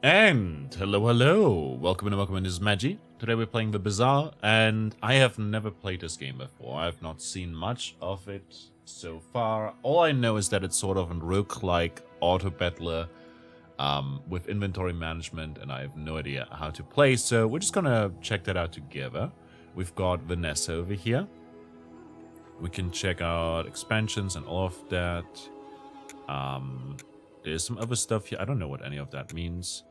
And hello, welcome in, this is Magi. Today we're playing the Bazaar, and I have never played this game before. I have not seen much of it so far. All I know is that it's sort of a roguelike auto-battler with inventory management, and I have no idea how to play, so we're just gonna check that out together. We've got Vanessa over here. We can check out expansions and all of that. There's some other stuff here. I don't know what any of that means.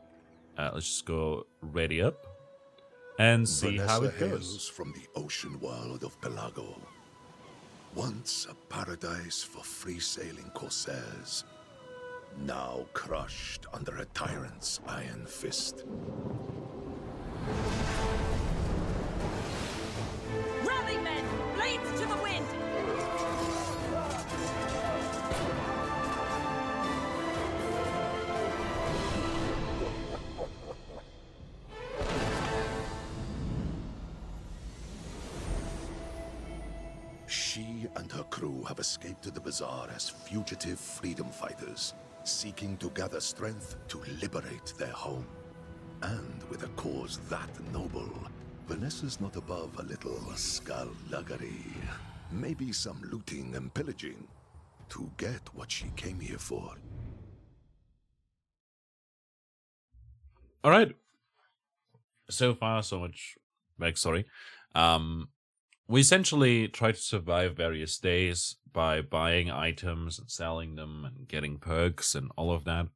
Let's just go ready up and see how it goes. Hails from the ocean world of Pelago. Once a paradise for free-sailing corsairs, now crushed under a tyrant's iron fist. Rally, men! Blades to the wind! She and her crew have escaped to the Bazaar as fugitive freedom fighters, seeking to gather strength to liberate their home. And with a cause that noble, Vanessa's not above a little skullduggery. Maybe some looting and pillaging to get what she came here for. Alright. So far, so much backstory. We essentially try to survive various days by buying items and selling them and getting perks and all of that.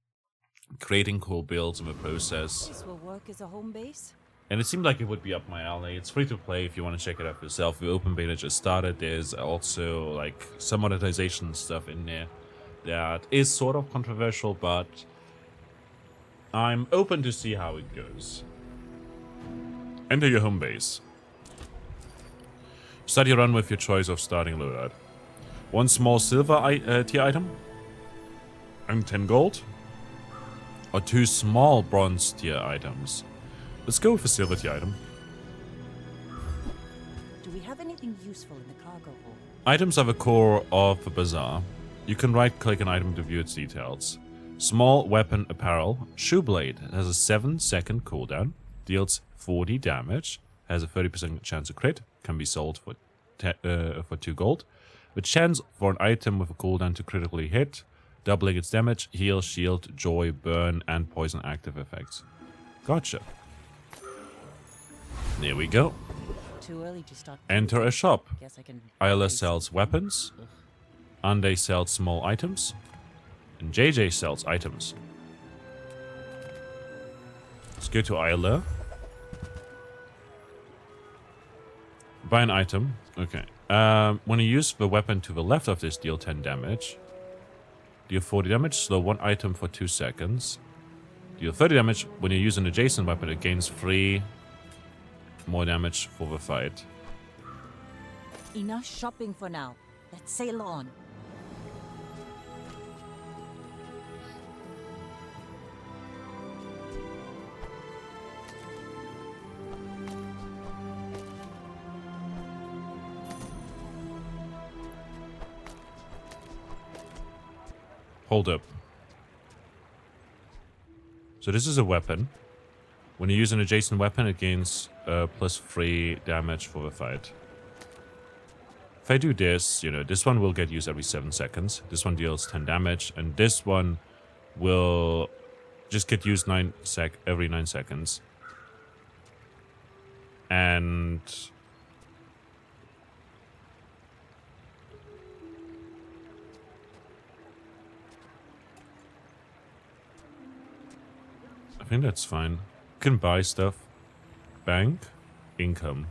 Creating cool builds in the process. This will work as a home base. And it seemed like it would be up my alley. It's free to play if you want to check it out for yourself. The open beta just started. There's also like some monetization stuff in there that is sort of controversial, but I'm open to see how it goes. Enter your home base. Start your run with your choice of starting loadout. 1 small silver tier item and 10 gold, or 2 small bronze tier items. Let's go with a silver tier item. Do we have anything useful in the cargo hold? Items are the core of the Bazaar. You can right-click an item to view its details. Small weapon apparel. Shoe blade has a 7-second cooldown, deals 40 damage, has a 30% chance to crit, can be sold for 2 gold. The chance for an item with a cooldown to critically hit, doubling its damage, heal, shield, joy, burn, and poison active effects. Gotcha. There we go. Too early to start. Enter a shop. Guess I can. Isla sells weapons, Ande sells small items, and JJ sells items. Let's go to Isla. Buy an item. Okay. When you use the weapon to the left of this, deal 10 damage. Deal 40 damage, slow 1 item for 2 seconds. Deal 30 damage. When you use an adjacent weapon, it gains 3 more damage for the fight. Enough shopping for now. Let's sail on. Hold up. So this is a weapon. When you use an adjacent weapon, it gains plus 3 damage for the fight. If I do this, this one will get used every 7 seconds. This one deals 10 damage, and this one will just get used every 9 seconds. And I think that's fine. You can buy stuff. Bank. Income.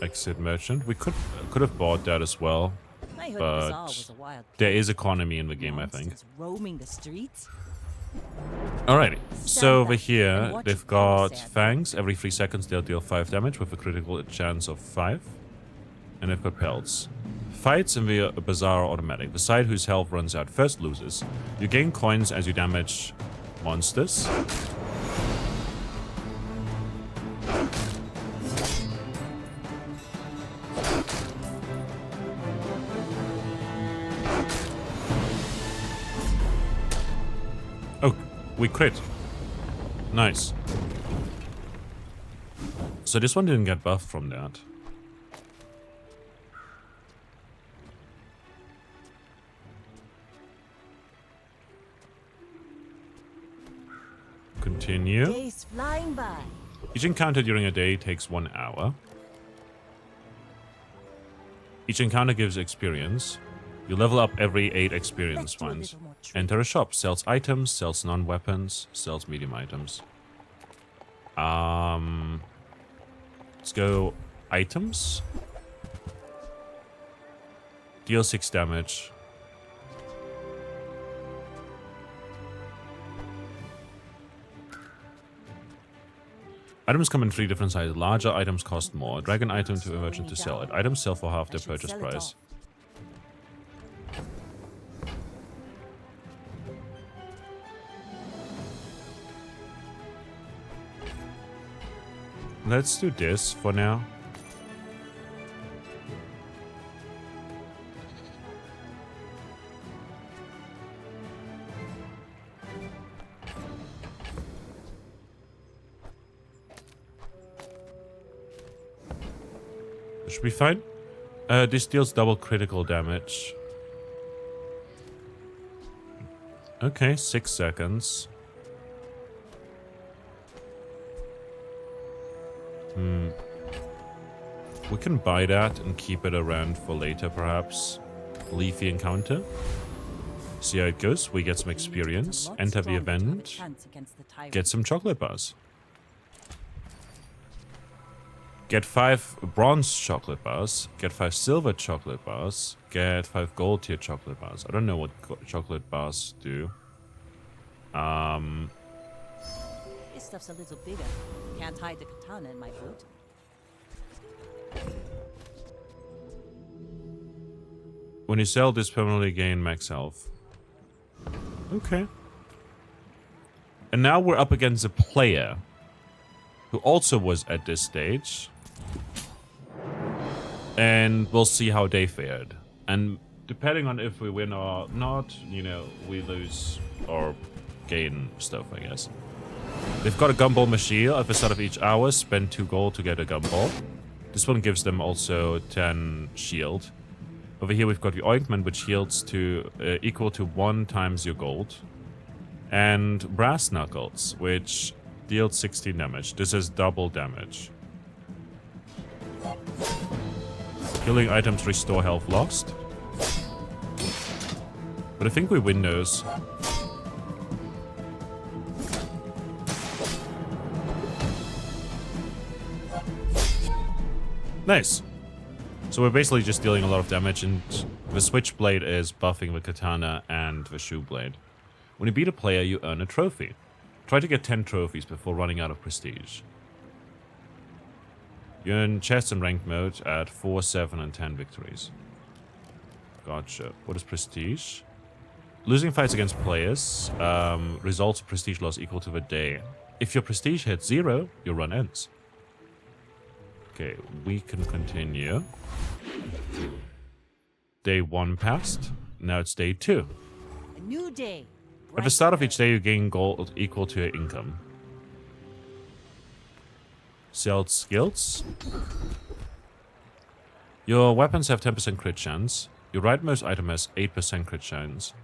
Exit merchant. We could have bought that as well. I heard But the Bazaar was a wild there is economy in the game, I think. monsters roaming the streets. Alrighty. So Stand over back here, and watch they've it go, got Sam. fangs. Every 3 seconds, they'll deal 5 damage with a critical chance of 5. And they've got pelts. Fights in the Bazaar are automatic. The side whose health runs out first loses. You gain coins as you damage monsters. Oh, we crit. Nice. So this one didn't get buffed from that. Continue. Days flying by. Each encounter during a day takes 1 hour. Each encounter gives experience. You level up every 8 experience Let's do a points. little more trade. Enter a shop. Sells items, sells non-weapons, sells medium items. Let's go items. Deal 6 damage. Items come in 3 different sizes. Larger items cost more. Drag an item to a merchant to sell it. Items sell for half their purchase sell it price. Let's do this for now. Should be fine. This deals double critical damage. Okay, 6 seconds. We can buy that and keep it around for later, perhaps. Leafy encounter. See how it goes. We get some experience. Enter the event. Get some chocolate bars. Get 5 bronze chocolate bars. Get 5 silver chocolate bars. Get 5 gold tier chocolate bars. I don't know what chocolate bars do. This stuff's a little bigger. Can't hide the katana in my boot. When you sell this, permanently gain max health. Okay. And now we're up against a player who also was at this stage. And we'll see how they fared. And depending on if we win or not, you know, we lose or gain stuff, I guess. They've got a gumball machine. At the start of each hour, spend 2 gold to get a gumball. This one gives them also 10 shield. Over here we've got the ointment, which heals to equal to 1 times your gold. And brass knuckles, which deals 16 damage. This is double damage. Healing items restore health lost. But I think we win those. Nice. So we're basically just dealing a lot of damage, and the switchblade is buffing the katana and the shoe blade. When you beat a player, you earn a trophy. Try to get 10 trophies before running out of prestige. You earn chests in ranked mode at 4, 7, and 10 victories. Gotcha. What is prestige? Losing fights against players results in prestige loss equal to the day. If your prestige hits 0, your run ends. Okay, we can continue. Day 1 passed. Now it's day 2. A new day. At the start of each day, you gain gold equal to your income. Sell skills. Your weapons have 10% crit chance. Your rightmost item has 8% crit chance.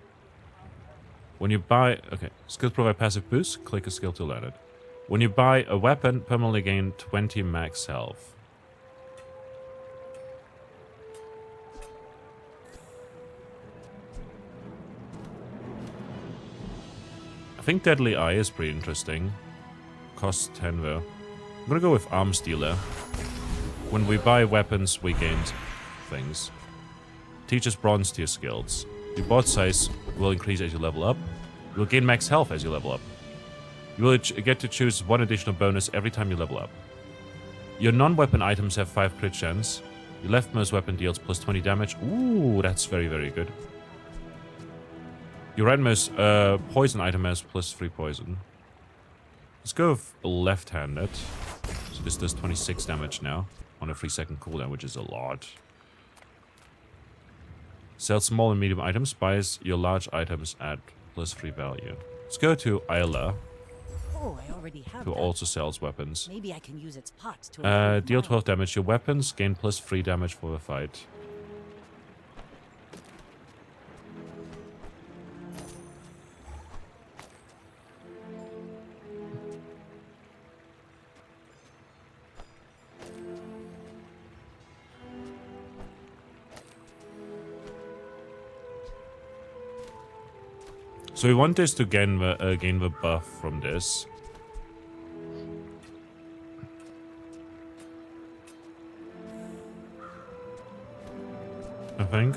When you buy... Okay, skills provide passive boost. Click a skill to learn it. When you buy a weapon, permanently gain 20 max health. I think Deadly Eye is pretty interesting. Costs 10 though. I'm gonna go with Arms Dealer. When we buy weapons, we gain things. Teaches bronze tier skills. Your bot size will increase as you level up. You will gain max health as you level up. You will get to choose 1 additional bonus every time you level up. Your non-weapon items have 5 crit chance. Your leftmost weapon deals plus 20 damage. Ooh, that's very, very good. Your rightmost poison item has plus 3 poison. Let's go with left-handed. So this does 26 damage now on a 3-second cooldown, which is a lot. Sells small and medium items. Buys your large items at plus 3 value. Let's go to Isla. Oh, I already have Who that. also sells weapons. Maybe I can use its parts to improve Deal mine. 12 damage to your weapons, gain plus 3 damage for the fight. So we want this to gain the buff from this. I think.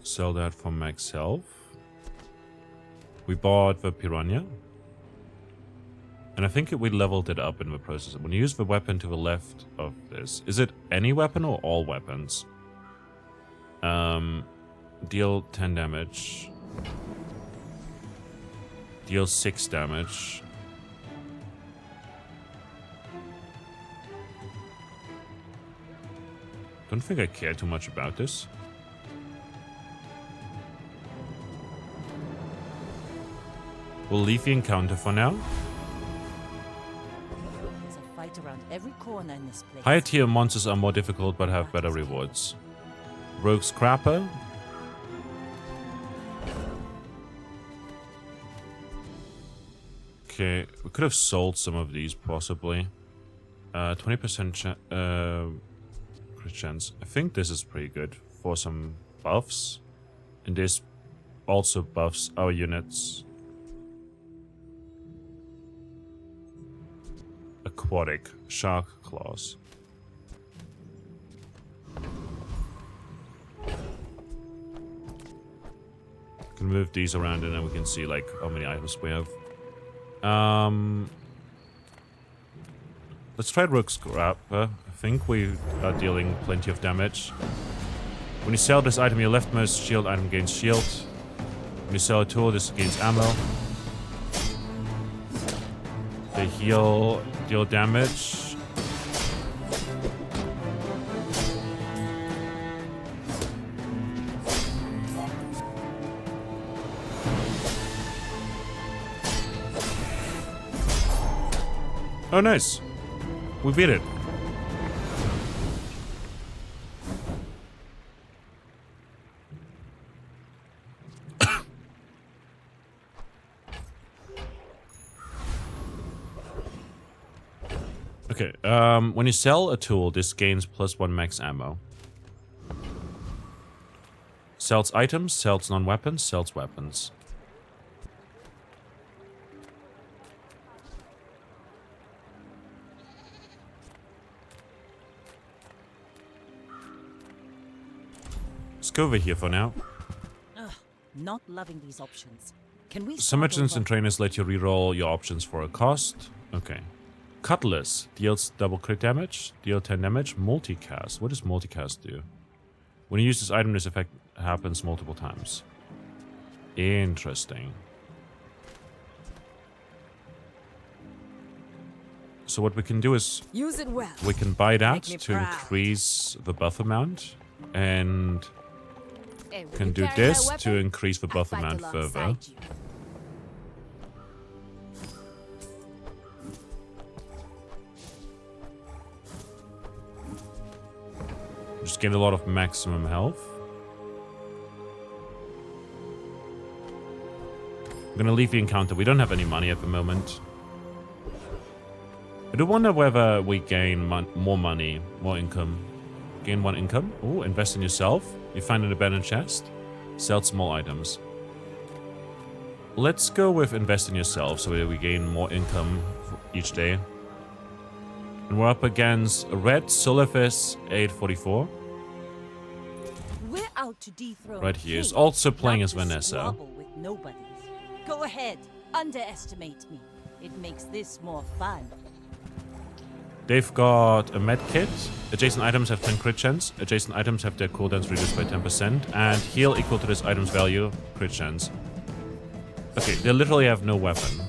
Sell that for max health. We bought the piranha. And I think we leveled it up in the process. When you use the weapon to the left of this, is it any weapon or all weapons? Deal 10 damage. Deal 6 damage. Don't think I care too much about this. We'll leave the encounter for now. There's a fight around every corner in this place. Higher tier monsters are more difficult but have better rewards. Rogue Scrapper. Okay, we could have sold some of these possibly. 20% crit chance. I think this is pretty good for some buffs. And this also buffs our units. Aquatic Shark Claws. Can move these around and then we can see like how many items we have. Let's try Rogue Scrapper. I think we are dealing plenty of damage. When you sell this item, your leftmost shield item gains shield. When you sell a tool, this gains ammo. They heal, deal damage. Oh, nice. We beat it. Okay, when you sell a tool, this gains +1 max ammo. Sells items, sells non-weapons, sells weapons. Let's go over here for now. Ugh, not loving these options. Can we Some start merchants over? and trainers let you reroll your options for a cost. Okay. Cutlass deals double crit damage, deal 10 damage. Multicast. What does multicast do? When you use this item, this effect happens multiple times. Interesting. So what we can do is Use it well. we can buy that Make me to proud. increase the buff amount, and Hey, will can you do carry my this weapon? to increase the I buff fight amount further. alongside you. Just get a lot of maximum health. I'm gonna leave the encounter. We don't have any money at the moment. I do wonder whether we gain more money, more income. Gain 1 income. Oh, invest in yourself. You find an abandoned chest. Sell small items. Let's go with invest in yourself so that we gain more income each day. And we're up against Red Sulafis 844. We're out to dethrone. Right here is King, also playing not as to Vanessa. squabble with nobodies. Go ahead, underestimate me. It makes this more fun. They've got a med kit. Adjacent items have 10 crit chance. Adjacent items have their cooldowns reduced by 10%. And heal equal to this item's value, crit chance. Okay, they literally have no weapon.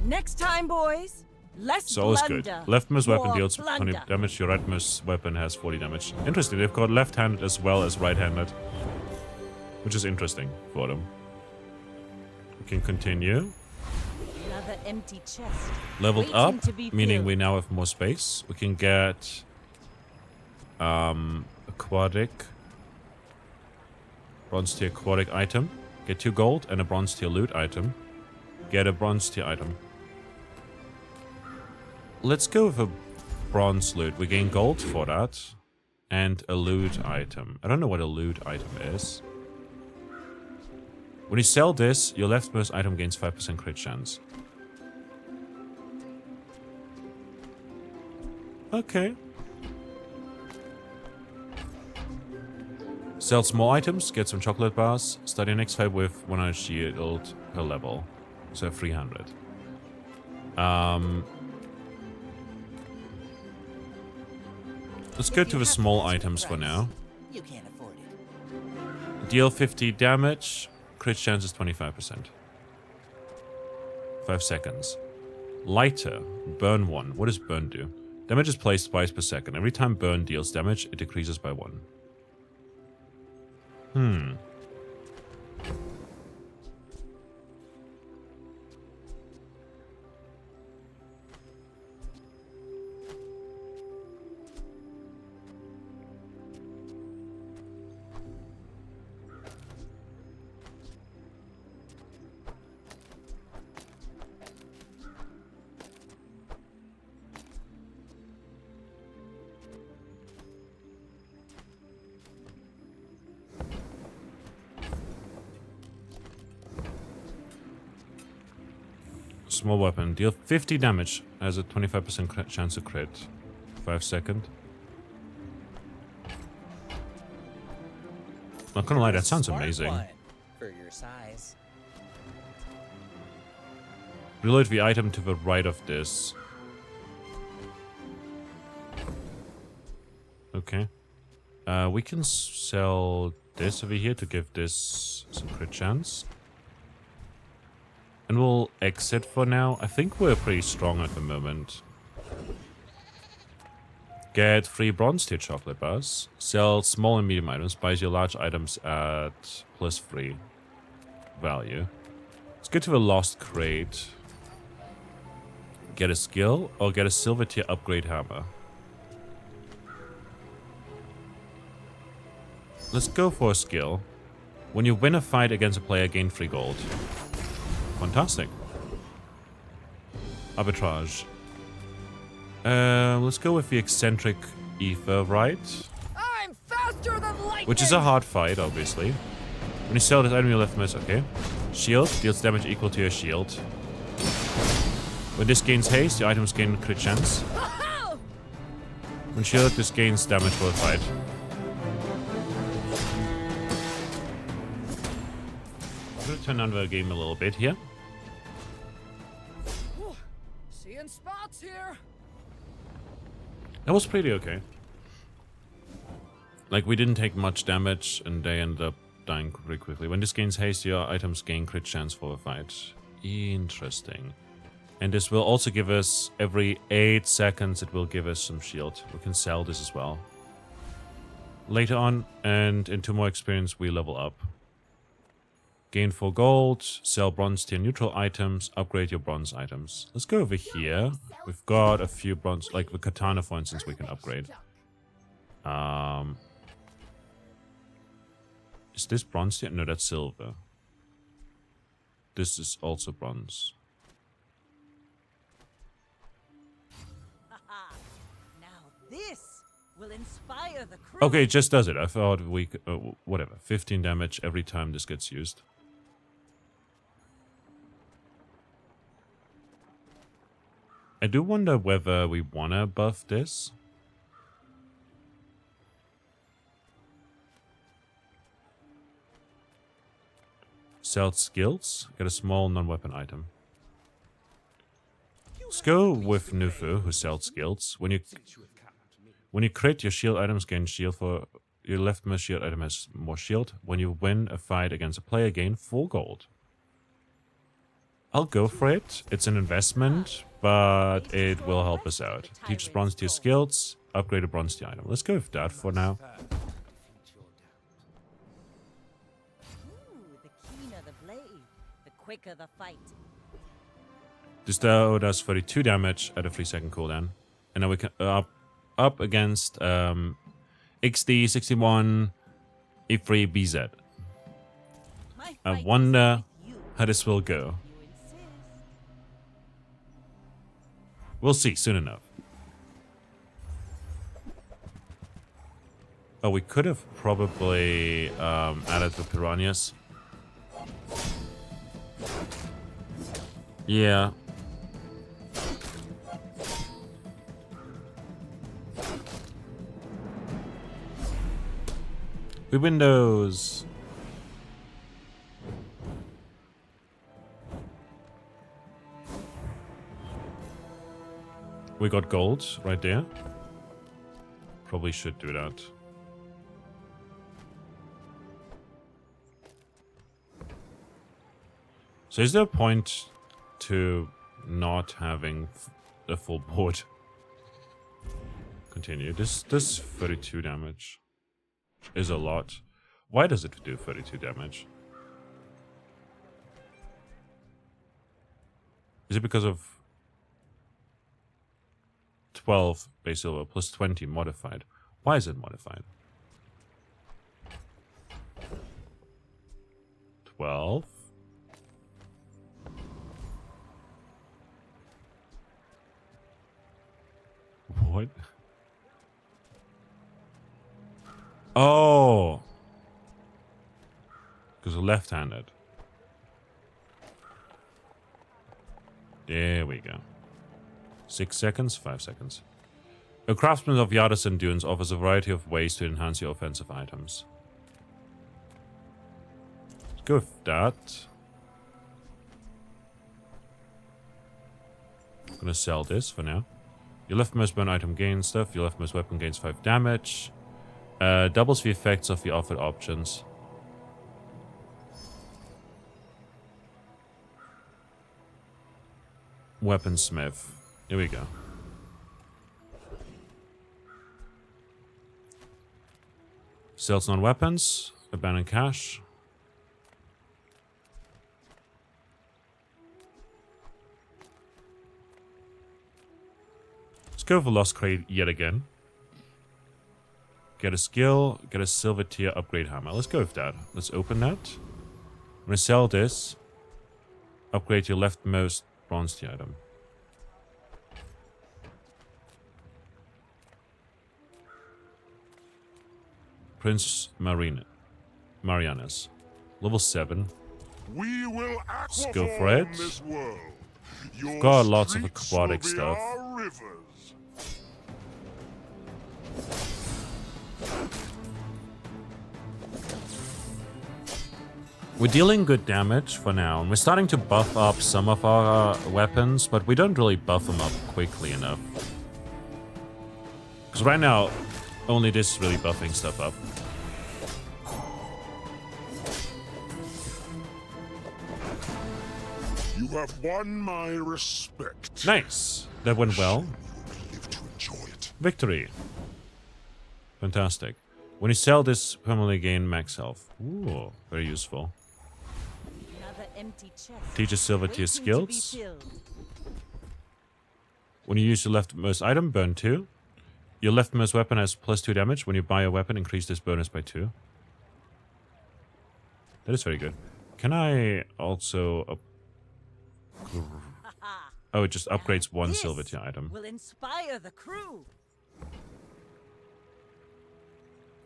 Next time, boys. Less So always good. blunder, Leftmost weapon more deals 20 plunder. damage. Your rightmost weapon has 40 damage. Interesting. They've got left-handed as well as right-handed, which is interesting for them. We can continue. Another empty chest. Leveled waiting up, to be meaning filled. we now have more space. We can get aquatic, bronze tier aquatic item. Get 2 gold and a bronze tier loot item. Get a bronze tier item. Let's go with a bronze loot. We gain gold for that. And a loot item. I don't know what a loot item is. When you sell this, your leftmost item gains 5% crit chance. Okay. Sell small items, get some chocolate bars. Start your next fight with 100 shield per level. So 300. Let's go to the small items for now. You can't afford it. Deal 50 damage. Crit chance is 25%. 5 seconds. Lighter. Burn 1. What does burn do? Damage is placed twice per second. Every time burn deals damage, it decreases by 1. Small weapon. Deal 50 damage. Has a 25% chance to crit. 5 second. Not gonna lie, that sounds Smart amazing. one for your size. Reload the item to the right of this. Okay. We can sell this over here to give this some crit chance. And we'll exit for now. I think we're pretty strong at the moment. Get 3 bronze tier chocolate bars. Sell small and medium items. Buys your large items at +3 value. Let's get to the lost crate. Get a skill or get a silver tier upgrade hammer. Let's go for a skill. When you win a fight against a player, gain 3 gold. Fantastic. Arbitrage. Let's go with the eccentric ether, right? I'm faster than lightning. Which is a hard fight, obviously. When you sell this item, you left miss. Okay. Shield deals damage equal to your shield. When this gains haste, your items gain crit chance. When shield, this gains damage for the fight. I'm gonna turn down the game a little bit here. Seeing spots here. That was pretty okay. Like, we didn't take much damage, and they ended up dying pretty quickly. When this gains haste, your items gain crit chance for the fight. Interesting. And this will also give us, every 8 seconds, it will give us some shield. We can sell this as well. Later on, and into more experience, we level up. Gain 4 gold, sell bronze tier neutral items, upgrade your bronze items. Let's go over here. We've got a few bronze, like the katana, for instance, we can upgrade. Is this bronze tier? No, that's silver. This is also bronze. Now this will inspire the crew. Okay, it just does it. I thought we could, whatever. 15 damage every time this gets used. I do wonder whether we wanna buff this. Sell skills. Get a small non-weapon item. Let's go with Nufu, who sells skills. When you crit, your shield items gain shield for... Your leftmost shield item has more shield. When you win a fight against a player, gain 4 gold. I'll go for it. It's an investment. but it will help us out. Teaches bronze tier skills, upgrade a bronze tier item. Let's go with that for now. Ooh, the keener the blade, the quicker the fight. This though does 32 damage at a 3-second cooldown. And then we can up against XD 61 E3 BZ. My I fight wonder is with you. how this will go. You insist. We'll see soon enough. Oh, we could have probably added the piranhas. Yeah. We Windows. We got gold right there. Probably should do that. So is there a point to not having a full board? Continue. This 32 damage is a lot. Why does it do 32 damage? Is it because of 12 base silver plus 20 modified? Why is it modified? 12. What? Oh. Because we're left-handed. There we go. 6 seconds, 5 seconds. A craftsman of Yada's endurance offers a variety of ways to enhance your offensive items. Let's go with that. I'm gonna sell this for now. Your leftmost burn item gains stuff. Your leftmost weapon gains 5 damage. Doubles the effects of the offered options. Weaponsmith. Here we go. Sells non-weapons. Abandoned cache. Let's go for Lost Crate yet again. Get a skill, get a silver tier upgrade hammer. Let's go with that. Let's open that. I'm gonna sell this. Upgrade your leftmost bronze tier item. Prince Marianus. Level 7. We will Let's go for it. this world. Your Got lots of streets aquatic will be stuff. our rivers. We're dealing good damage for now, and we're starting to buff up some of our weapons, but we don't really buff them up quickly enough. Because right now, only this is really buffing stuff up. You have won my respect. Nice. That went well. You will live to enjoy it. Victory. Fantastic. When you sell this, permanently gain max health. Ooh, very useful. Another empty chest. Teaches silver tier waiting to be skills. filled. When you use your leftmost item, burn 2. Your leftmost weapon has +2 damage. When you buy a weapon, increase this bonus by 2. That is very good. Can I also... Oh, it just upgrades one This silver tier item. will inspire the crew.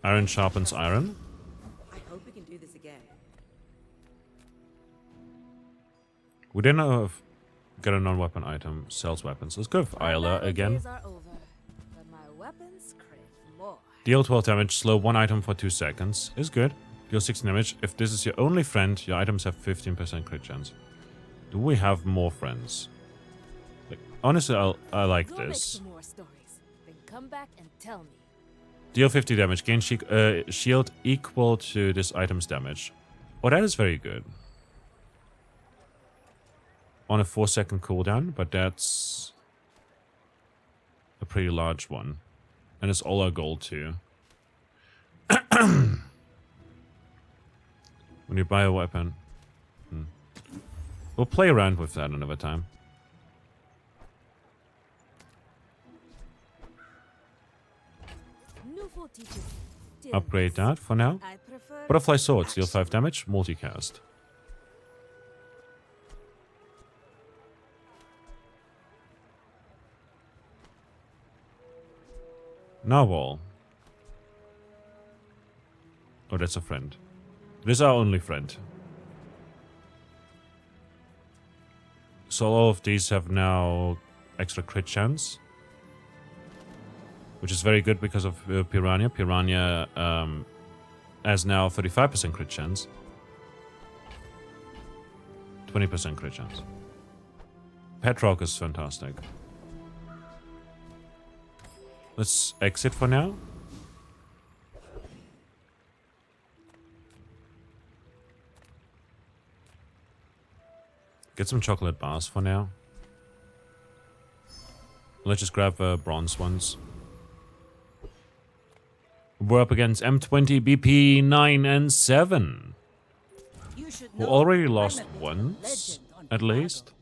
Iron sharpens iron. I hope we can do this again. We then have got a non-weapon item. Sells weapons. Let's go with Isla again. Days are over, but my weapons crave more. Deal 12 damage. Slow one item for 2 seconds. Is good. Deal 16 damage. If this is your only friend, your items have 15% crit chance. Do we have more friends? Like, honestly, I like Go make this. some more stories, then come back and tell me. Deal 50 damage. Gain shield equal to this item's damage. Oh, that is very good. on a 4-second cooldown, but that's a pretty large one. And it's all our gold too. When you buy a weapon. We'll play around with that another time. Upgrade that for now. I prefer Butterfly swords, deal 5 damage, multicast. Narwhal. Oh, that's a friend. This is our only friend. So all of these have now extra crit chance. Which is very good because of Piranha. Piranha has now 35% crit chance. 20% crit chance. Petrock is fantastic. Let's exit for now. Get some chocolate bars for now. Let's just grab bronze ones. We're up against M20, BP 9 and 7. You should We know already I'm lost a bit of a once, legend on at Bazaar. least.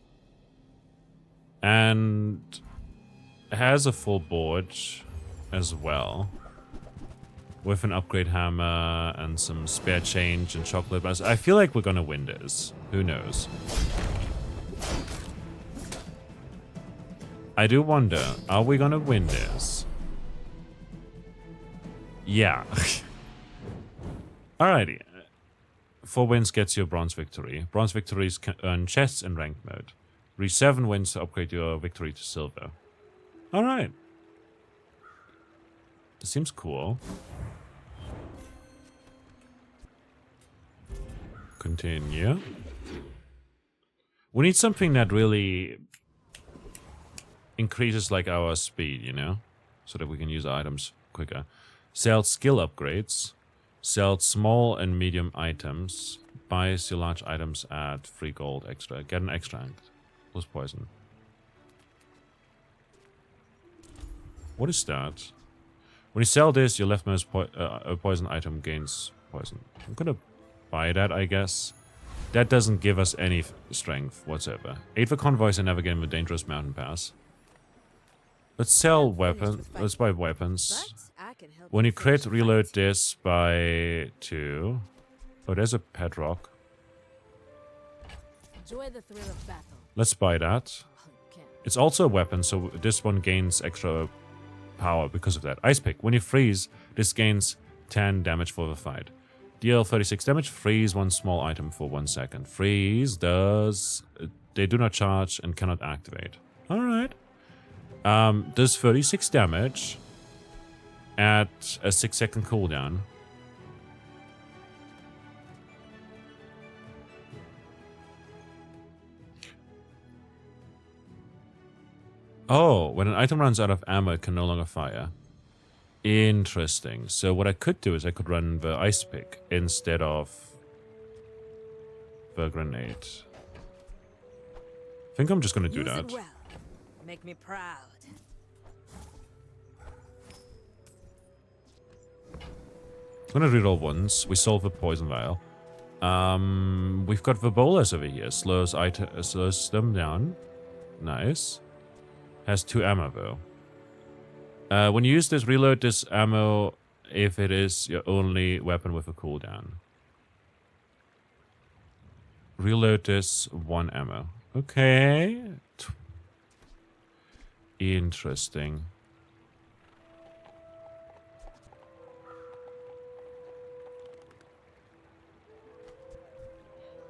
And has a full board as well. With an upgrade hammer and some spare change and chocolate bars. I feel like we're gonna win this. Who knows? I do wonder, are we gonna win this? Yeah. Alrighty. 4 wins gets you a bronze victory. Bronze victories can earn chests in ranked mode. Reach 7 wins to upgrade your victory to silver. Alright. This seems cool. Continue. We need something that really increases like our speed, you know? So that we can use items quicker. Sells skill upgrades. Sells small and medium items. Buys your large items at free gold extra. Get an extract. Plus poison. What is that? When you sell this, your leftmost poison item gains poison. I'm gonna buy that, I guess. That doesn't give us any strength whatsoever. 8 for convoys and navigate with dangerous mountain pass. Let's sell weapons. Let's buy weapons. But I can help When you crit, finish the reload fight. this by 2. Oh, there's a Petrock. Enjoy the thrill of battle. Let's buy that. Can't It's also a weapon, so this one gains extra power because of that. Ice Pick. When you freeze, this gains 10 damage for the fight. Deal 36 damage. Freeze one small item for 1 second. Freeze does... They do not charge and cannot activate. Alright. Does 36 damage at a 6-second cooldown. Oh, when an item runs out of ammo, it can no longer fire. Interesting. So what I could do is I could run the ice pick instead of the grenade. I think I'm just gonna do use that. it well. Make me proud. I'm gonna reroll once. We solve the poison vial. We've got the bolas over here. Slows them down. Nice. Has 2 ammo though. When you use this, reload this ammo if it is your only weapon with a cooldown. Reload this 1 ammo. Okay. Interesting.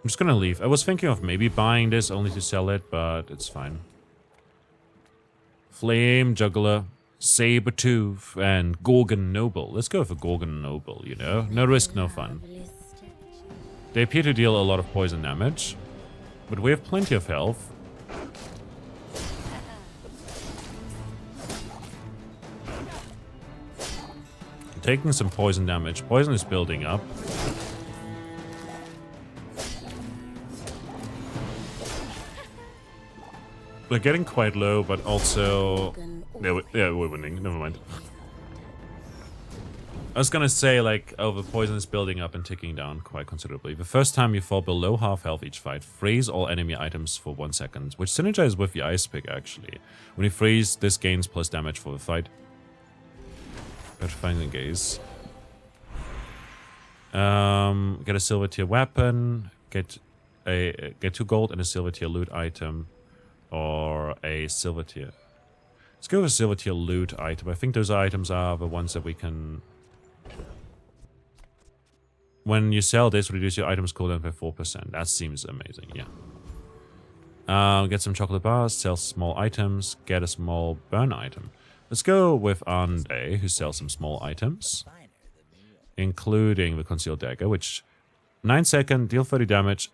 I'm just gonna leave. I was thinking of maybe buying this only to sell it, but it's fine. Flame Juggler, Sabertooth, and Gorgon Noble. Let's go for Gorgon Noble, you know? No risk, no fun. They appear to deal a lot of poison damage, but we have plenty of health. Taking some poison damage. Poison is building up. We're getting quite low, but also... Yeah, we're winning. Never mind. I was gonna say, like, oh, the poison is building up and ticking down quite considerably. The first time you fall below half health each fight, freeze all enemy items for 1 second, which synergizes with the ice pick, actually. When you freeze, this gains plus damage for the fight. Petrifying the gaze. Get a silver tier weapon, get 2 gold and a silver tier loot item, or a silver tier. Let's go with a silver tier loot item. I think those items are the ones that we can... When you sell this, reduce your items cooldown by 4%. That seems amazing, yeah. Get some chocolate bars, sell small items, get a small burn item. Let's go with Ande, who sells some small items, including the concealed dagger, which 9 second, deal 30 damage,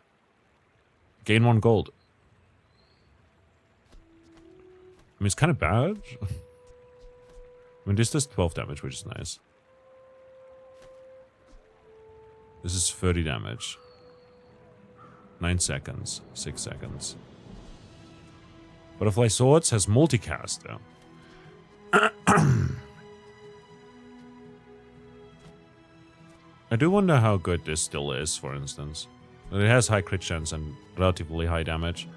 gain 1 gold. I mean, it's kind of bad. I mean, this does 12 damage, which is nice. This is 30 damage. 9 seconds. 6 seconds. Butterfly Swords has multicast, though. I do wonder how good this still is, for instance. It has high crit chance and relatively high damage.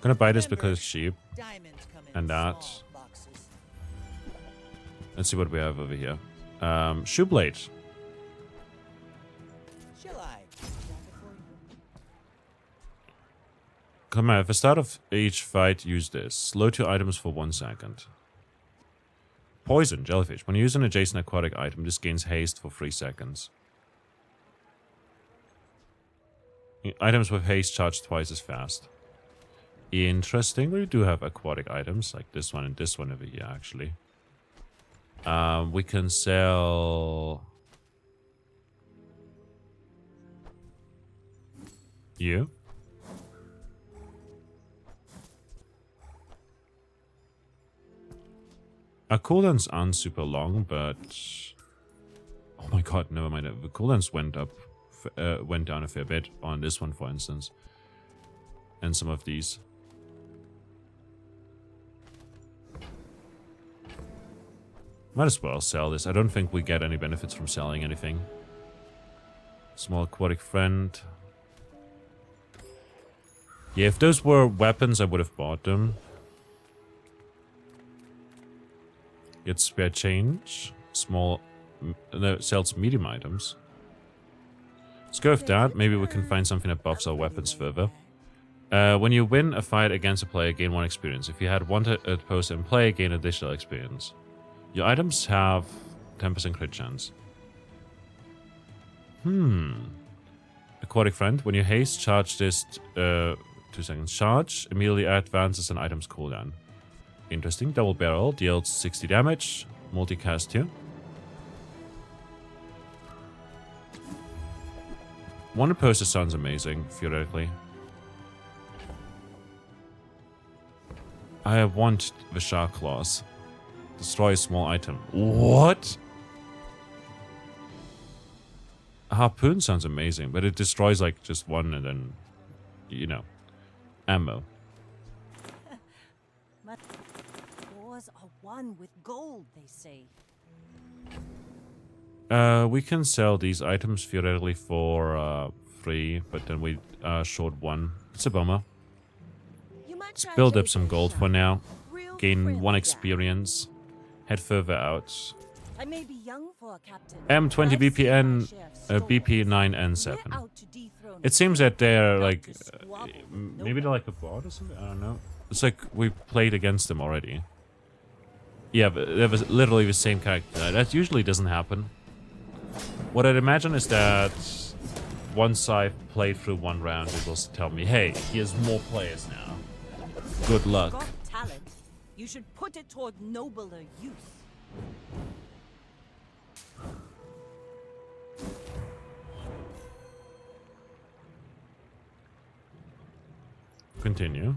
Gonna buy this because it's cheap. And that. Let's see what we have over here. Shoe blade. Come on, at the start of each fight, use this. Slow 2 items for 1 second. Poison, jellyfish. When you use an adjacent aquatic item, this gains haste for 3 seconds. Items with haste charge twice as fast. Interesting. We do have aquatic items, like this one and this one over here, actually. We can sell... You? Our cooldowns aren't super long, but... Oh my god, never mind. The cooldowns went down a fair bit on this one, for instance. And some of these. Might as well sell this. I don't think we get any benefits from selling anything. Small aquatic friend. Yeah, if those were weapons, I would have bought them. Get spare change. Small... No, sells medium items. Let's go with that. Maybe we can find something that buffs our weapons further. When you win a fight against a player, gain 1 experience. If you had one opposed in play, gain additional experience. Your items have 10% crit chance. Aquatic friend. When you haste, charge this 2 seconds. Charge immediately advances an item's cooldown. Interesting. Double barrel deals 60 damage. Multicast here. One opposer sounds amazing, theoretically. I want the shark claws. Destroy a small item. What? A harpoon sounds amazing, but it destroys like just one and then, you know, ammo. Wars are won with gold, they say. We can sell these items theoretically for free, but then we short 1. It's a bummer. Let's build up some gold for now. Gain 1 experience. Head further out. I may be young for a captain. M20 BPN, BP9N7. It seems that they're like, maybe they're like a bot or something. I don't know. It's like we played against them already. Yeah, but they was literally the same character. That usually doesn't happen. What I'd imagine is that once I've played through 1 round, it will tell me, hey, here's more players now. Good luck. Got talent. You should put it toward nobler use. Continue.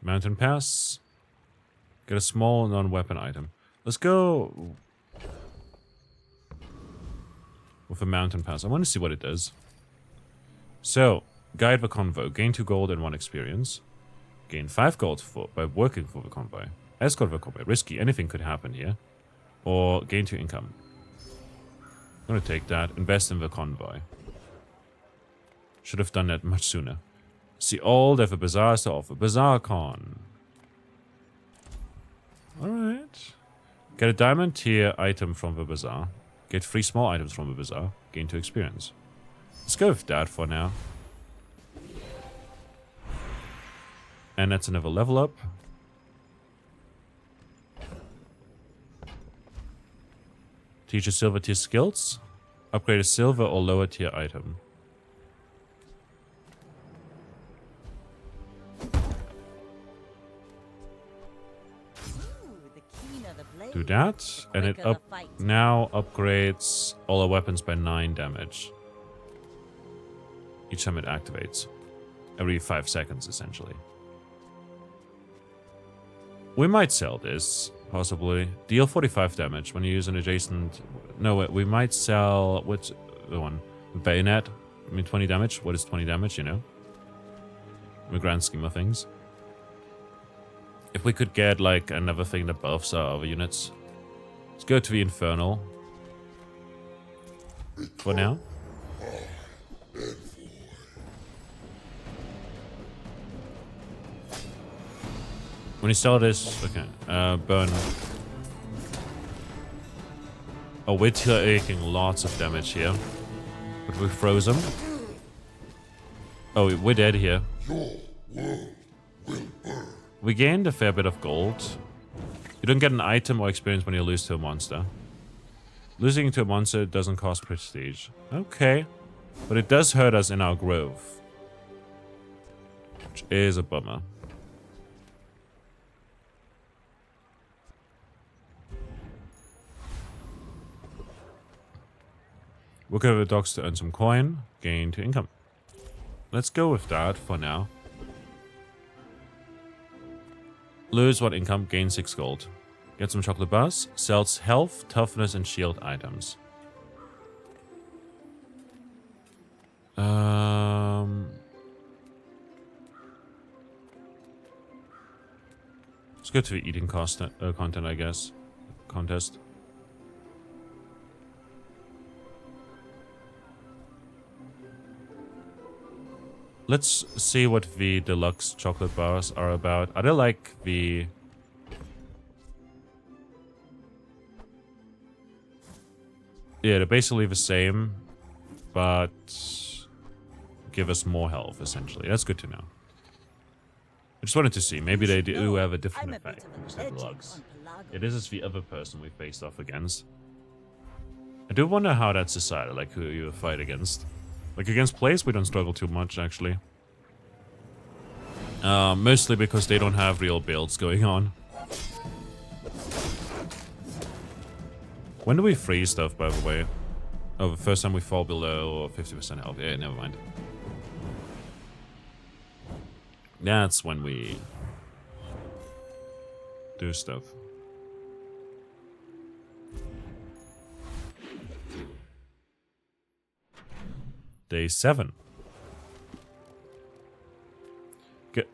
Mountain Pass. Get a small non-weapon item. Let's go... with a mountain pass. I want to see what it does. So, guide the convoy. Gain 2 gold and 1 experience. Gain 5 gold by working for the convoy. Escort the convoy. Risky. Anything could happen here. Or gain 2 income. I'm gonna take that. Invest in the convoy. Should have done that much sooner. See all that the Bazaar has to offer. Bazaar Con. Alright. Get a diamond tier item from the Bazaar. Get 3 small items from the Bazaar. Gain 2 experience. Let's go with that for now. And that's another level up. Teach a silver tier skills. Upgrade a silver or lower tier item. Do that, and it now upgrades all our weapons by 9 damage. Each time it activates. Every 5 seconds, essentially. We might sell this, possibly. Deal 45 damage when you use an adjacent... No, we might sell... What's the one? Bayonet. I mean, 20 damage. What is 20 damage, you know? In the grand scheme of things. If we could get, like, another thing that buffs our other units. Let's go to the Infernal. For now. When you sell this... Okay. Burn. Oh, we're taking lots of damage here. But we froze him. Oh, we're dead here. We gained a fair bit of gold. You don't get an item or experience when you lose to a monster. Losing to a monster doesn't cost prestige. Okay. But it does hurt us in our growth. Which is a bummer. Work over the docks to earn some coin. Gain 2 income. Let's go with that for now. Lose 1 income, gain 6 gold. Get some chocolate bars. Sells health, toughness, and shield items. Let's go to the eating content, I guess. Contest. Let's see what the deluxe chocolate bars are about. Are they like the... Yeah, they're basically the same, but give us more health, essentially. That's good to know. I just wanted to see. Maybe they do have a different effect than just the deluxe. Yeah, this is the other person we faced off against. I do wonder how that's decided, like who you fight against. Like against Place, we don't struggle too much, actually. Mostly because they don't have real builds going on. When do we freeze stuff, by the way? Oh, the first time we fall below 50% health. Yeah, never mind. That's when we do stuff. Day 7.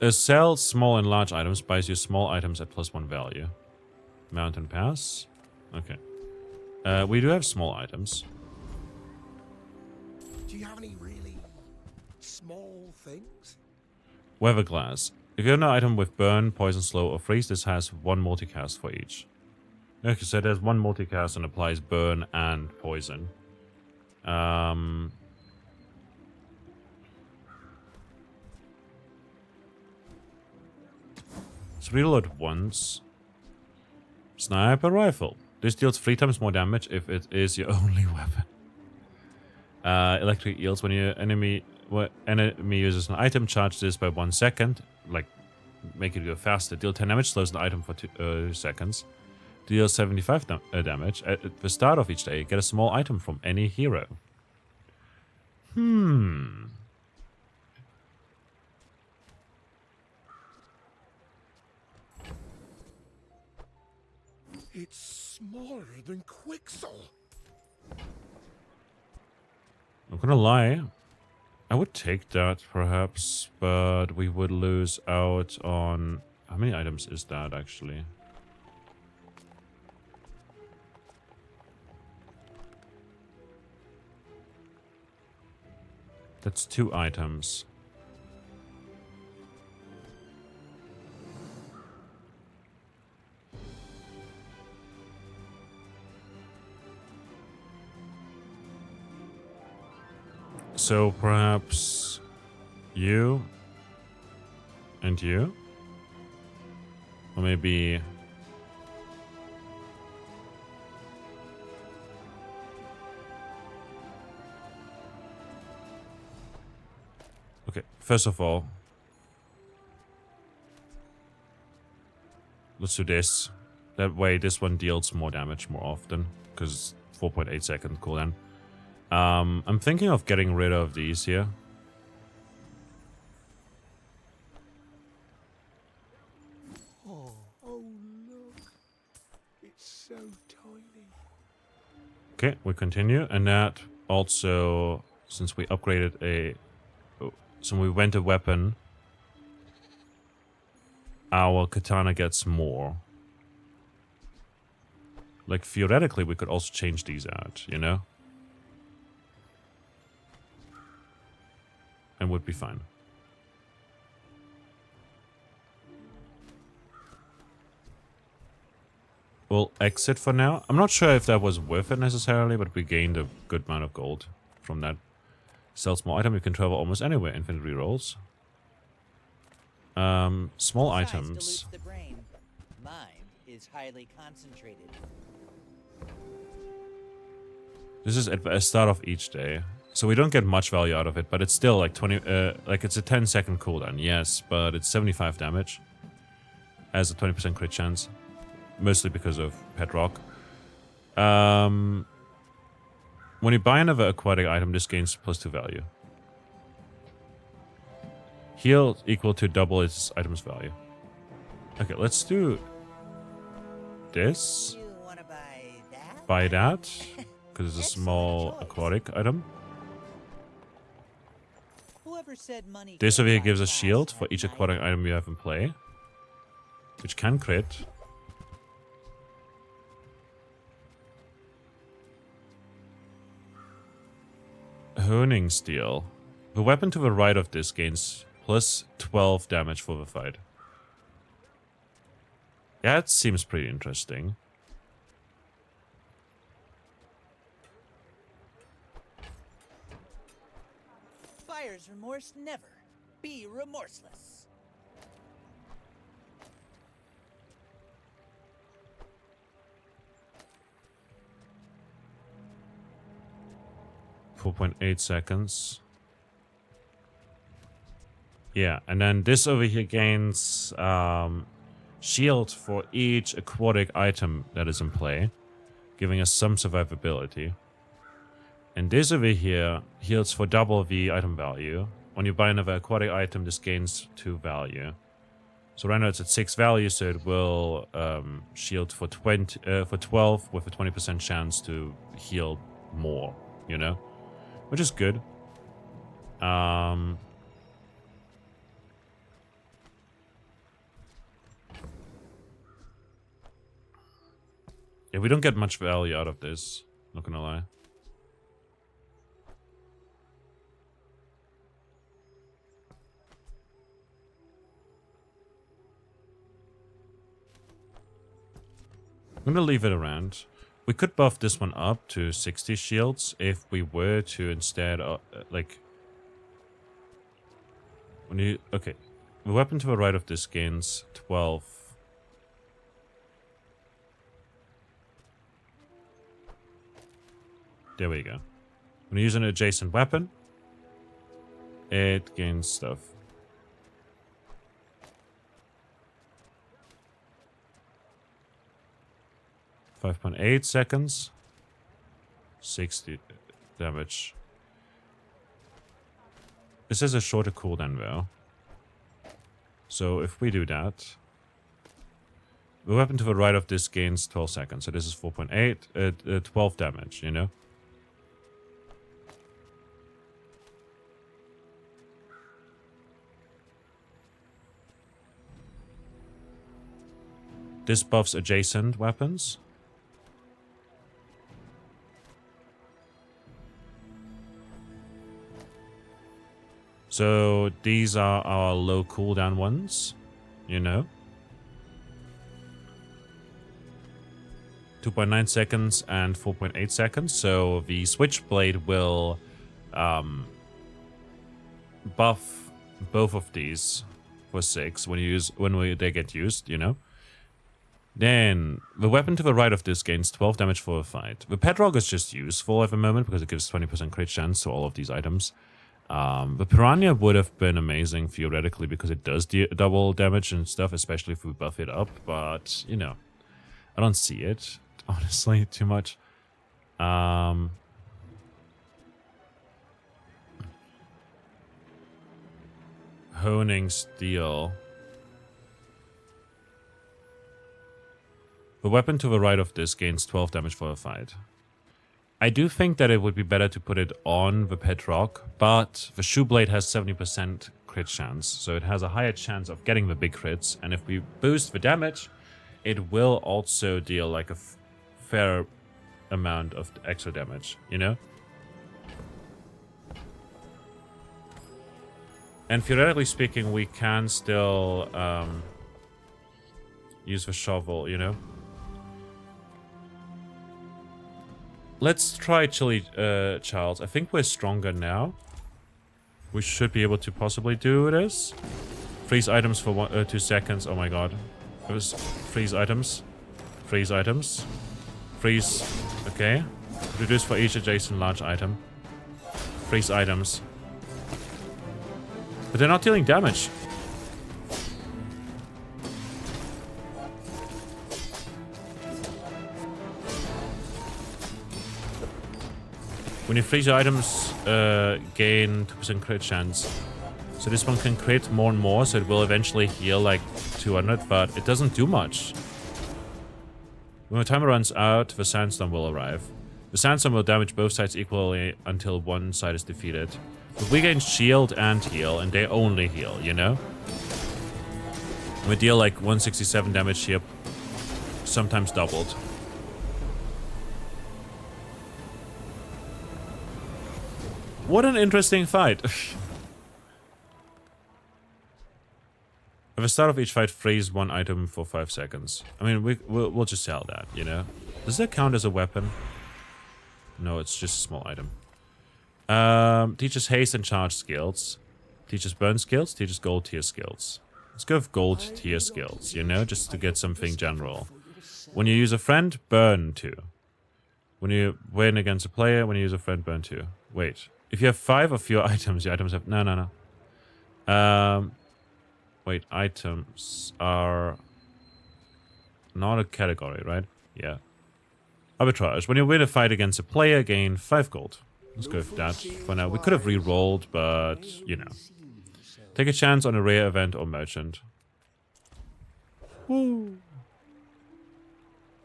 Sell small and large items. Buys you small items at +1 value. Mountain Pass. Okay. We do have small items. Do you have any really small things? Weather Glass. If you have an item with Burn, Poison, Slow, or Freeze, this has 1 multicast for each. Okay, so there's 1 multicast and applies Burn and Poison. Let's reload once. Sniper Rifle. This deals 3 times more damage if it is your only weapon. Electric Eels. When your enemy uses an item, charge this by 1 second. Like, make it go faster. Deal 10 damage, slows an item for 2 seconds. Deal 75 damage. At the start of each day, get a small item from any hero. It's smaller than Quixel. gonna lie, I would take that perhaps, but we would lose out on... How many items is that actually? That's 2 items. So perhaps you and you, or maybe okay. First of all, let's do this. That way, this one deals more damage more often because 4.8 second cooldown. I'm thinking of getting rid of these here. Oh, look. It's so tiny. Okay, we continue. And that also, since we upgraded so we went a weapon, our katana gets more. Like, theoretically, we could also change these out, you know? And would be fine. We'll exit for now. I'm not sure if that was worth it necessarily, but we gained a good amount of gold from that. Sells more item, you can travel almost anywhere. Infinite rerolls. Small Size items. dilutes the brain. Mine is highly concentrated. This is at the start of each day. So we don't get much value out of it, but it's still like 20, like it's a 10-second cooldown, yes, but it's 75 damage. Has a 20% crit chance. Mostly because of Pet Rock. When you buy another aquatic item, this gains +2 value. Heal equal to double its item's value. Okay, let's do this. You wanna buy that? Buy that, because it's a small aquatic item. Whoever said money This can't over here buy gives a class shield for had each money. aquatic item you have in play, which can crit. Honing Steel. The weapon to the right of this gains +12 damage for the fight. Yeah, it seems pretty interesting. Buyer's remorse never. Be remorseless. .8 seconds. Yeah, and then this over here gains shield for each aquatic item that is in play, giving us some survivability. And this over here heals for double the item value. When you buy another aquatic item, this gains 2 value. So right now it's at 6 value, so it will shield for 12 with a 20% chance to heal more, you know? Which is good. Yeah, we don't get much value out of this, not gonna lie. I'm gonna leave it around. We could buff this one up to 60 shields if we were to instead, like... When you... Okay. The weapon to the right of this gains 12. There we go. When you use an adjacent weapon, it gains stuff. .8 seconds. 60 damage. This is a shorter cooldown though. So if we do that, the weapon to the right of this gains 12 seconds. So this is 4.8, 12 damage, you know? This buffs adjacent weapons. So these are our low cooldown ones, you know. 2.9 seconds and 4.8 seconds. So the Switchblade will buff both of these for 6 when they get used, you know. Then the weapon to the right of this gains 12 damage for a fight. The Pedrock is just useful at the moment because it gives 20% crit chance to all of these items. The Piranha would have been amazing theoretically because it does double damage and stuff, especially if we buff it up. But, you know, I don't see it, honestly, too much. Honing Steel. The weapon to the right of this gains 12 damage for a fight. I do think that it would be better to put it on the Pedrock, but the Shoeblade has 70% crit chance, so it has a higher chance of getting the big crits, and if we boost the damage, it will also deal like a fair amount of extra damage, you know? And theoretically speaking, we can still use the shovel, you know? Let's try Chili Childs. I think we're stronger now. We should be able to possibly do this. Freeze items for 2 seconds. Oh my god. It was freeze items. Freeze items. Freeze. Okay. Reduce for each adjacent large item. Freeze items. But they're not dealing damage. When you freeze your items, gain 2% crit chance. So this one can crit more and more, so it will eventually heal like 200, but it doesn't do much. When the timer runs out, the sandstorm will arrive. The sandstorm will damage both sides equally until one side is defeated. But we gain shield and heal, and they only heal, you know? We deal like 167 damage here, sometimes doubled. What an interesting fight. At the start of each fight, freeze one item for 5 seconds. I mean, we'll just sell that, you know? Does that count as a weapon? No, it's just a small item. Teaches haste and charge skills. Teaches burn skills. Teaches gold tier skills. Let's go with gold tier skills, you know? Just to get something general. When you use a friend, burn 2. When you win against a player, when you use a friend, burn 2. Wait. If you have 5 of your items have... No. Wait, items are not a category, right? Yeah. Arbitrage. When you win a fight against a player, gain 5 gold. Let's go with that for now. We could have re-rolled, but, you know. Take a chance on a rare event or merchant. Woo!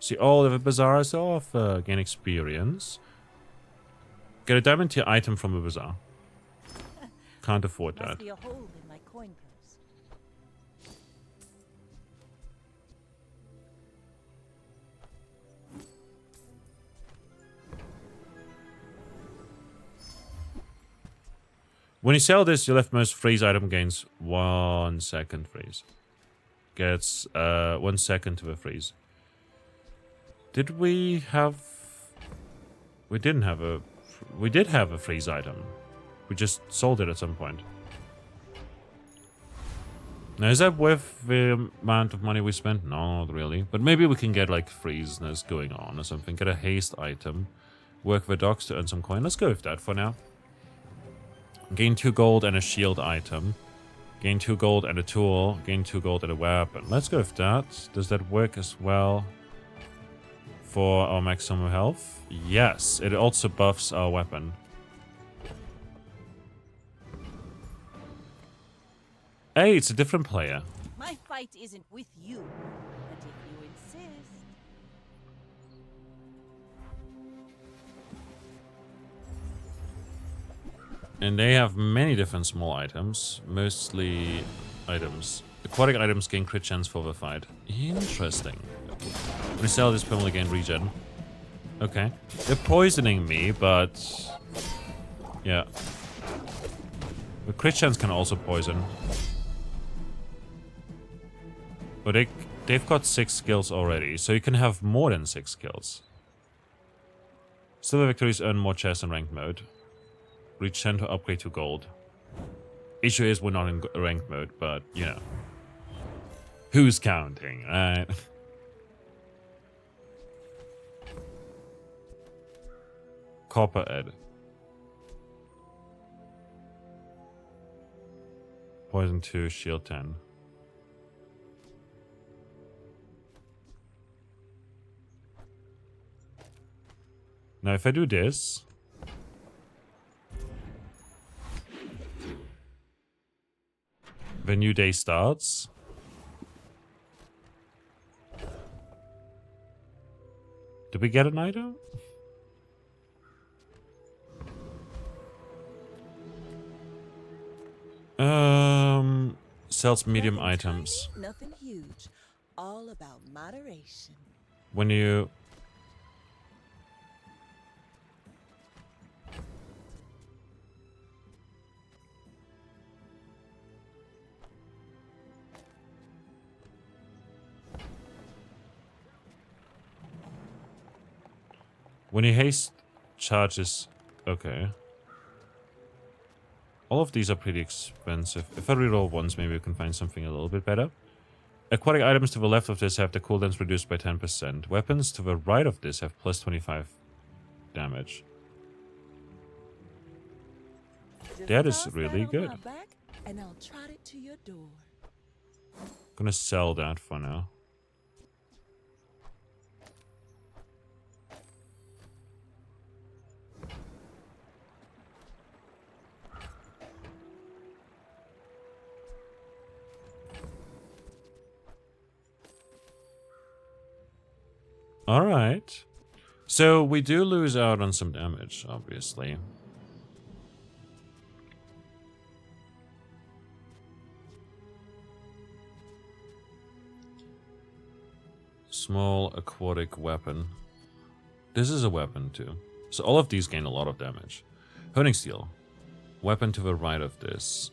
See all of the bazaars offer. Gain experience. Get a diamond tier item from a bazaar. Can't afford that. Must be a hole in my coin purse. When you sell this, your leftmost freeze item gains 1 second freeze. Gets 1 second to a freeze. Did we have... We didn't have a... We did have a freeze item. We just sold it at some point. Now, is that worth the amount of money we spent? No, not really. But maybe we can get, like, freezeness going on or something. Get a haste item. Work the docks to earn some coin. Let's go with that for now. Gain 2 gold and a shield item. Gain 2 gold and a tool. Gain 2 gold and a weapon. Let's go with that. Does that work as well for our maximum health? Yes, it also buffs our weapon. Hey, it's a different player. My fight isn't with you, but if you insist. And they have many different small items, mostly items. Aquatic items gain crit chance for the fight. Interesting. When you sell this, permanently gain regen. Okay. They're poisoning me, but... yeah. The crit chance can also poison. But they've got 6 skills already, so you can have more than 6 skills. Silver victories earn more chests in ranked mode. Reach 10 to upgrade to gold. Issue is we're not in ranked mode, but, you know. Who's counting, right? Copper Ed. Poison 2, shield 10. Now if I do this... the new day starts. Did we get an item? Sells medium Nothing items. tiny, nothing huge. All about moderation. When you... when you haste charges... okay. All of these are pretty expensive. If I reroll once, maybe we can find something a little bit better. Aquatic items to the left of this have the cooldowns reduced by 10%. Weapons to the right of this have plus 25 damage. That is Just really toss that on good. my back, and I'll trot it to your door. Gonna sell that for now. Alright. So we do lose out on some damage, obviously. Small aquatic weapon. This is a weapon too. So all of these gain a lot of damage. Honing steel. Weapon to the right of this.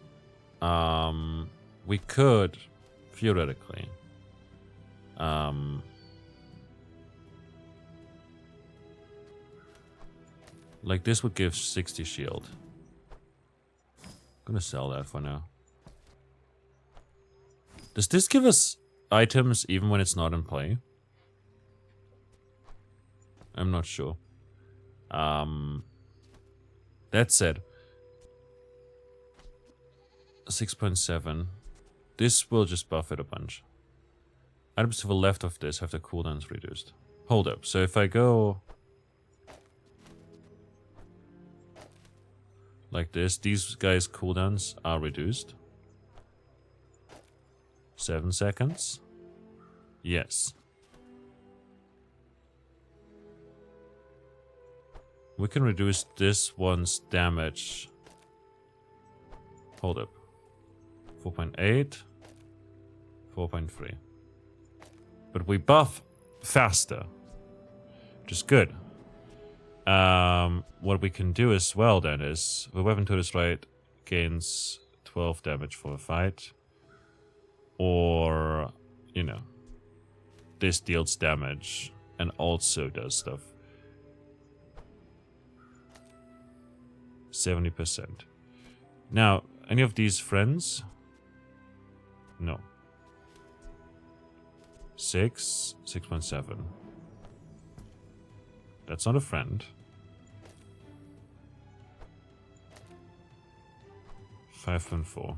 We could, theoretically, like this would give 60 shield. I'm gonna sell that for now. Does this give us items even when it's not in play? I'm not sure. That said, 6.7. This will just buff it a bunch. Items to the left of this have the cooldowns reduced. Hold up. So if I go like this, these guys' cooldowns are reduced. 7 seconds. Yes. We can reduce this one's damage. Hold up. 4.8. 4.3. But we buff faster, which is good. What we can do as well then is the weapon to this right gains 12 damage for a fight. Or, you know, this deals damage and also does stuff. 70%. Now, any of these friends? No. 6, 6.7. That's not a friend. 5.4.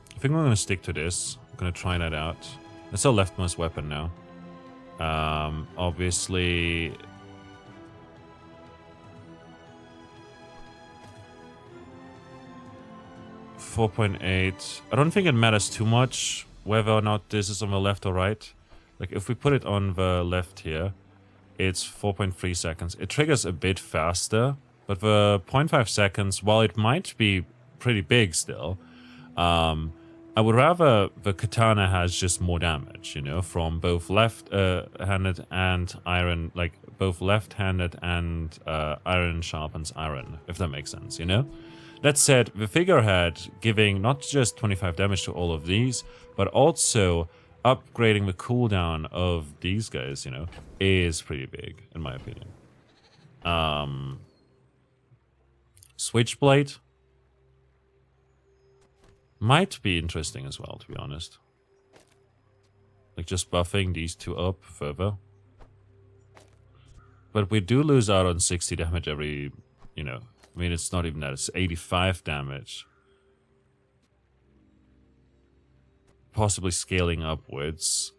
I think I'm going to stick to this. I'm going to try that out. That's our leftmost weapon now. Obviously... .8. I don't think it matters too much whether or not this is on the left or right. Like, if we put it on the left here, it's 4.3 seconds. It triggers a bit faster, but the 0.5 seconds, while it might be pretty big still, I would rather the katana has just more damage, you know, from both left-handed and iron, like both left-handed and iron sharpens iron, if that makes sense, you know? That said, the figurehead giving not just 25 damage to all of these, but also upgrading the cooldown of these guys, you know, is pretty big, in my opinion. Switchblade might be interesting as well, to be honest. Like just buffing these two up further. But we do lose out on 60 damage every, you know, I mean, it's not even that, it's 85 damage. Possibly scaling upwards.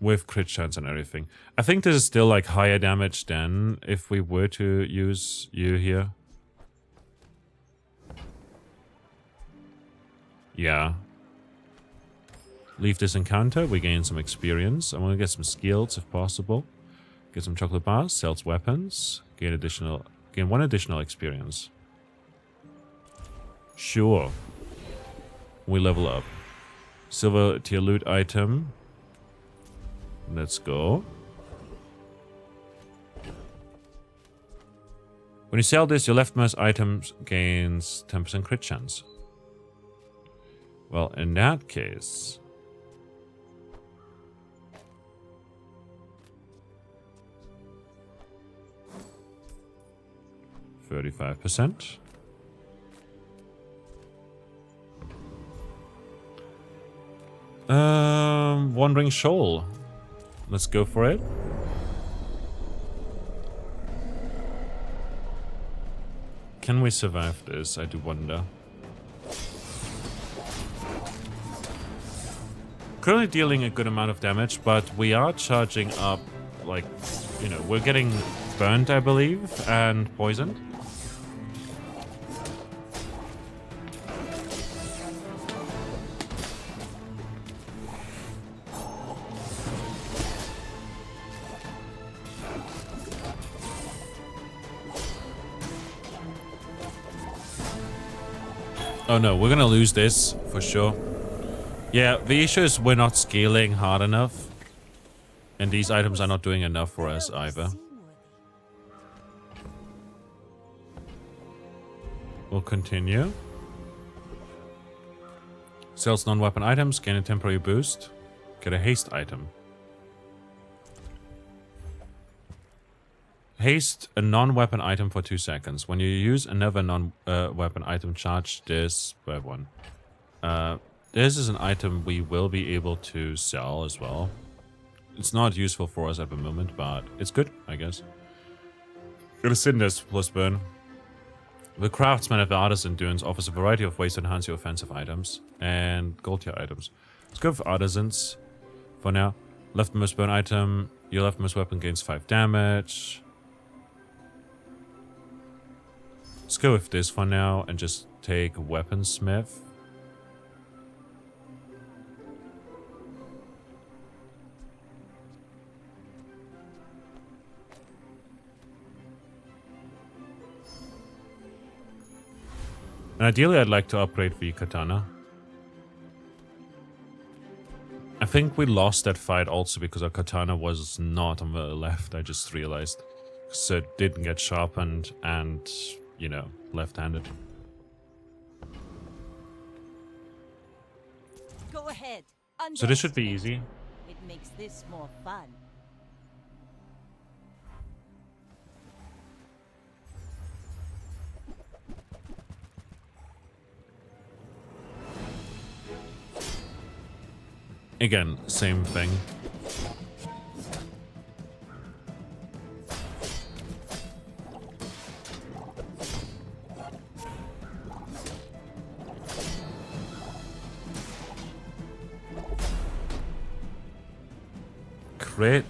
With crit chance and everything. I think this is still like higher damage than if we were to use you here. Yeah. Leave this encounter, we gain some experience. I want to get some skills if possible. Get some chocolate bars, sells weapons, gain one additional experience. Sure. We level up. Silver tier loot item. Let's go. When you sell this, your leftmost item gains 10% crit chance. Well, in that case... 35%. Wandering Shoal. Let's go for it. Can we survive this? I do wonder. Currently dealing a good amount of damage, but we are charging up, like, you know, we're getting burnt, I believe, and poisoned. Oh no, we're gonna lose this, for sure. Yeah, the issue is we're not scaling hard enough. And these items are not doing enough for us either. We'll continue. Sells non-weapon items, gain a temporary boost. Get a haste item. Haste a non-weapon item for 2 seconds. When you use another non-weapon item, charge this by 1. This is an item we will be able to sell as well. It's not useful for us at the moment, but it's good, I guess. Got a Cinders plus burn. The Craftsman of the Artisan Dunes offers a variety of ways to enhance your offensive items and gold tier items. Let's go for Artisans for now. Leftmost burn item. Your leftmost weapon gains 5 damage. Let's go with this for now and just take Weaponsmith. And ideally, I'd like to upgrade the katana. I think we lost that fight also because our katana was not on the left, I just realized. So it didn't get sharpened and, you know, left-handed. Go ahead. So this should be easy. It makes this more fun. Again, same thing. Crit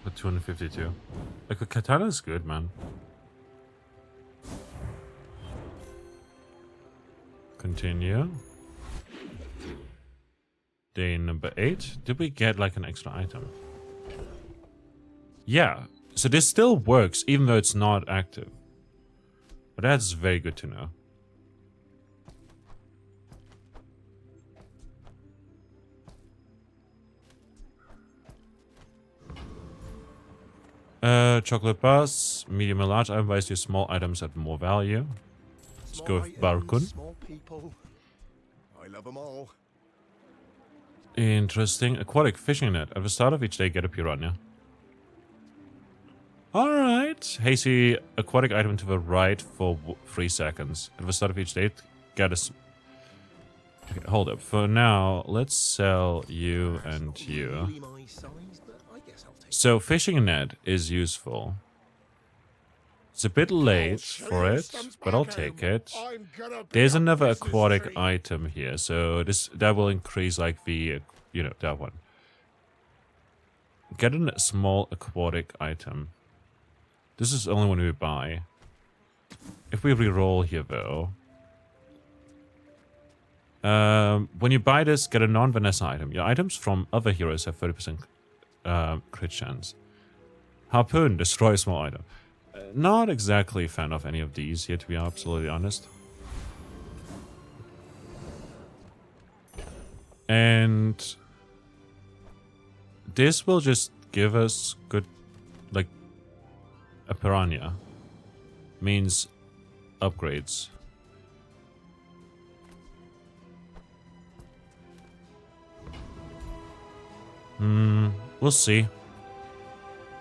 for 252. Like, the katana is good, man. Continue. Day number 8. Did we get like an extra item? Yeah. So this still works even though it's not active. But that's very good to know. Chocolate bars, medium and large. I advise you small items at more value. Let's go with Barkun. Small people. I love them all. Interesting. Aquatic fishing net. At the start of each day, get a piranha. Alright. Hasty aquatic item to the right for 3 seconds. At the start of each day, get a... Okay, hold up. For now, let's sell you and you. Really my size, but I guess I'll take So fishing net is useful. It's a bit late for it, but I'll take it. There's another aquatic item here, so that will increase like the, you know, that one. Get a small aquatic item. This is the only one we buy. If we reroll here though, when you buy this, get a non-Vanessa item. Your items from other heroes have 30% crit chance. Harpoon, destroy a small item. Not exactly a fan of any of these here, to be absolutely honest. And this will just give us good, like, a piranha. Means upgrades. We'll see.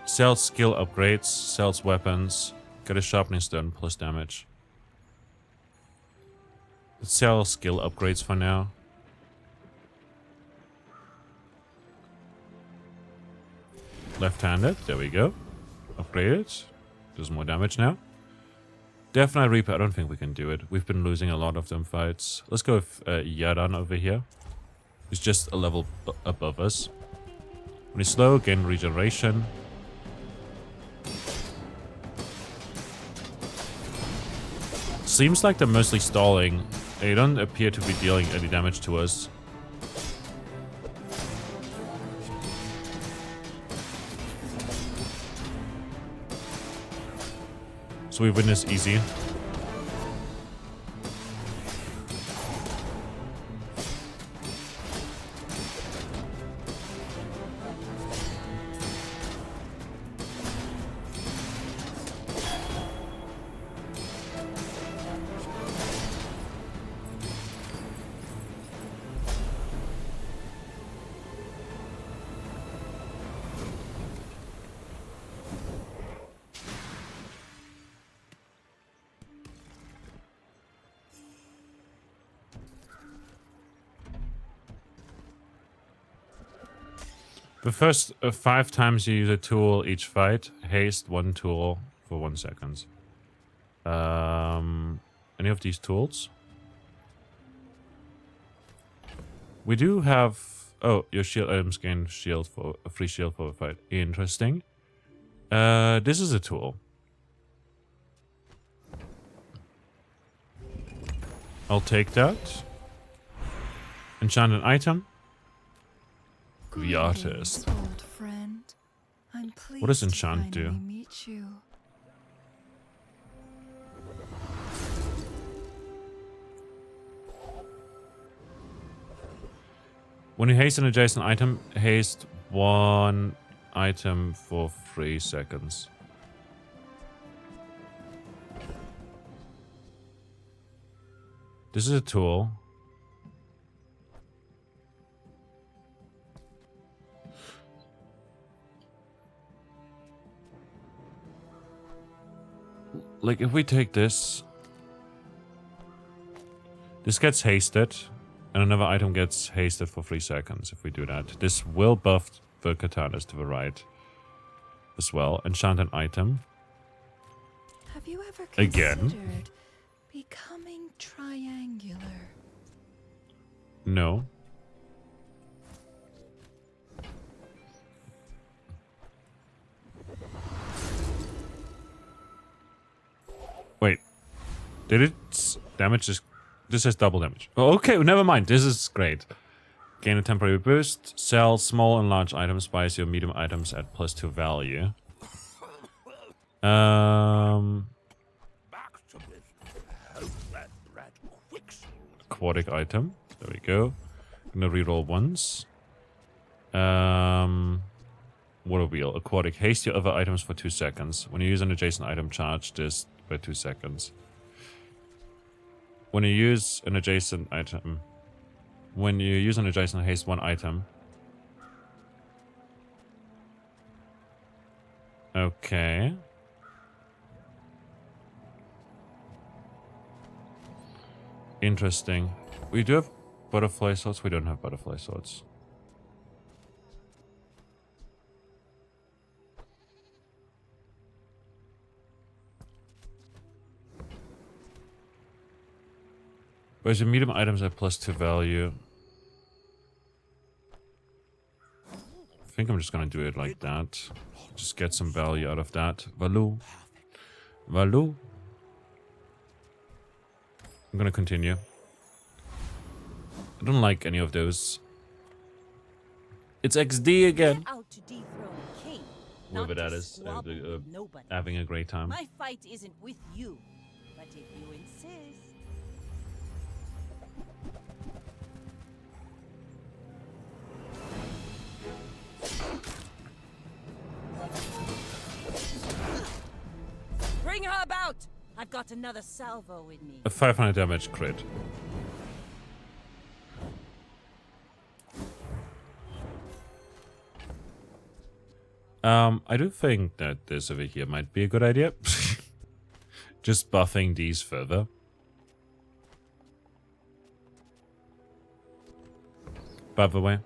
Sells skill upgrades, sells weapons, get a sharpening stone plus damage. Let's sell skill upgrades for now. Left-handed, there we go. Upgraded. Does more damage now. Death Knight Reaper, I don't think we can do it. We've been losing a lot of them fights. Let's go with Yadan over here. He's just a level above us. When he's slow, gain regeneration. Seems like they're mostly stalling. They don't appear to be dealing any damage to us. So we win this easy. The first 5 times you use a tool each fight, haste 1 tool for 1 second. Any of these tools? We do have... Oh, your shield items gain shield for a free shield for a fight. Interesting. This is a tool. I'll take that. Enchant an item. The artist. Old friend. I'm pleased What does enchant do? meet you. When you haste an adjacent item, haste 1 item for 3 seconds. This is a tool. Like, if we take this... This gets hasted, and another item gets hasted for 3 seconds if we do that. This will buff the katanas to the right as well. Enchant an item. Have you ever Again. considered becoming triangular? No. Wait. Did its damage just This is double damage. Oh, okay, never mind. This is great. Gain a temporary boost. Sell small and large items. Buys your medium items at +2 value. Aquatic item. There we go. Gonna reroll once. Water wheel. Aquatic. Haste your other items for 2 seconds. When you use an adjacent item, charge this by 2 seconds. When you use an adjacent item... When you use an adjacent, haste 1 item. Okay. Interesting. We do have butterfly swords. We don't have butterfly swords. Whereas your medium items have +2 value. I think I'm just gonna do it like that. Just get some value out of that. Value. Value. I'm gonna continue. I don't like any of those. It's XD again. We're out to dethrone a king, Whoever not that to is, squabble with nobody. having a great time. My fight isn't with you, but if you insist. Bring her about! I've got another salvo in me. A 500 damage crit. I do think that this over here might be a good idea. Just buffing these further. By the way,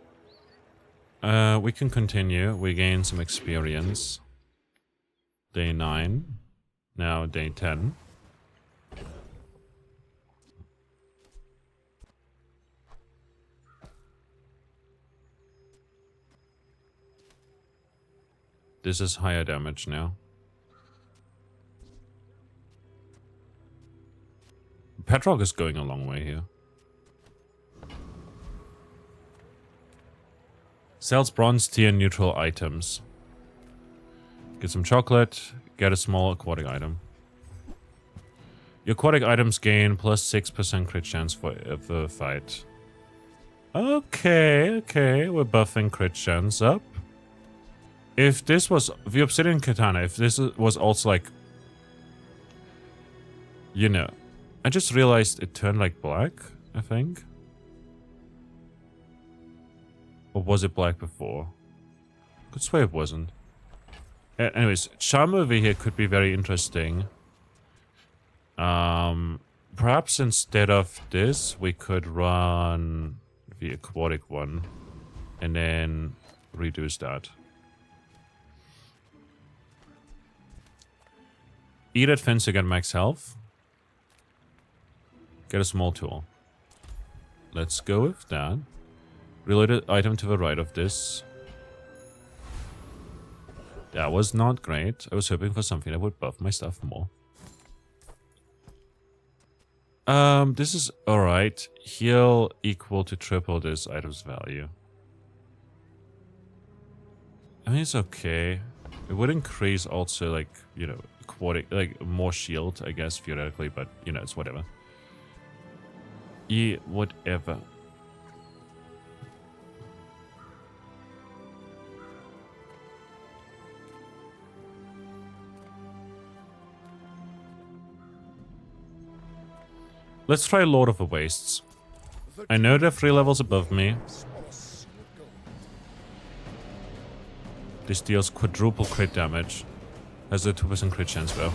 we can continue. We gain some experience. Day 9. Now day 10. This is higher damage now. Petrog is going a long way here. Sells bronze tier neutral items. Get some chocolate. Get a small aquatic item. Your aquatic items gain +6% crit chance for the fight. Okay, okay. We're buffing crit chance up. If this was the obsidian katana, if this was also like, you know, I just realized it turned like black, I think. Or was it black before? Could swear it wasn't. Anyways, charm over here could be very interesting. Perhaps instead of this, we could run the aquatic one and then reduce that. Eat at fence to get max health. Get a small tool. Let's go with that. Related item to the right of this. That was not great. I was hoping for something that would buff my stuff more. This is alright. Heal equal to triple this item's value. I mean, it's okay. It would increase also, like, you know, aquatic, like, more shield, I guess, theoretically, but, you know, it's whatever. Yeah, whatever. Let's try Lord of the Wastes. I know they're 3 levels above me. This deals quadruple crit damage. Has a 2% crit chance though.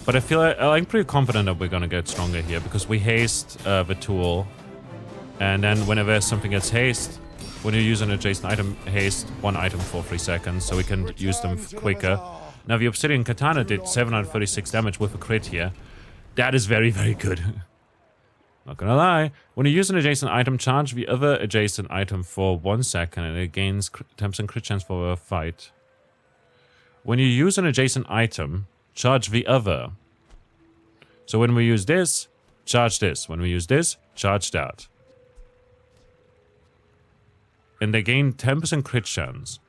But I feel like I'm pretty confident that we're gonna get stronger here because we haste the tool. And then whenever something gets haste, when you use an adjacent item, haste 1 item for 3 seconds so we can use them quicker. Now the Obsidian Katana did 736 damage with a crit here. That is very, very good. Not gonna lie. When you use an adjacent item, charge the other adjacent item for 1 second and it gains 10% crit chance for a fight. When you use an adjacent item, charge the other. So when we use this, charge this. When we use this, charge that. And they gain 10% crit chance.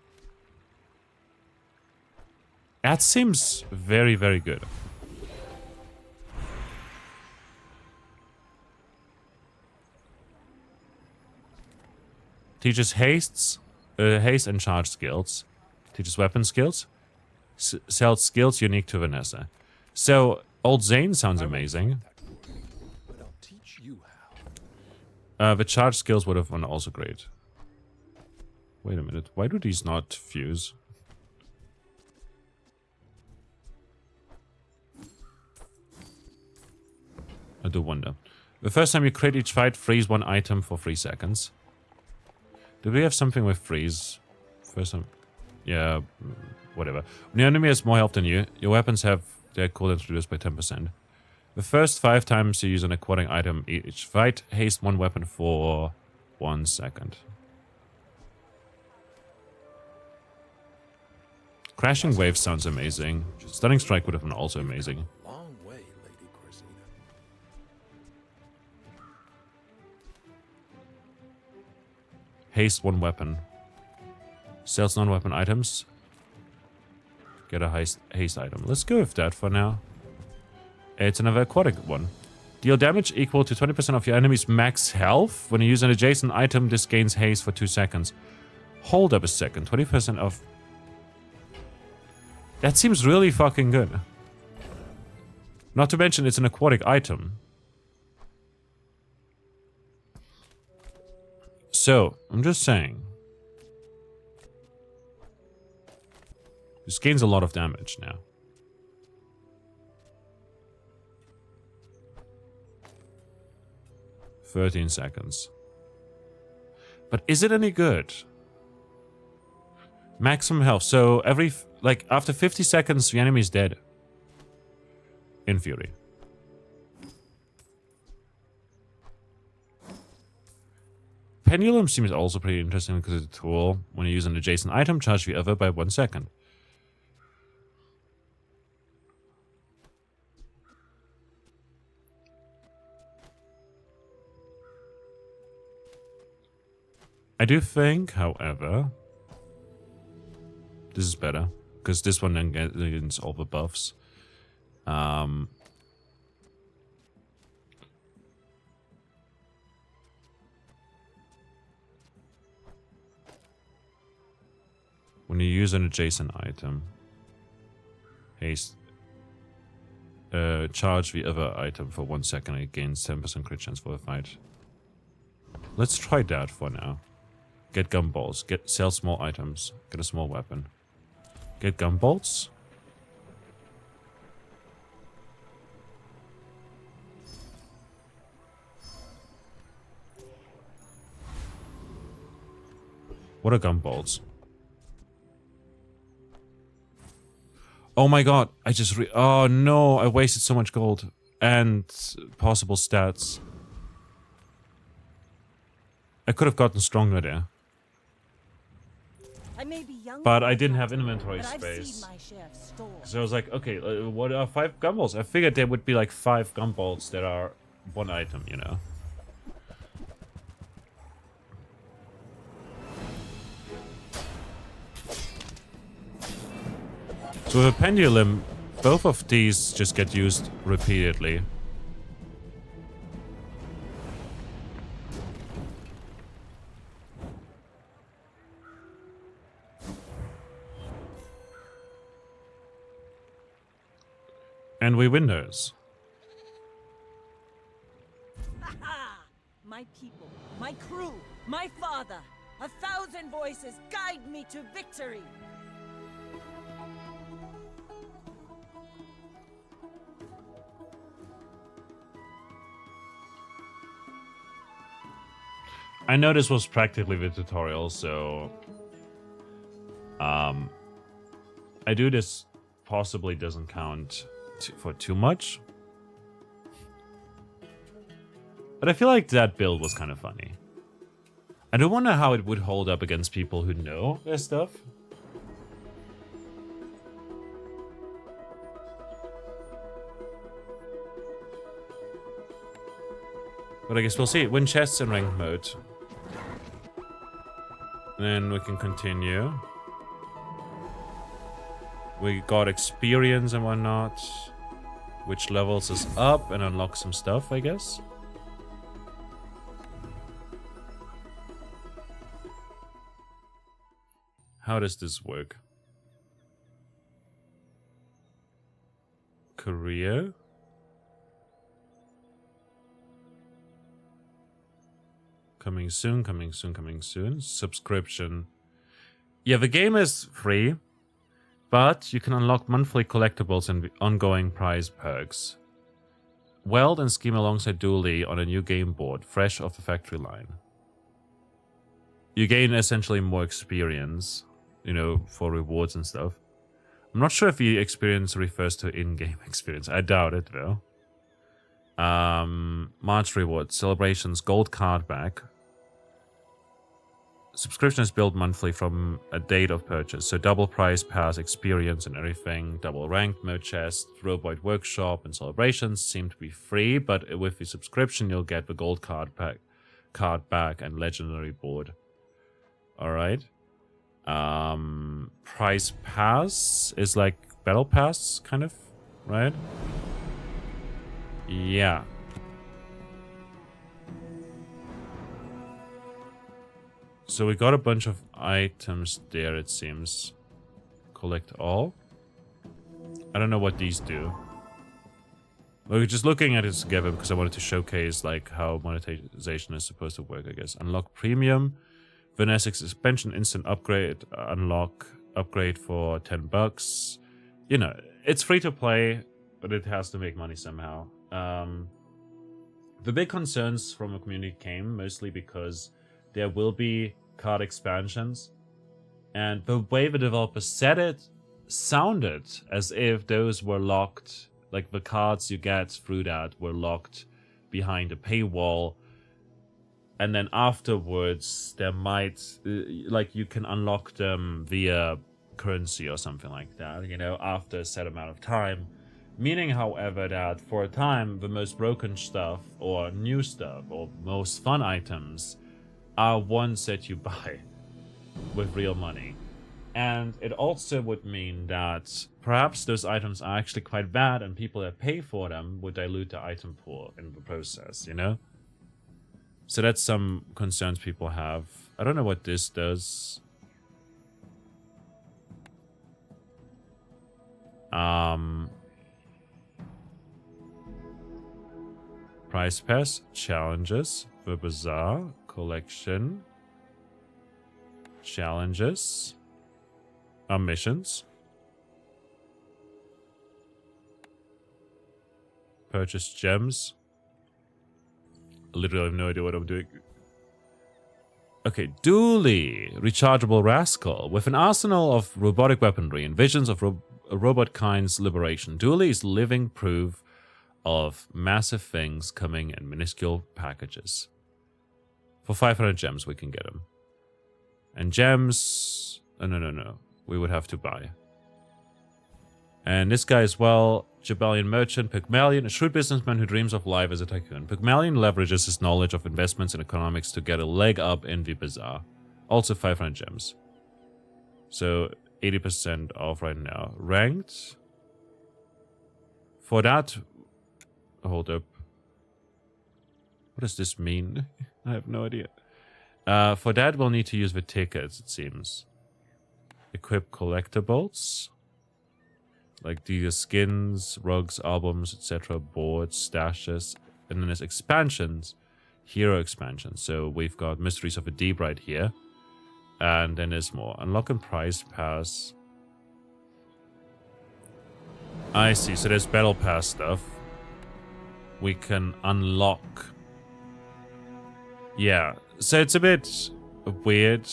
That seems very, very good. Teaches haste and charge skills. Teaches weapon skills. Sells skills unique to Vanessa. So, Old Zane sounds amazing. But I'll teach you how. The charge skills would have been also great. Wait a minute. Why do these not fuse? I do wonder. The first time you crit each fight, freeze one item for 3 seconds. Do we have something with freeze? First time... Yeah, whatever. When the enemy has more health than you, your weapons have their cooldown reduced by 10%. The first 5 times you use an aquatic item each fight, haste one weapon for 1 second. Crashing Wave sounds amazing. Stunning Strike would have been also amazing. Long way, Lady Corsina. Haste one weapon. Sells non-weapon items. Get a haste item. Let's go with that for now. It's another aquatic one. Deal damage equal to 20% of your enemy's max health. When you use an adjacent item, this gains haste for 2 seconds. Hold up a second. 20% of... That seems really fucking good. Not to mention it's an aquatic item. So, I'm just saying. This gains a lot of damage now. "13 seconds. But is it any good? Maximum health. So every... Like, after 50 seconds, the enemy is dead. In Fury. Pendulum seems also pretty interesting because it's a tool. When you use an adjacent item, charge the other by 1 second. I do think, however, this is better because this one then gets all the buffs. When you use an adjacent item, haste, charge the other item for 1 second. It gains 10% crit chance for a fight. Let's try that for now. Get gumballs. Sell small items. Get a small weapon. Get gumballs. What are gumballs? Oh my god, I just oh no, I wasted so much gold. And possible stats. I could have gotten stronger there. I may be young, But I didn't have inventory but I've space. seen my share of stores. So I was like, okay, what are 5 gumballs? I figured there would be like 5 gumballs that are 1 item, you know? So with a pendulum, both of these just get used repeatedly. And we win those. Aha! My people, my crew, my father. 1,000 voices guide me to victory. I know this was practically the tutorial, so... I do this possibly doesn't count for too much. But I feel like that build was kind of funny. I do wonder how it would hold up against people who know their stuff. But I guess we'll see. Win chests in ranked mode. Then we can continue. We got experience and whatnot. Which levels us up and unlock some stuff, I guess. How does this work? Career. Coming soon, coming soon, coming soon. Subscription. Yeah, the game is free, but you can unlock monthly collectibles and ongoing prize perks. Weld and scheme alongside Dooley on a new game board, fresh off the factory line. You gain essentially more experience, you know, for rewards and stuff. I'm not sure if the experience refers to in-game experience. I doubt it, though. March rewards, celebrations, gold card back. Subscription is billed monthly from a date of purchase, so double price pass, experience and everything, double ranked mode chest, robot workshop and celebrations seem to be free, but with the subscription you'll get the gold card back and legendary board. Alright. Price pass is like battle pass, kind of, right? Yeah. So we got a bunch of items there, it seems. Collect all. I don't know what these do. We're just looking at it together because I wanted to showcase like how monetization is supposed to work, I guess. Unlock premium. Vanessa expansion instant upgrade. Unlock upgrade for $10. You know, it's free to play, but it has to make money somehow. The big concerns from the community came mostly because there will be card expansions, and the way the developer said it sounded as if those were locked, like the cards you get through that were locked behind a paywall, and then afterwards there might, like you can unlock them via currency or something like that, you know, after a set amount of time. Meaning, however, that for a time the most broken stuff or new stuff or most fun items are ones that you buy with real money. And it also would mean that perhaps those items are actually quite bad and people that pay for them would dilute the item pool in the process, you know? So that's some concerns people have. I don't know what this does. Price pass, challenges, the Bazaar, collection, challenges, missions, purchase gems. Literally have no idea what I'm doing. Okay, Dooley, rechargeable rascal. With an arsenal of robotic weaponry and visions of robot kind's liberation, Dooley is living proof of massive things coming in minuscule packages. For 500 gems, we can get them. And gems... Oh, no. We would have to buy. And this guy as well, Jabalian merchant, Pygmalion, a shrewd businessman who dreams of life as a tycoon. Pygmalion leverages his knowledge of investments and economics to get a leg up in the Bazaar. Also 500 gems. So 80% off right now. Ranked. For that... Hold up. What does this mean? I have no idea. For that, we'll need to use the tickets, it seems. Equip collectibles. Like these skins, rugs, albums, etc. Boards, stashes. And then there's expansions. Hero expansions. So we've got Mysteries of the Deep right here. And then there's more. Unlock and prize pass. I see. So there's battle pass stuff. We can unlock. Yeah, so it's a bit weird,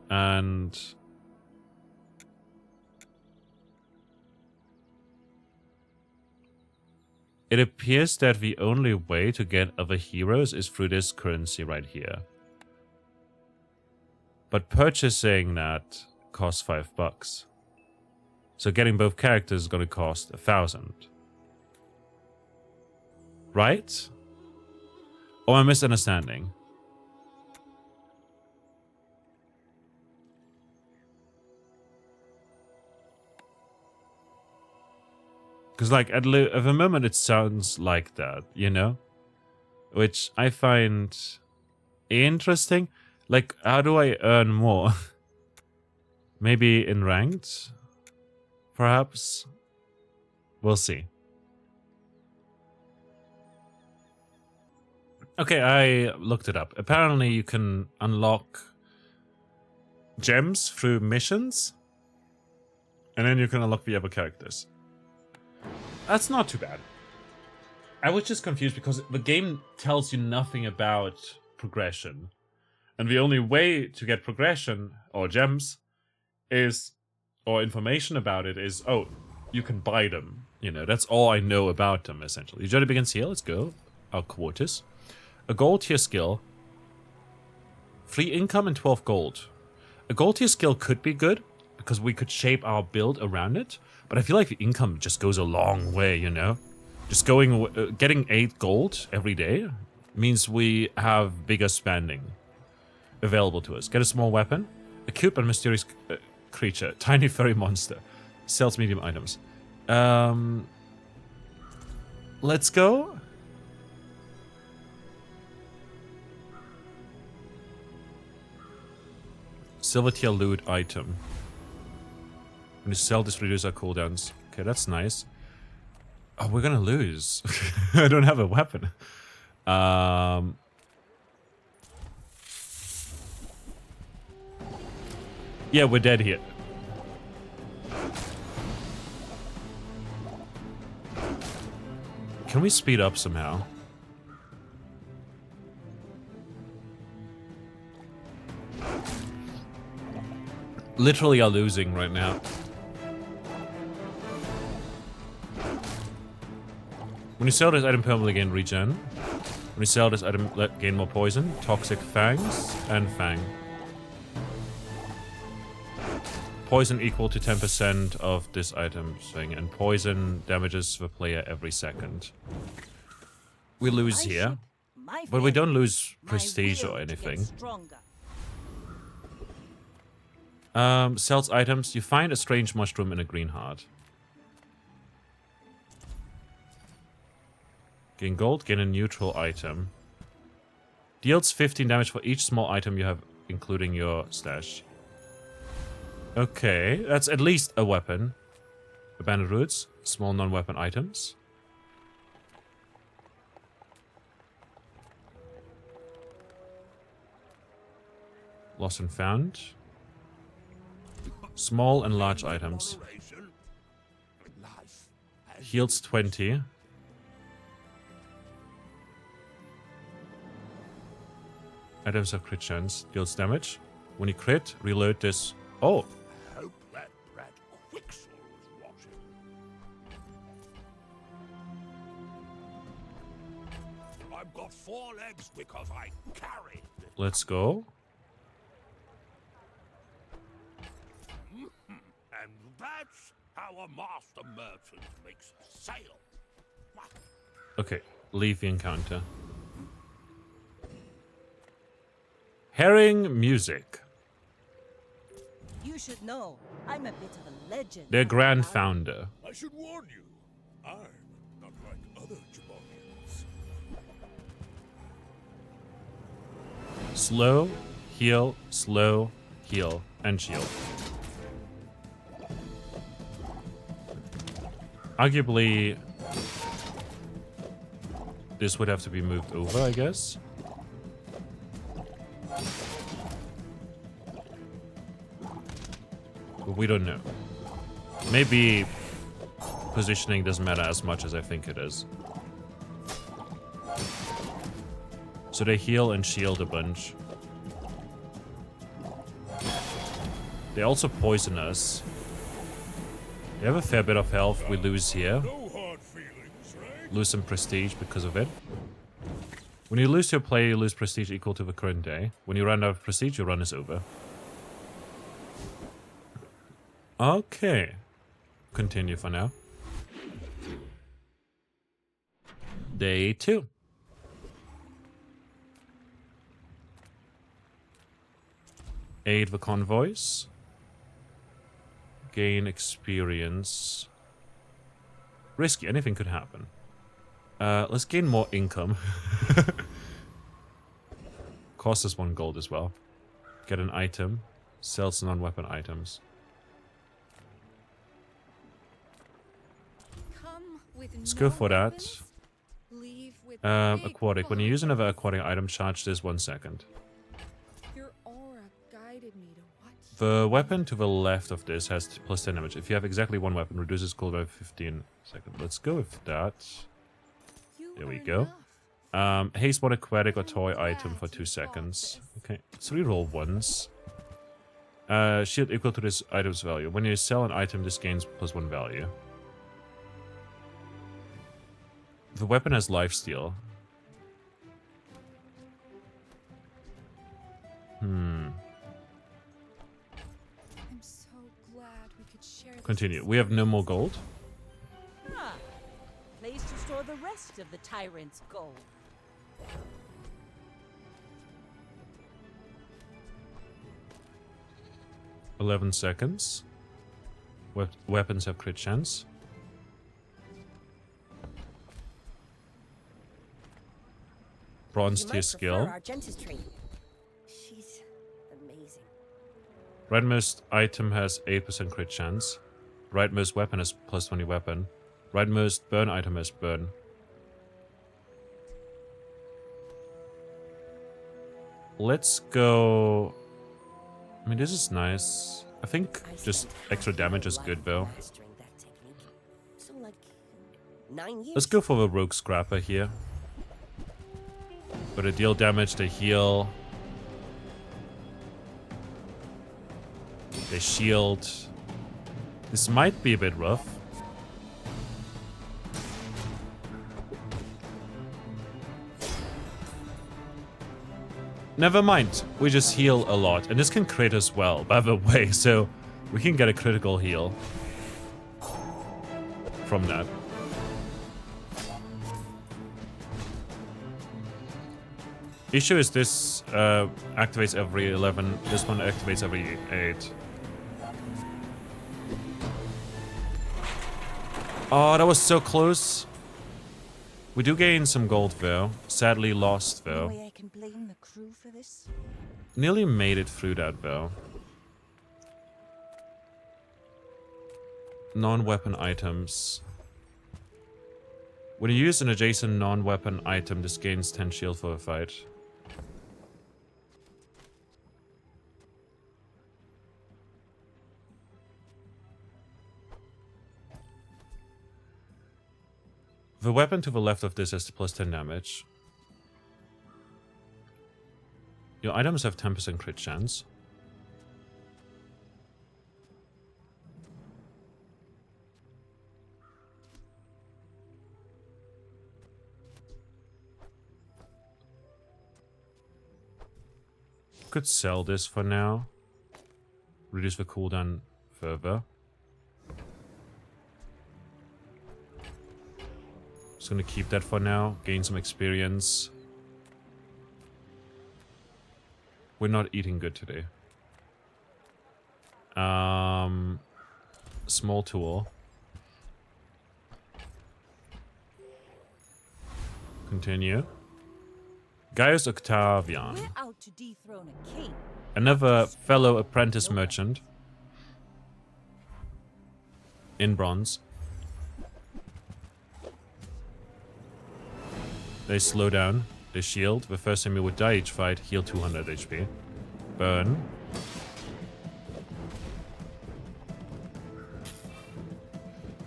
and it appears that the only way to get other heroes is through this currency right here. But purchasing that costs $5. So getting both characters is going to cost 1,000. Right? Or am I misunderstanding? Because, like, at the moment it sounds like that, you know? Which I find interesting. Like, how do I earn more? Maybe in ranked? Perhaps? We'll see. Okay, I looked it up. Apparently you can unlock gems through missions. And then you can unlock the other characters. That's not too bad. I was just confused because the game tells you nothing about progression. And the only way to get progression, or gems, is, or information about it is, oh, you can buy them. You know, that's all I know about them, essentially. Your journey begins here, let's go. Our quarters. A gold tier skill. 3 income and 12 gold. A gold tier skill could be good, because we could shape our build around it. But I feel like the income just goes a long way, you know? Just getting 8 gold every day means we have bigger spending available to us. Get a small weapon. A cute and mysterious creature. Tiny furry monster. Sells medium items. Let's go. Silver tier loot item. When you sell this, reduce our cooldowns. Okay, that's nice. Oh, we're gonna lose. I don't have a weapon. Yeah, we're dead here. Can we speed up somehow? Literally are losing right now. When you sell this item, permanently gain regen. When you sell this item, gain more poison, toxic fangs, and fang. Poison equal to 10% of this item's thing, and poison damages the player every second. We lose here, but we don't lose prestige or anything. Sells items. You find a strange mushroom in a green heart. Gain gold, gain a neutral item. Deals 15 damage for each small item you have, including your stash. Okay, that's at least a weapon. Abandoned roots, small non-weapon items. Lost and found. Small and large items. Heals 20. Items have crit chance. Deals damage. When you crit, reload this. Oh! Hope that rat Quixel was watching. I've got 4 legs because I carried it. Let's go. And that's how a master merchant makes a sale. Okay, leave the encounter. Herring music. You should know, I'm a bit of a legend. Their grand founder. I should warn you, I'm not like other Jabonians. Slow, heal, and shield. Arguably, this would have to be moved over, I guess. But we don't know. Maybe positioning doesn't matter as much as I think it is. So they heal and shield a bunch. They also poison us. They have a fair bit of health. We lose here. No hard feelings, right? Lose some prestige because of it. When you lose your play, you lose prestige equal to the current day. When you run out of prestige, your run is over. Okay. Continue for now. Day 2. Aid the convoys. Gain experience. Risky, anything could happen. Let's gain more income. Cost us 1 gold as well. Get an item. Sells non-weapon items. Come with Let's no go for that. weapons, leave with Aquatic. When you use another aquatic item, charge this 1 second. Your aura guided me to what? The weapon to the left of this has plus 10 damage. If you have exactly 1 weapon, reduces cooldown by 15 seconds. Let's go with that. There we go. Haste one aquatic or toy item for 2 seconds. Okay, let's reroll once. Shield equal to this item's value. When you sell an item, this gains plus 1 value. The weapon has lifesteal. I'm so glad we could share this. Continue. We have no more gold. Ah, place to store the rest of the tyrant's gold. $11 seconds. Weapons have crit chance. Bronze tier skill. dentistry. She's amazing. Rightmost item has 8% crit chance. Rightmost weapon has plus 20 weapon. Rightmost burn item has burn. Let's go... I mean, this is nice. I think just extra damage is good, though. So like 9 years. Let's go for the Rogue Scrapper here. But they deal damage, they heal. They shield. This might be a bit rough. Never mind, we just heal a lot. And this can crit as well, by the way, so we can get a critical heal from that. Issue is this activates every 11, this one activates every 8. Oh, that was so close. We do gain some gold though. Sadly lost though. No way I can blame the crew for this. Nearly made it through that though. Non-weapon items. When you use an adjacent non-weapon item, this gains 10 shield for a fight. The weapon to the left of this has plus 10 damage. Your items have 10% crit chance. Could sell this for now. Reduce the cooldown further. Just gonna keep that for now. Gain some experience. We're not eating good today. Small tool. Continue. Gaius Octavian. We're out to dethrone a king. Another fellow apprentice merchant. In bronze. They slow down. They shield. The first time you would die each fight, heal 200 HP. Burn.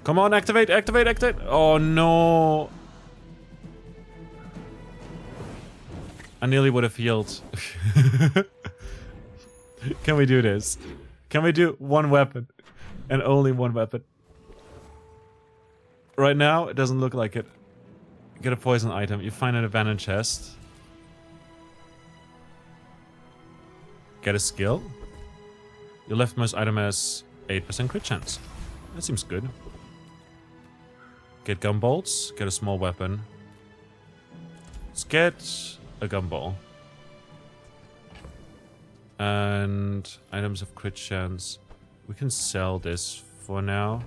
Come on, activate, activate, activate. Oh no. I nearly would have healed. Can we do this? Can we do one weapon? And only one weapon? Right now, it doesn't look like it. Get a poison item. You find an abandoned chest. Get a skill. Your leftmost item has 8% crit chance. That seems good. Get gumbolts. Get a small weapon. Let's get a gumball. And items of crit chance. We can sell this for now.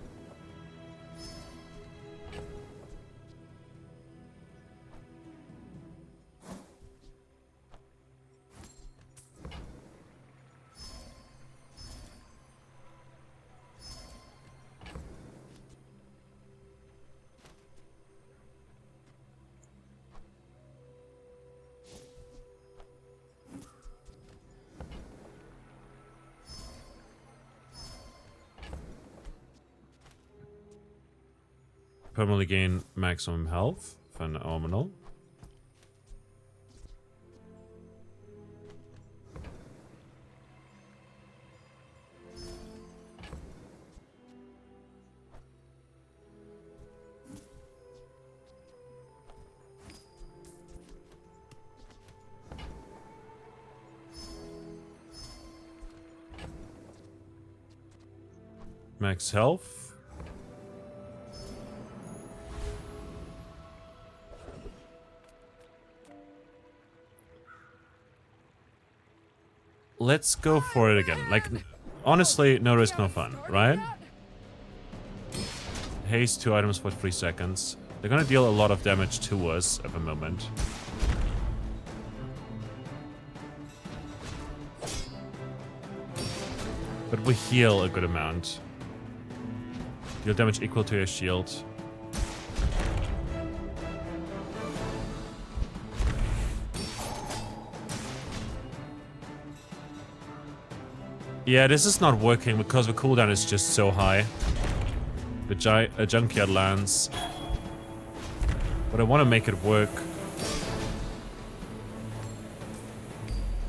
Permanently gain maximum health. Phenomenal. Max health. Let's go for it again. Like, honestly, no risk, no fun, right? Haste 2 items for 3 seconds. They're gonna deal a lot of damage to us at the moment. But we heal a good amount. Deal damage equal to your shield. Yeah, this is not working because the cooldown is just so high. The junkyard lands. But I want to make it work.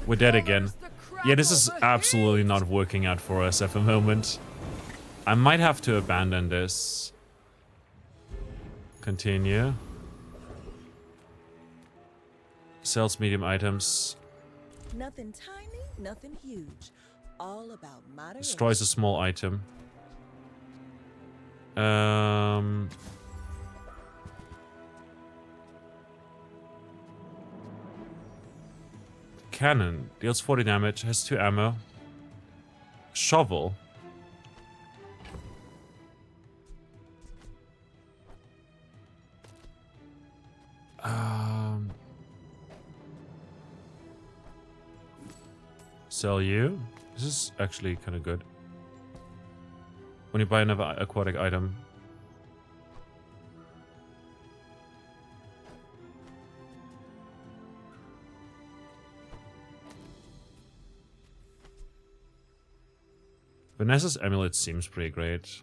We're dead again. Yeah, this is absolutely not working out for us at the moment. I might have to abandon this. Continue. Sells medium items. Nothing tiny, nothing huge. All about moderation. Destroys a small item. Cannon. Deals 40 damage. Has 2 ammo. Shovel. Sell you. This is actually kind of good. When you buy another aquatic item. Vanessa's amulet seems pretty great.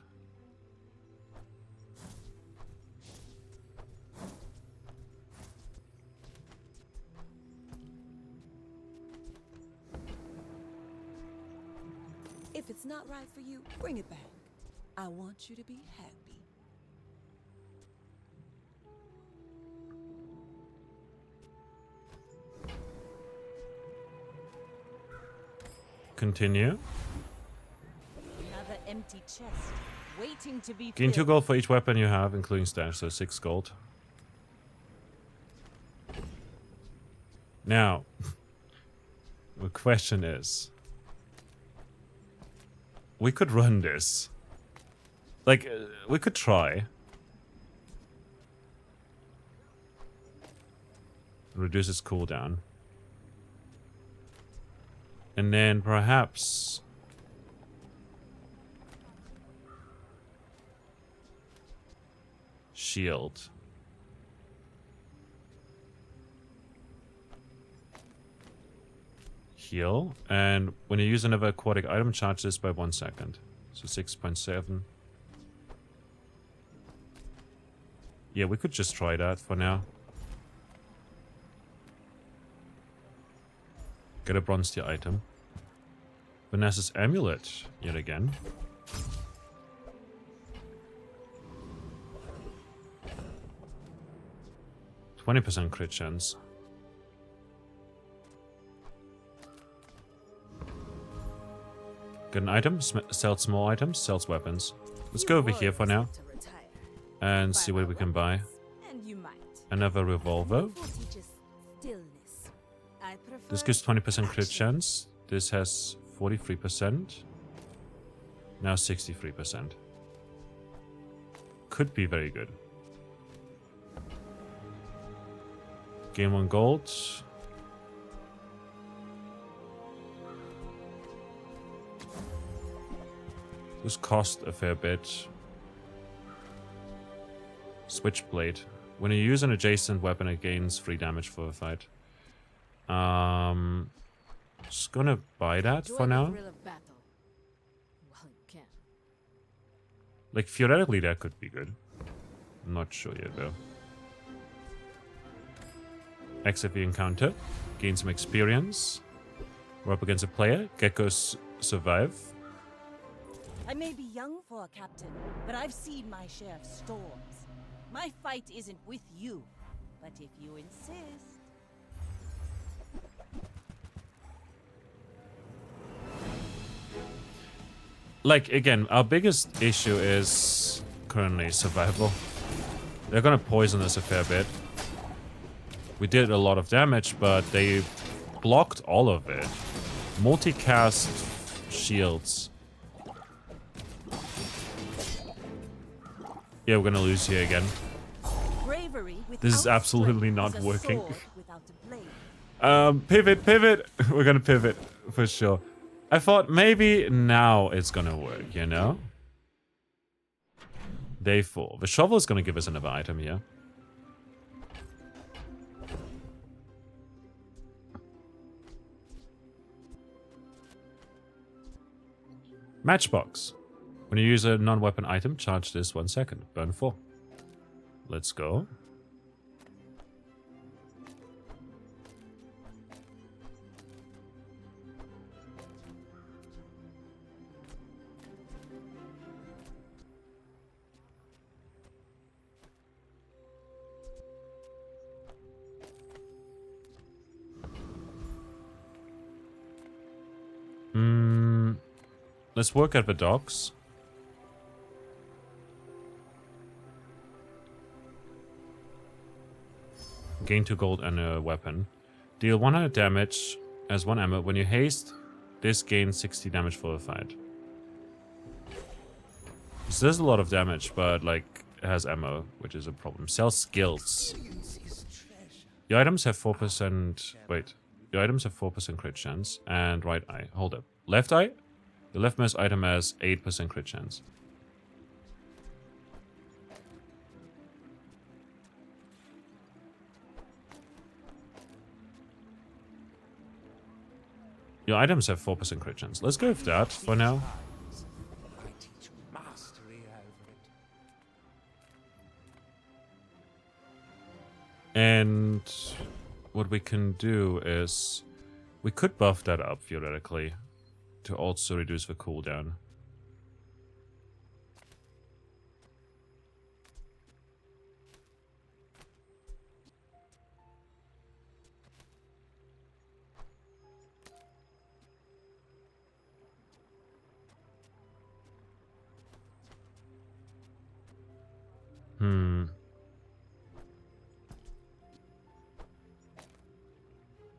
If it's not right for you, bring it back. I want you to be happy. Continue. Another empty chest, waiting to be Gain 2 filled. gold for each weapon you have, including stash, so 6 gold. Now, the question is, we could run this. Like, we could try. Reduce its cooldown. And then perhaps shield. Heal. And when you use another aquatic item, charge this by 1 second. So 6.7. Yeah, we could just try that for now. Get a bronze tier item. Vanessa's amulet, yet again. %20 crit chance. Get an item, sells small items, sells weapons. Let's go over here for now and see what we can buy. And you might. Another revolver. Teaches stillness. I prefer This gives 20% crit chance. This has 43%. Now 63%. Could be very good. Gain 1 gold. This cost a fair bit. Switchblade. When you use an adjacent weapon, it gains 3 damage for a fight. Just gonna buy that for now. Like, theoretically, that could be good. I'm not sure yet, though. Exit the encounter. Gain some experience. We're up against a player. Geckos survive. I may be young for a captain, but I've seen my share of storms. My fight isn't with you, but if you insist... Like, again, our biggest issue is currently survival. They're gonna poison us a fair bit. We did a lot of damage, but they blocked all of it. Multicast shields. Yeah, we're gonna lose here again. This is absolutely not working. Pivot. We're gonna pivot for sure. I thought maybe now it's gonna work, you know? Day 4. The shovel is gonna give us another item here. Matchbox. When you use a non-weapon item, charge this 1 second. Burn 4. Let's go. Let's work at the docks. Gain 2 gold and a weapon. Deal 100 damage as 1 ammo. When you haste, this gains 60 damage for the fight. So there's a lot of damage, but like it has ammo, which is a problem. Sell skills. Your items have 4%. Wait. Your items have 4% crit chance and right eye. Hold up. Left eye? The leftmost item has 8% crit chance. Your items have 4% crit chance. Let's go with that for now. And what we can do is we could buff that up theoretically to also reduce the cooldown.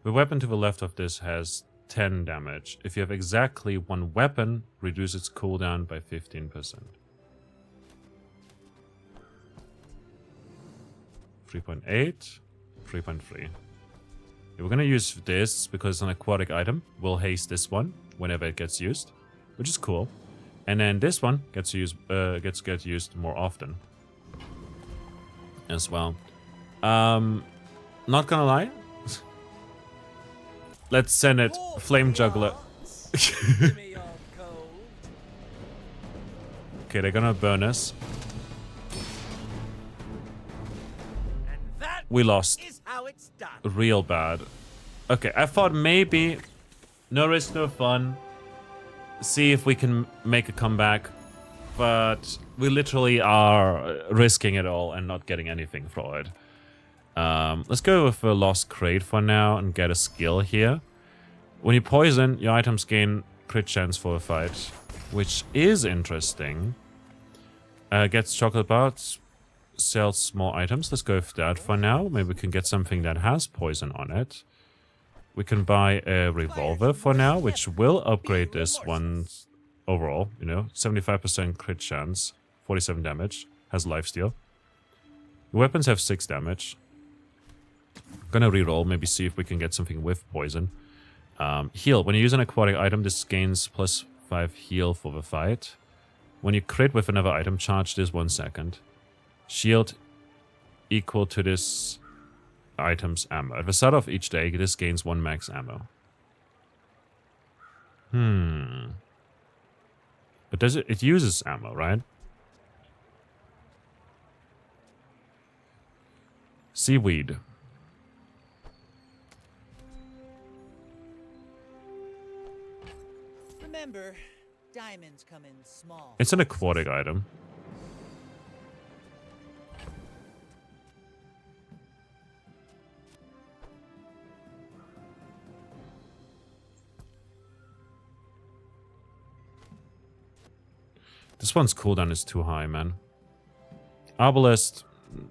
The weapon to the left of this has 10 damage. If you have exactly 1 weapon, reduce its cooldown by 15%. 3.8, 3.3. We're gonna use this because it's an aquatic item. We'll haste this one whenever it gets used, which is cool. And then this one gets used used more often as well. Not gonna lie. Let's send it. Flame Juggler. Okay, they're gonna burn us. We lost. Real bad. Okay, I thought maybe no risk, no fun. See if we can make a comeback. But we literally are risking it all and not getting anything for it. Let's go with a Lost Crate for now and get a skill here. When you poison, your items gain crit chance for a fight, which is interesting. Gets chocolate bars, sells small items. Let's go with that for now. Maybe we can get something that has poison on it. We can buy a revolver for now, which will upgrade this one overall. You know, 75% crit chance, 47 damage, has lifesteal. The weapons have 6 damage. Gonna reroll, maybe see if we can get something with poison. Heal. When you use an aquatic item, this gains +5 heal for the fight. When you crit with another item, charge this 1 second. Shield equal to this item's ammo. At the start of each day, this gains 1 max ammo. But does it uses ammo, right? Seaweed. Remember, diamonds come in small. It's an aquatic item. This one's cooldown is too high, man. Arbalest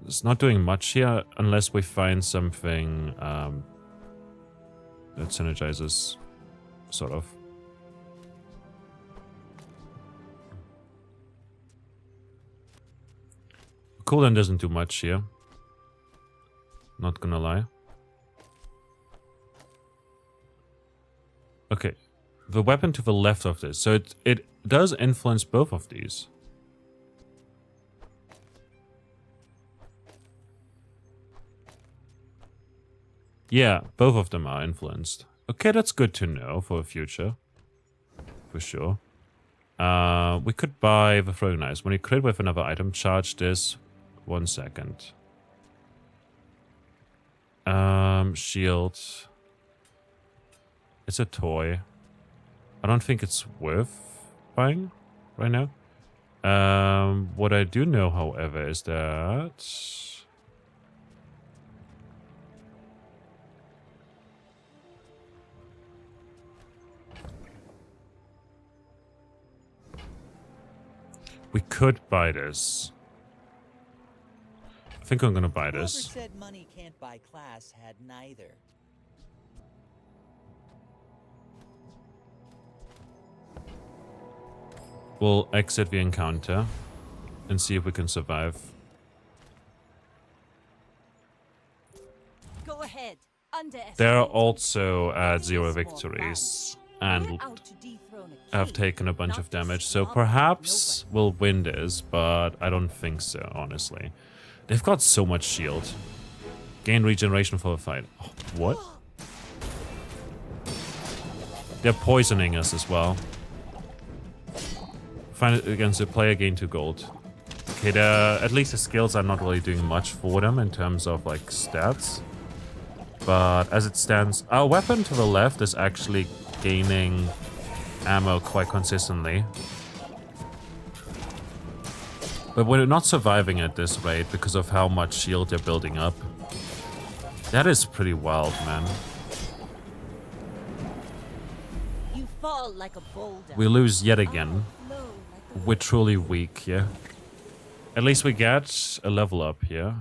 is not doing much here unless we find something that synergizes, sort of. Cooldown doesn't do much here. Not gonna lie. Okay. The weapon to the left of this. So it does influence both of these. Yeah, both of them are influenced. Okay, that's good to know for the future. For sure. We could buy the throwing knives. When you crit with another item, charge this 1 second. Shield. It's a toy. I don't think it's worth buying right now. What I do know, however, is that we could buy this. I think I'm gonna buy Whoever this. said money can't buy class had neither. We'll exit the encounter and see if we can survive. Go ahead. Underestimate. They're also at 0 victories We're and out to dethrone a have king, taken a bunch not of to damage, so slaughter perhaps nobody. we'll win this, but I don't think so, honestly. They've got so much shield. Gain regeneration for the fight. Oh, what? They're poisoning us as well. Find it against a player, gain 2 gold. Okay, at least the skills are not really doing much for them in terms of like stats. But as it stands, our weapon to the left is actually gaining ammo quite consistently. But we're not surviving at this rate because of how much shield they're building up. That is pretty wild, man. You fall like a boulder. We lose yet again. Flow like a We're truly weak here. At least we get a level up here.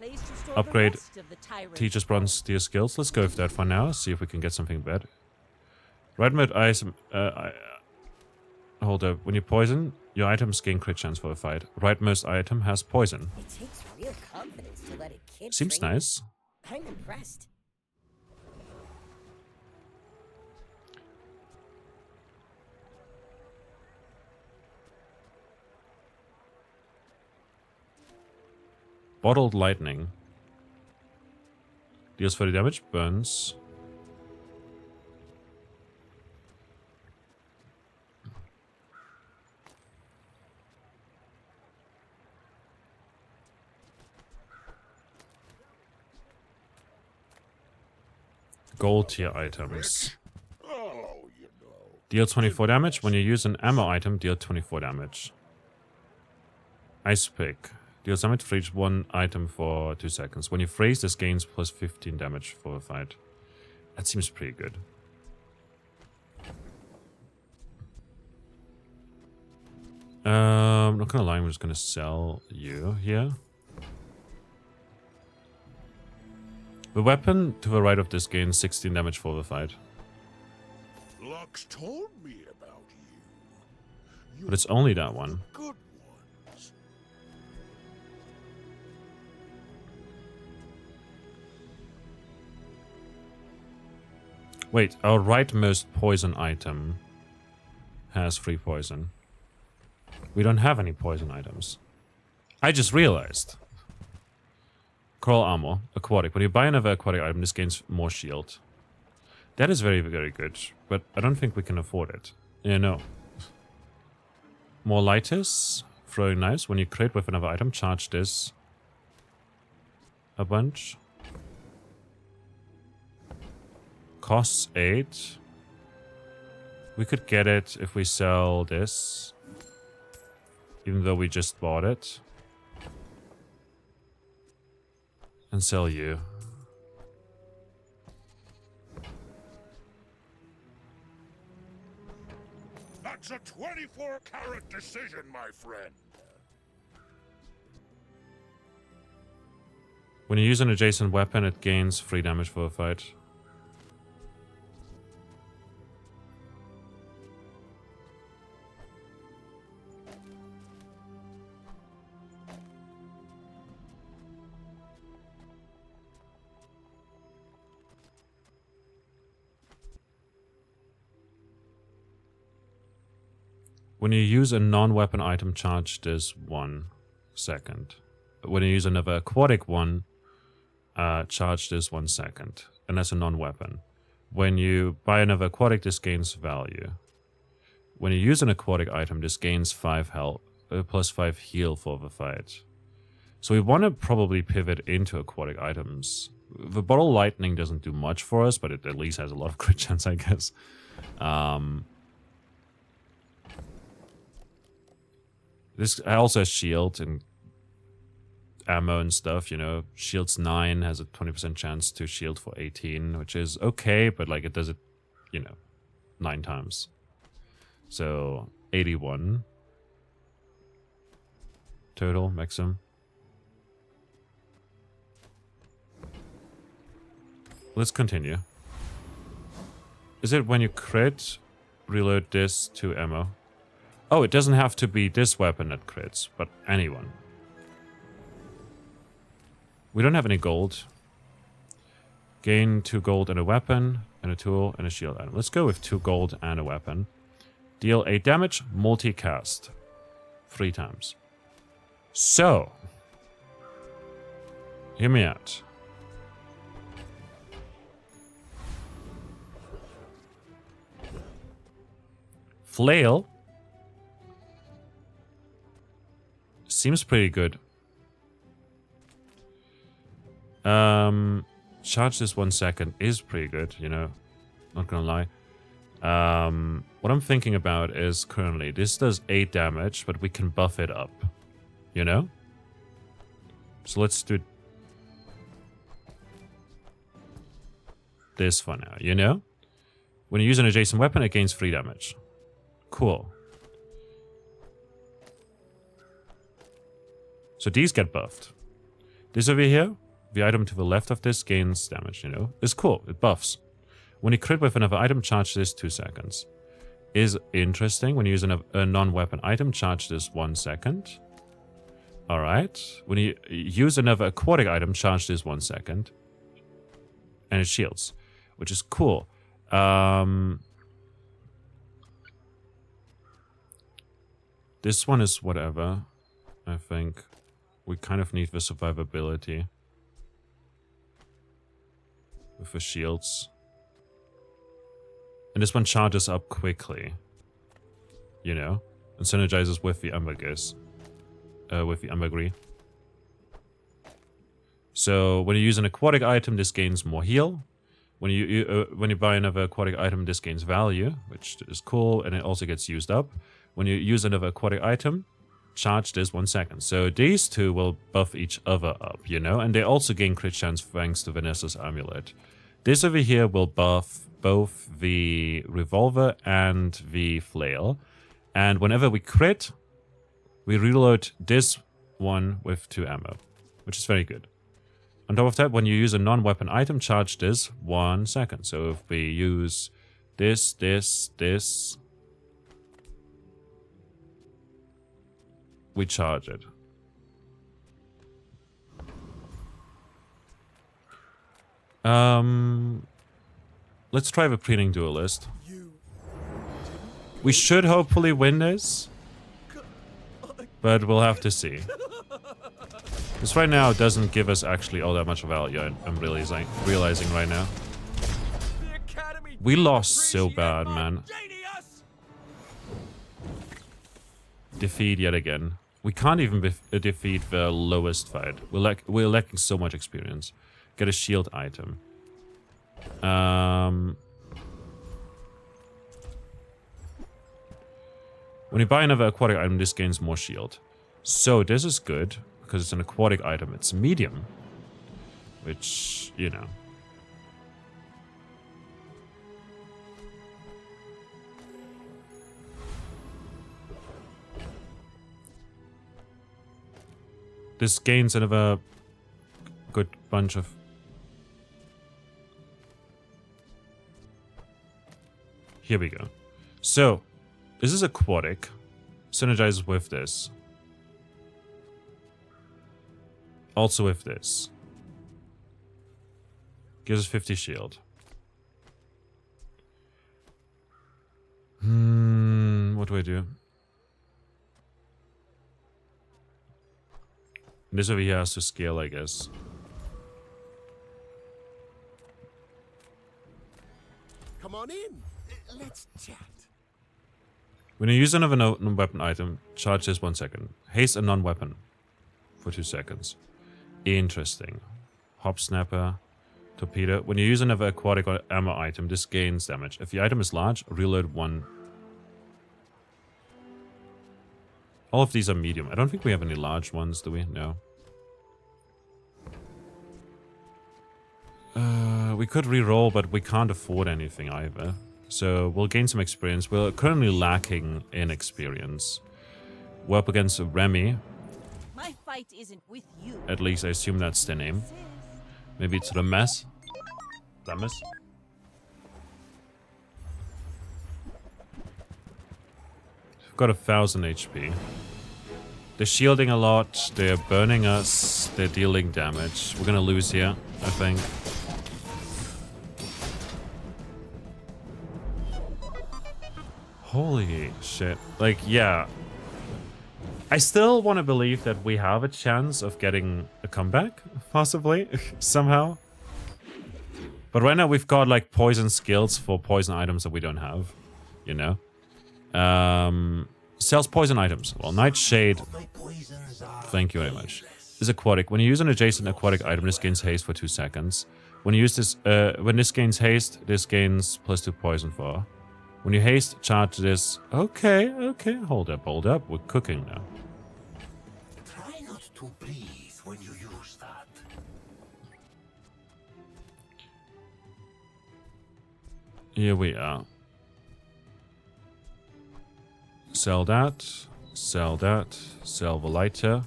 place to store Upgrade the rest of the tyrant's Teacher's bronze tier skills. Let's go with that for now. See if we can get something better. Rightmode item. Hold up. When you poison, your items gain crit chance for the fight. Rightmost item has poison. It takes real confidence to let a kid Seems train you. nice. I'm impressed. Bottled lightning. Deals 30 damage. Burns. Gold tier items. Deal 24 damage. When you use an ammo item, deal 24 damage. Ice pick. Deals damage for each one item for 2 seconds. When you freeze, this gains plus 15 damage for a fight. That seems pretty good. I'm not gonna lie, I'm just gonna sell you here. The weapon to the right of this gains 16 damage for the fight. Lux told me about you. But it's only that one. Good ones. Wait, our rightmost poison item has 3 poison. We don't have any poison items. I just realized. Coral armor, aquatic. When you buy another aquatic item, this gains more shield. That is very, very good, but I don't think we can afford it. Yeah, no. More lighters, throwing knives. When you crit with another item, charge this a bunch. Costs 8. We could get it if we sell this, even though we just bought it. And sell you. That's a 24-carat decision, my friend. When you use an adjacent weapon, it gains 3 damage for a fight. When you use a non-weapon item, charge this 1 second. When you use another aquatic one, charge this 1 second. And that's a non-weapon. When you buy another aquatic, this gains value. When you use an aquatic item, this gains 5 health, plus 5 heal for the fight. So we want to probably pivot into aquatic items. The bottle lightning doesn't do much for us, but it at least has a lot of crit chance, I guess. This also has shield and ammo and stuff, you know. Shield's 9, has a 20% chance to shield for 18, which is okay, but like it does it, you know, 9 times. So 81 total maximum. Let's continue. Is it when you crit, reload this to ammo? Oh, it doesn't have to be this weapon that crits, but anyone. We don't have any gold. Gain 2 gold and a weapon, and a tool, and a shield item. Let's go with 2 gold and a weapon. Deal 8 damage, multicast. 3 times. So. Hear me out. Flail. Seems pretty good. Charge this 1 second is pretty good, you know. Not gonna lie. What I'm thinking about is currently this does 8 damage, but we can buff it up. You know? So let's do this for now, you know? When you use an adjacent weapon, it gains 3 damage. Cool. So these get buffed. This over here, the item to the left of this gains damage, you know? It's cool, it buffs. When you crit with another item, charge this 2 seconds. Is interesting. When you use a non-weapon item, charge this 1 second. Alright. When you use another aquatic item, charge this 1 second. And it shields, which is cool. This one is whatever, I think. We kind of need the survivability with the shields. And this one charges up quickly, you know, and synergizes with the ambergris, with the ambergris. So when you use an aquatic item, this gains more heal. When you buy another aquatic item, this gains value, which is cool, and it also gets used up. When you use another aquatic item, charge this 1 second. So these two will buff each other up, you know, and they also gain crit chance thanks to Vanessa's amulet. This over here will buff both the revolver and the flail. And whenever we crit, we reload this one with 2 ammo, which is very good. On top of that, when you use a non-weapon item, charge this 1 second. So if we use this, we charge it. Let's try the preening duelist. We should hopefully win this, but we'll have to see. This right now doesn't give us actually all that much value. I'm realizing right now. We lost so bad, man. Defeat yet again. We can't even defeat the lowest fight. We're lacking so much experience. Get a shield item. When you buy another aquatic item, this gains more shield. So this is good, because it's an aquatic item. It's medium. Which, you know. This gains another good bunch of... Here we go. So, this is aquatic. Synergizes with this. Also with this. Gives us 50 shield. What do I do? This over here has to scale, I guess. Come on in. Let's chat. When you use another non-weapon item, charge this 1 second. Haste a non-weapon for 2 seconds. Interesting. Hop snapper, torpedo. When you use another aquatic or ammo item, this gains damage. If the item is large, reload 1. All of these are medium. I don't think we have any large ones, do we? No. We could re-roll, but we can't afford anything either. So we'll gain some experience. We're currently lacking in experience. We're up against Remy. My fight isn't with you. At least I assume that's their name. Maybe it's Remes. Remes. We've got 1000 HP. They're shielding a lot. They're burning us. They're dealing damage. We're gonna lose here, I think. Holy shit. Like, yeah. I still want to believe that we have a chance of getting a comeback, possibly, somehow. But right now we've got, like, poison skills for poison items that we don't have, you know? Sells poison items. Well, Nightshade, thank you very much. Is aquatic. When you use an adjacent aquatic item, this gains haste for 2 seconds. When you use this, when this gains haste, this gains +2 poison for. When you haste, charge this. Okay, okay. Hold up. We're cooking now. Try not to breathe when you use that. Here we are. Sell that. Sell that. Sell the lighter.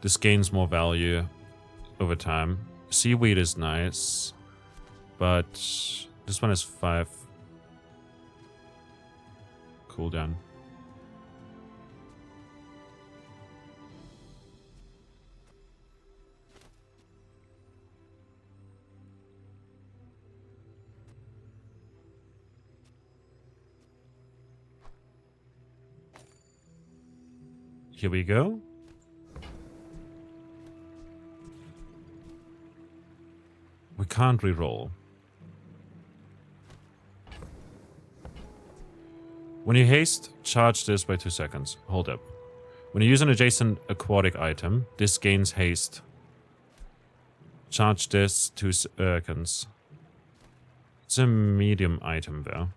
This gains more value over time. Seaweed is nice. But this one is 5 cooldown. Here we go. We can't re-roll. When you haste, charge this by 2 seconds. Hold up. When you use an adjacent aquatic item, this gains haste. Charge this 2 seconds. It's a medium item though.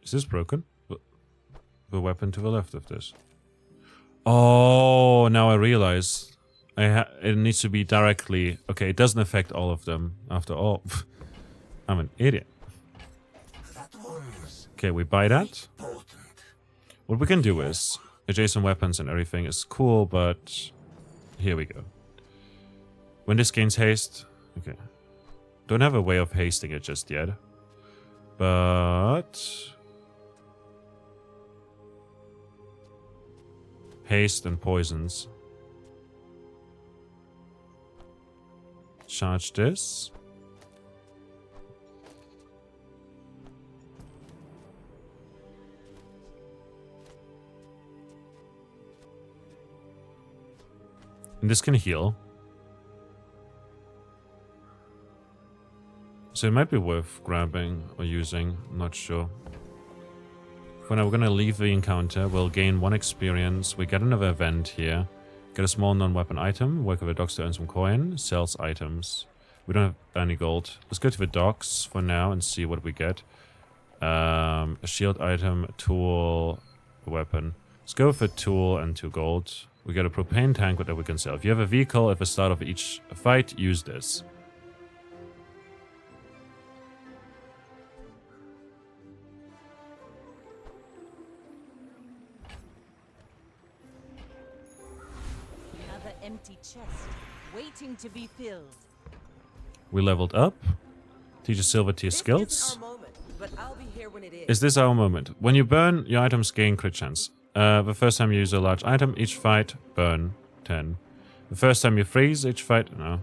Is this broken? The weapon to the left of this. Oh, now I realize. It needs to be directly... Okay, it doesn't affect all of them after all. I'm an idiot. Okay, we buy that. What we can do is... Adjacent weapons and everything is cool, but... Here we go. When this gains haste... Okay. Don't have a way of hasting it just yet. But... Haste and poisons. Charge this. And this can heal. So it might be worth grabbing or using, I'm not sure. For now, we're gonna leave the encounter. We'll gain 1 experience. We get another event here. Get a small non-weapon item. Work with the docks to earn some coin. Sells items. We don't have any gold. Let's go to the docks for now and see what we get. A shield item, a tool, a weapon. Let's go for tool and 2 gold. We get a propane tank that we can sell. If you have a vehicle at the start of each fight, use this. Another empty chest, waiting to be filled. We leveled up. Teach silver tier skills. Our moment, but I'll be here when it is. Is this our moment? When you burn, your items gain crit chance. The first time you use a large item, each fight, burn 10. The first time you freeze, each fight, no.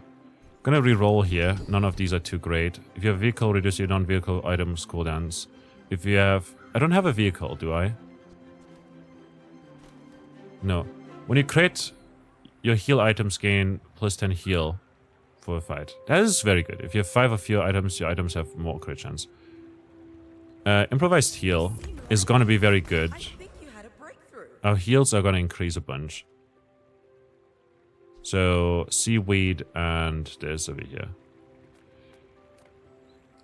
Gonna re-roll here. None of these are too great. If you have a vehicle, reduce your non-vehicle items cooldowns. If you have... I don't have a vehicle, do I? No. When you crit, your heal items gain plus 10 heal for a fight. That is very good. If you have 5 of your items have more crit chance. Improvised heal is gonna be very good. Our heals are gonna increase a bunch. So, seaweed and this over here.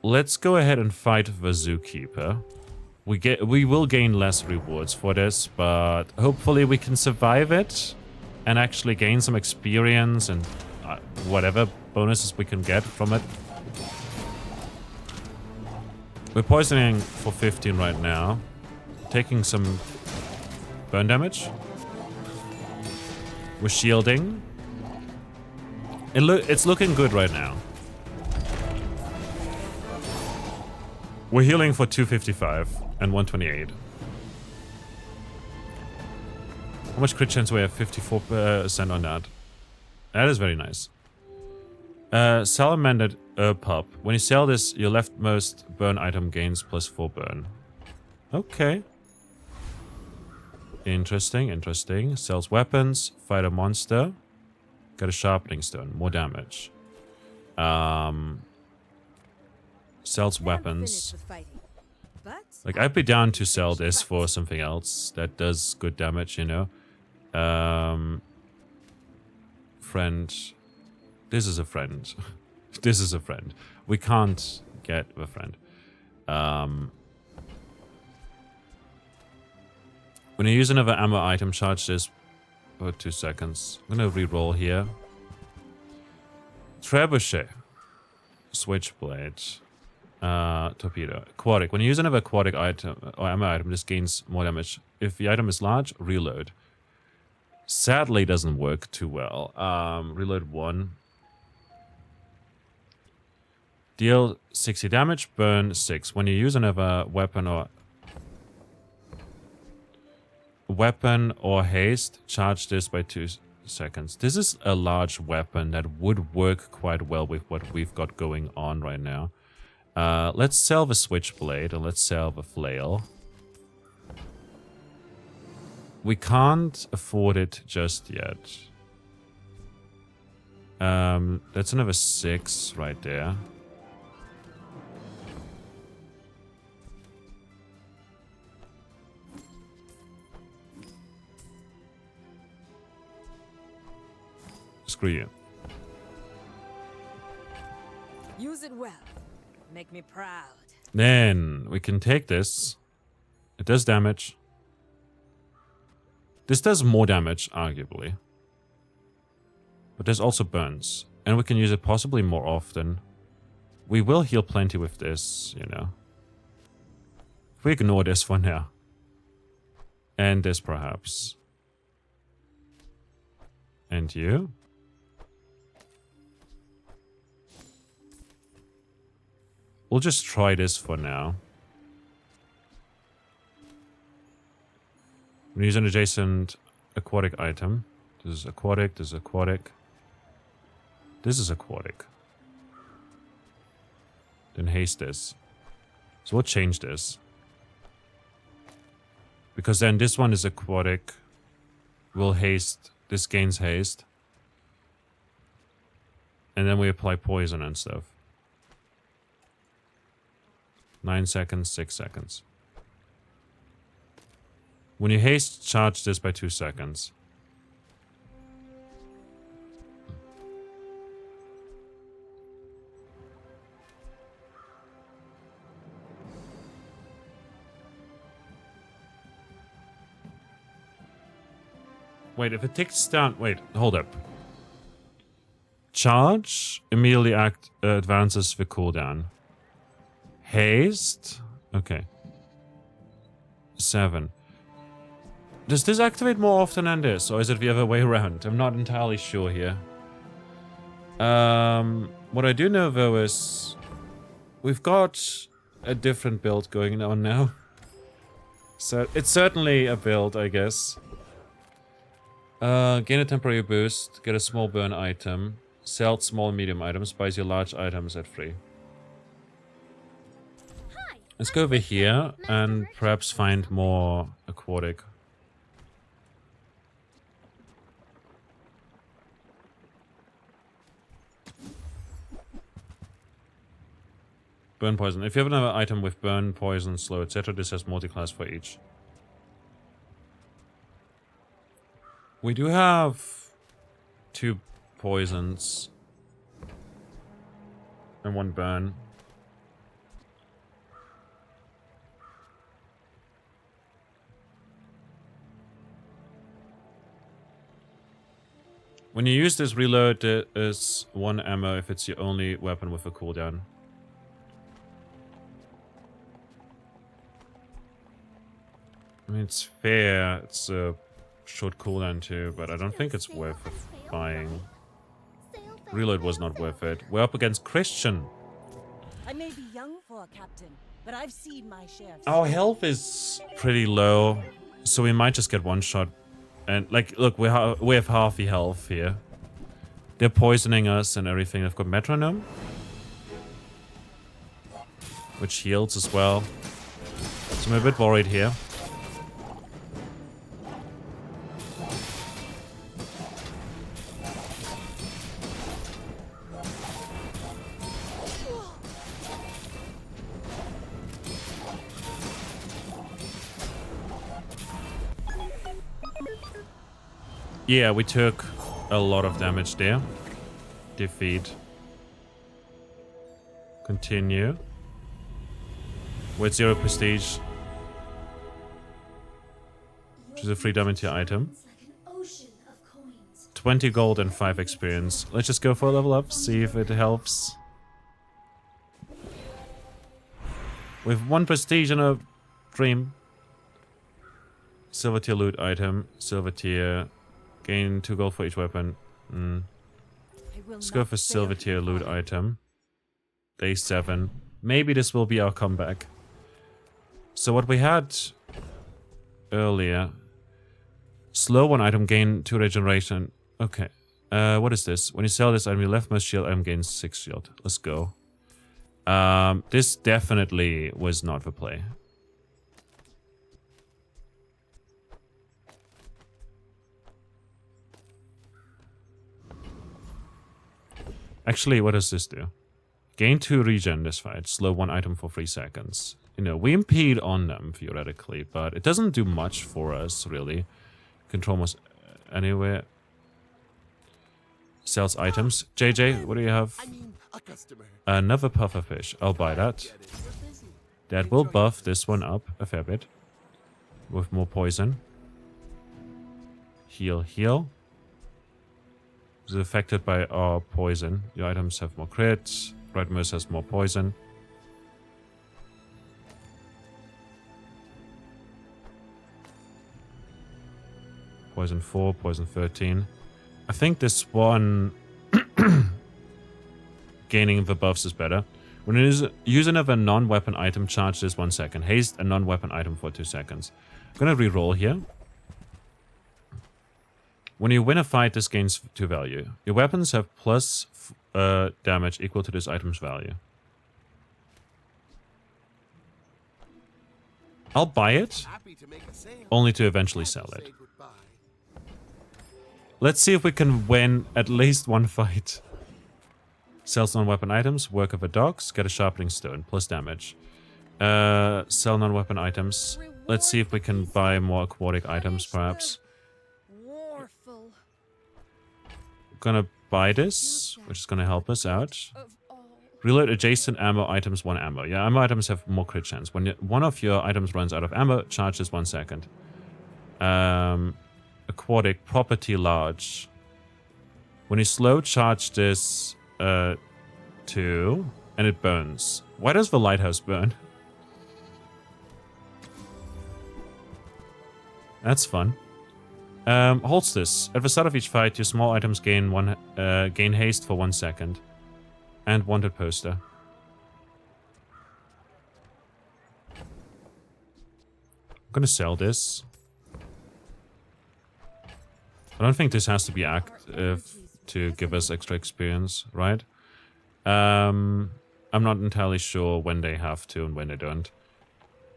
Let's go ahead and fight the zookeeper. We will gain less rewards for this, but hopefully we can survive it and actually gain some experience and whatever bonuses we can get from it. We're poisoning for 15 right now. Taking some burn damage. We're shielding. It's looking good right now. We're healing for 255 and 128. How much crit chance we have? 54% on that. That is very nice. Salamander pup. When you sell this, your leftmost burn item gains plus 4 burn. Okay. Interesting, interesting. Sells weapons, fight a monster. Got a sharpening stone, more damage. Sells weapons. Like, I'd be down to sell this for something else that does good damage, you know. Friend. This is a friend. This is a friend. We can't get a friend. When you use another ammo item, charge this for 2 seconds. I'm gonna re-roll here. Trebuchet. Switchblade. Torpedo. Aquatic. When you use another aquatic item or ammo item, this gains more damage. If the item is large, reload. Sadly, doesn't work too well. Reload 1. Deal 60 damage, burn 6. When you use another weapon or haste, charge this by 2 seconds. This is a large weapon that would work quite well with what we've got going on right now. Let's sell the switchblade and let's sell the flail. We can't afford it just yet. That's another 6 right there. Screw you. Use it well. Make me proud. Then we can take this. It does damage. This does more damage, arguably. But there's also burns. And we can use it possibly more often. We will heal plenty with this, you know. If we ignore this for now. And this perhaps. And you? We'll just try this for now. We use an adjacent aquatic item. This is aquatic, this is aquatic. This is aquatic. Then haste this. So we'll change this. Because then this one is aquatic. We'll haste. This gains haste. And then we apply poison and stuff. 9 seconds, 6 seconds. When you haste, charge this by 2 seconds. Wait, if it ticks down... Wait, hold up. Charge immediately advances the cooldown. Haste? Okay. 7. Does this activate more often than this, or is it the other way around? I'm not entirely sure here. What I do know, though, is... we've got a different build going on now. So it's certainly a build, I guess. Gain a temporary boost, get a small burn item, sell small and medium items, buys you large items at free. Let's go over here and perhaps find more aquatic. Burn poison. If you have another item with burn, poison, slow, etc., this has multi-class for each. We do have 2 poisons and 1 burn. When you use this reload, there is 1 ammo if it's your only weapon with a cooldown. I mean, it's fair. It's a short cooldown too, but I don't think it's worth buying. Reload was not worth it. We're up against Christian. I may be young for a captain, but I've seen my share of Our health is pretty low, so we might just get one shot. And like, look, we have half the health here. They're poisoning us and everything. They've got metronome, which heals as well. So I'm a bit worried here. Yeah, we took a lot of damage there. Defeat. Continue. With 0 prestige. Which is a free damage item. 20 gold and 5 experience. Let's just go for a level up, see if it helps. With 1 prestige and a dream. Silver tier loot item. Silver tier. Gain 2 gold for each weapon. Let's go for silver tier loot item. Day 7. Maybe this will be our comeback. So what we had earlier. Slow 1 item, gain 2 regeneration. Okay. What is this? When you sell this item, your leftmost shield item gains 6 shield. Let's go. This definitely was not the play. Actually, what does this do? Gain 2 regen this fight. Slow 1 item for 3 seconds. You know, we impede on them, theoretically, but it doesn't do much for us, really. Control almost anywhere. Sells items. JJ, what do you have? Another pufferfish. I'll buy that. That will buff this one up a fair bit. with more poison. Heal, heal. Is affected by our poison. Your items have more crits. Red Moose has more poison. Poison 4, poison 13. I think this one gaining the buffs is better. When you use another non-weapon item, charge this 1 second. Haste a non-weapon item for 2 seconds. I'm gonna re-roll here. When you win a fight, this gains 2 value. Your weapons have plus damage equal to this item's value. I'll buy it, Happy to make a sale. only to eventually sell Say it. goodbye. Let's see if we can win at least one fight. Sells non-weapon items, work of a dogs, get a sharpening stone, plus damage. Sell non-weapon items. Let's see if we can buy more aquatic items, perhaps. Warful Gonna buy this, which is gonna help us out. of all. Reload adjacent ammo items, 1 ammo. Yeah, ammo items have more crit chance. When one of your items runs out of ammo, charge this 1 second. Aquatic, property large. When you slow charge this 2, and it burns. Why does the lighthouse burn? That's fun. Holds this. At the start of each fight, your small items gain gain haste for 1 second. And wanted poster. I'm gonna sell this. I don't think this has to be active to give us extra experience, right? I'm not entirely sure when they have to and when they don't.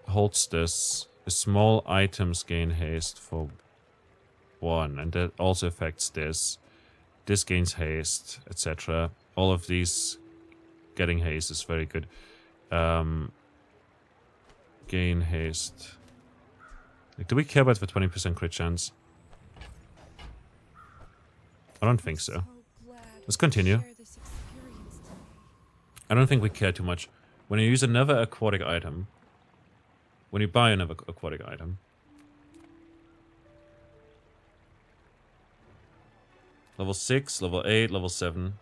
Holds this. The small items gain haste for 1, and that also affects this. This gains haste, etc. All of these getting haste is very good. Gain haste. Like, do we care about the 20% crit chance? I don't think so. Let's continue. I don't think we care too much. When you use another aquatic item, when you buy another aquatic item, level 6, level 8, level 7.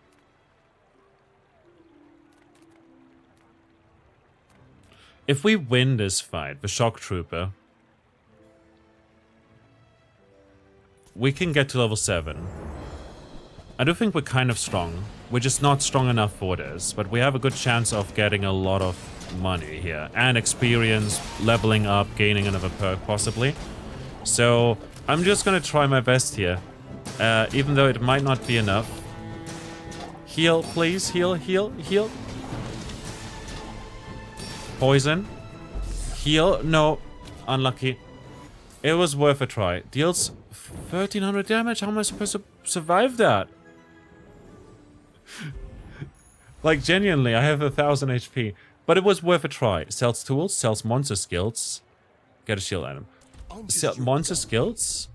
If we win this fight, the Shock Trooper, we can get to level 7. I do think we're kind of strong. We're just not strong enough for this, but we have a good chance of getting a lot of money here. And experience, leveling up, gaining another perk, possibly. So, I'm just gonna try my best here. Even though it might not be enough. Heal, please. Heal, heal, heal. Poison. Heal. No. Unlucky. It was worth a try. Deals 1300 damage. How am I supposed to survive that? Like, genuinely, I have 1000 HP. But it was worth a try. Sells tools, sells monster skills. Get a shield item. Sell monster skills.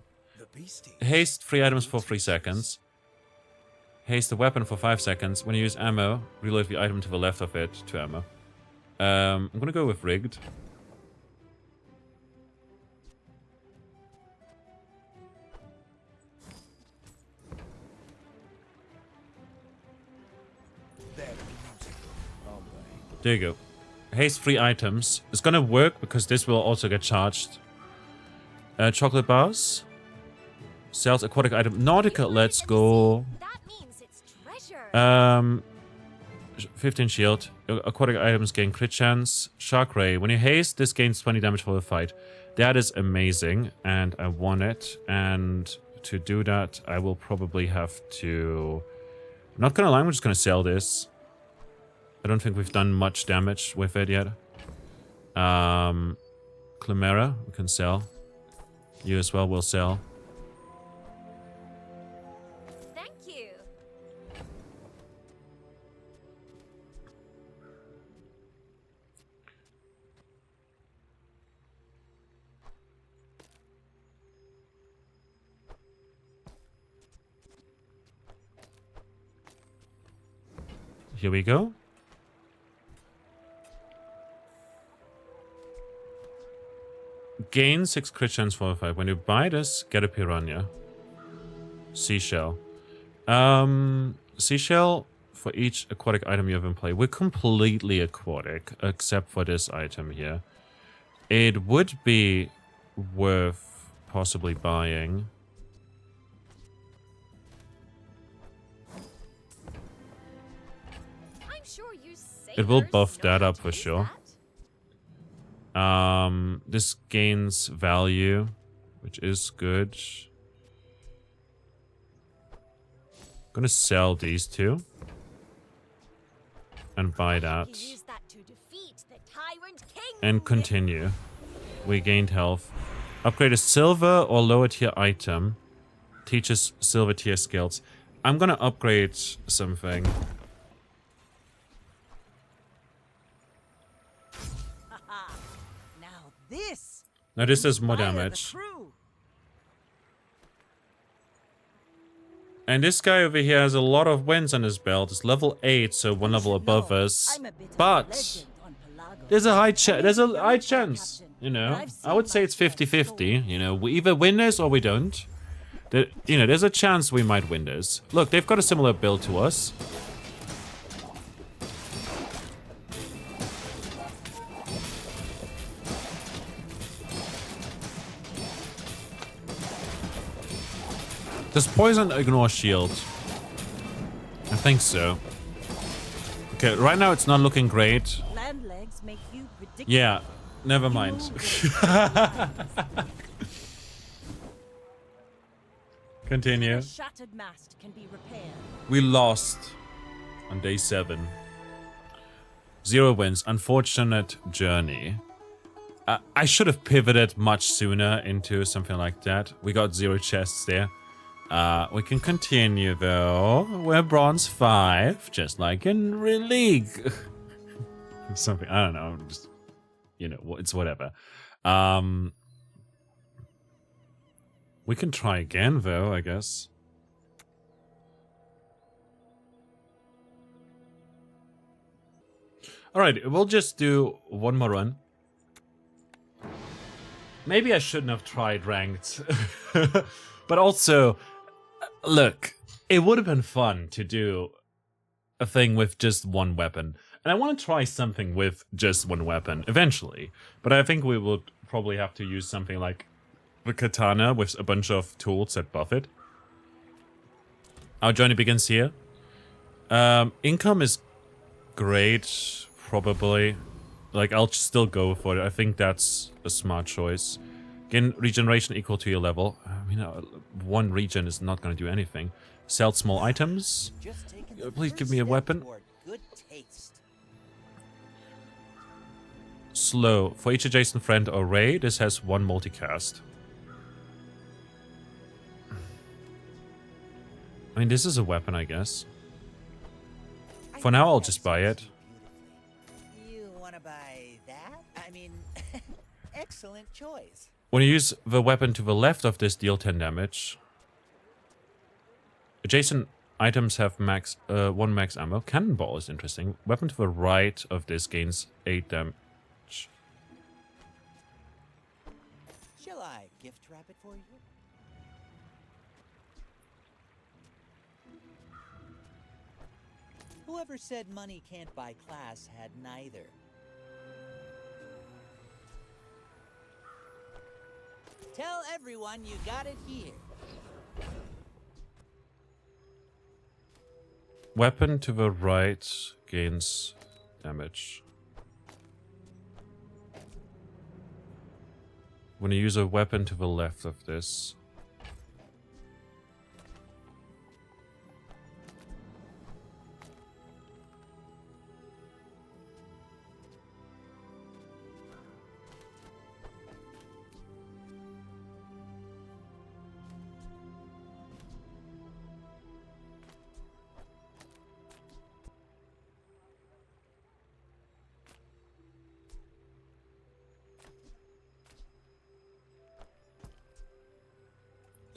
Haste 3 items for 3 seconds. Haste a weapon for 5 seconds. When you use ammo, reload the item to the left of it to ammo. I'm gonna go with rigged. There you go. Haste 3 items. It's gonna work because this will also get charged. Chocolate bars. Sells aquatic item. Nautica, let's go. That means it's treasure. 15 shield. Aquatic items gain crit chance. Shark Ray. When you haste, this gains 20 damage for the fight. That is amazing, and I want it. And to do that, I will probably have to... I'm not gonna lie, I'm just gonna sell this. I don't think we've done much damage with it yet. Chimera, we can sell. You as well will sell. Thank you. Here we go. Gain 6 crit chance for a fight. When you buy this, get a piranha. Seashell. Seashell for each aquatic item you have in play. We're completely aquatic, except for this item here. It would be worth possibly buying. I'm sure you It will sailors buff know that how up to for use sure. that. This gains value, which is good. Gonna sell these two and buy that You use that to defeat the Tyrant King. and continue. We gained health. Upgrade a silver or lower tier item. Teaches silver tier skills. I'm gonna upgrade something. Now this. Now this does more inspire the damage. crew. And this guy over here has a lot of wins on his belt. It's level 8, so one You level should above know, us. I'm a bit of a But legend on Pelago. there's a high I chance. may There's a be young high for a chance. captain, You know, but I've I would seen say my it's share of 50-50. storms. You know, we either win this or we don't. You know, there's a chance we might win this. Look, they've got a similar build to us. Does poison ignore shield? I think so. Okay, right now it's not looking great. Land legs make you predictable. Yeah, never mind. Continue. A shattered mast can be repaired. We lost on day 7. 0 wins. Unfortunate journey. I should have pivoted much sooner into something like that. We got 0 chests there. We can continue though. We're bronze 5, just like in Real League. Something, I don't know. Just, you know, it's whatever. We can try again though, I guess. Alright, we'll just do one more run. Maybe I shouldn't have tried ranked. But also, look, it would have been fun to do a thing with just one weapon. And I want to try something with just one weapon eventually. But I think we would probably have to use something like the katana with a bunch of tools that buff it. Our journey begins here. Income is great, probably. Like, I'll still go for it. I think that's a smart choice. Gain regeneration equal to your level. I mean, one regen is not going to do anything. Sell small items. Just taking the Please first give me a step weapon. toward good taste. Slow. For each adjacent friend or ray, this has 1 multicast. I mean, this is a weapon, I guess. For now, I'll just buy it. You want to buy that? I mean, excellent choice. When you use the weapon to the left of this, deal 10 damage. Adjacent items have max 1 max ammo. Cannonball is interesting. Weapon to the right of this gains 8 damage. Shall I gift wrap it for you? Whoever said money can't buy class had neither. Tell everyone you got it here. Weapon to the right gains damage. When you use a weapon to the left of this.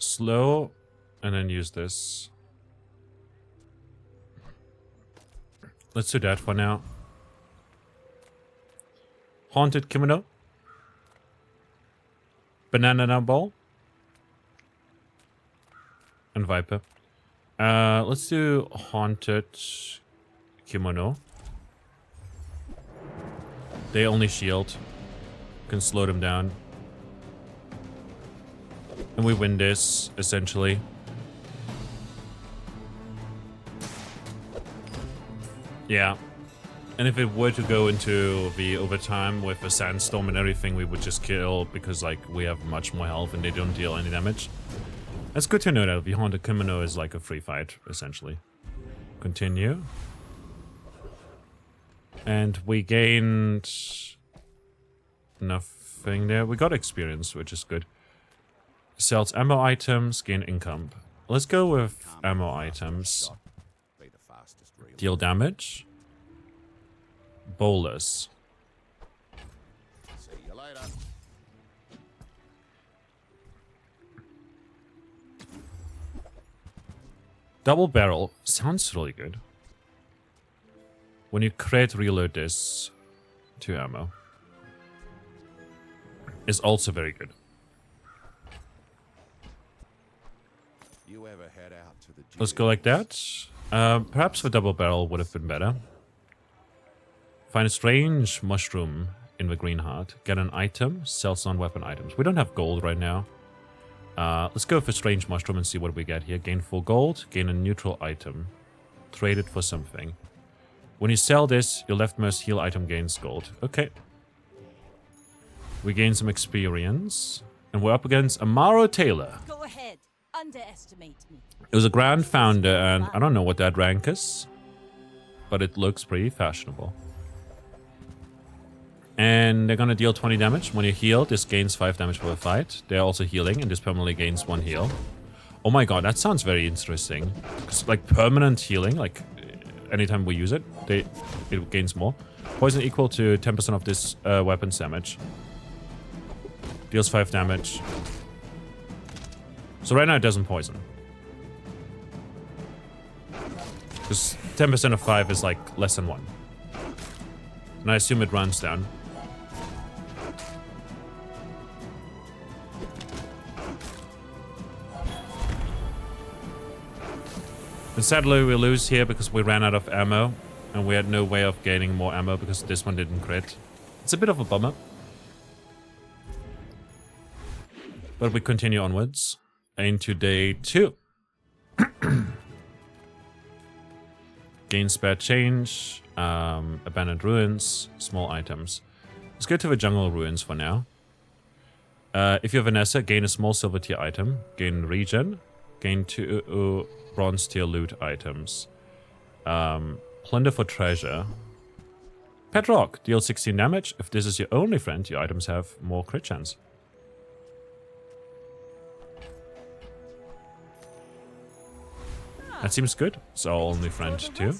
Slow, and then use this. Let's do that for now. Haunted Kimono. Banana ball. And Viper. Let's do Haunted Kimono. They only shield. Can slow them down. And we win this, essentially. Yeah. And if it were to go into the overtime with a sandstorm and everything, we would just kill because, like, we have much more health and they don't deal any damage. That's good to know that the Haunted Kimono is like a free fight, essentially. Continue. And we gained nothing there. We got experience, which is good. Sells ammo items, gain income. Let's go with ammo items. Deal damage. Bolus. See you later. Double barrel sounds really good. When you crit, reload this to ammo. Is also very good. You ever head out to the Let's go like that. Perhaps the double barrel would have been better. Find a strange mushroom in the green heart. Get an item. Sells non-weapon items. We don't have gold right now. Let's go for strange mushroom and see what we get here. Gain 4 gold. Gain a neutral item. Trade it for something. When you sell this, your leftmost heal item gains gold. Okay. We gain some experience. And we're up against Amaro Taylor. Go ahead. Underestimate me. It was a Grand Founder, and I don't know what that rank is. But it looks pretty fashionable. And they're gonna deal 20 damage. When you heal, this gains 5 damage for a fight. They're also healing, and this permanently gains 1 heal. Oh my god, that sounds very interesting. Because, like, permanent healing, like, anytime we use it, it gains more. Poison equal to 10% of this weapon's damage. Deals 5 damage. So right now it doesn't poison. Because 10% of 5 is, like, less than 1. And I assume it runs down. And sadly we lose here because we ran out of ammo. And we had no way of gaining more ammo because this one didn't crit. It's a bit of a bummer. But we continue onwards. Into day 2. Gain spare change. Abandoned ruins. Small items. Let's go to the jungle ruins for now. If you're Vanessa, gain a small silver tier item. Gain regen. Gain 2 bronze tier loot items. Plunder for treasure. Pet rock. Deal 16 damage. If this is your only friend, your items have more crit chance. That seems good. It's our only friend too.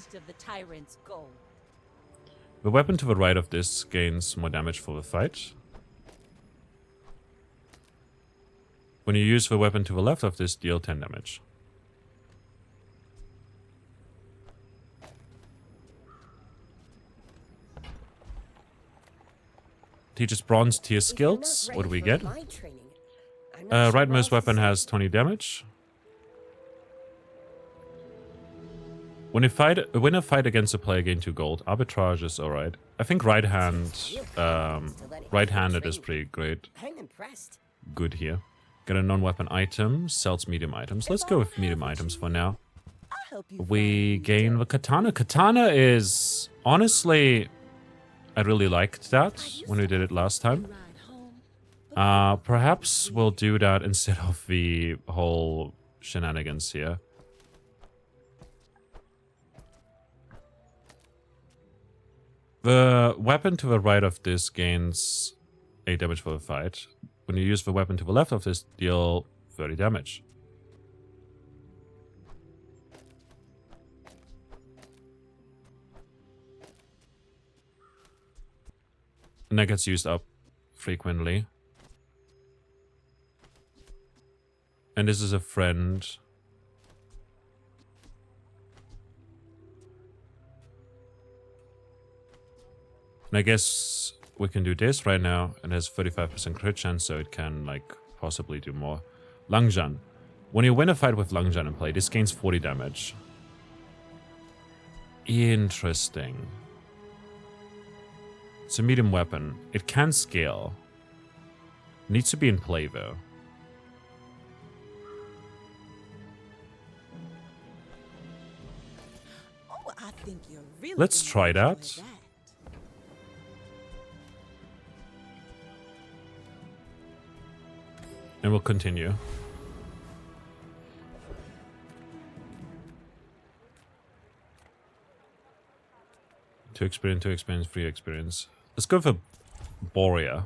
The weapon to the right of this gains more damage for the fight. When you use the weapon to the left of this, deal 10 damage. Teaches bronze tier skills. What do we get? Rightmost weapon has 20 damage. When you win a fight against a player, gain 2 gold. Arbitrage is alright. I think right-handed is pretty great. I'm impressed. Good here. Get a non-weapon item. Sells medium items. Let's go with medium items for now. We gain the katana. Katana is... Honestly, I really liked that when we did it last time. Perhaps we'll do that instead of the whole shenanigans here. The weapon to the right of this gains 8 damage for the fight. When you use the weapon to the left of this, deal 30 damage. And that gets used up frequently. And this is a friend. And I guess we can do this right now, and it has 35% crit chance, so it can, like, possibly do more. Langjan. When you win a fight with Langjan in play, this gains 40 damage. Interesting. It's a medium weapon. It can scale. Needs to be in play, though. Oh, I think you're really Let's gonna try enjoy that. And we'll continue. Two experience, free experience. Let's go for Borea.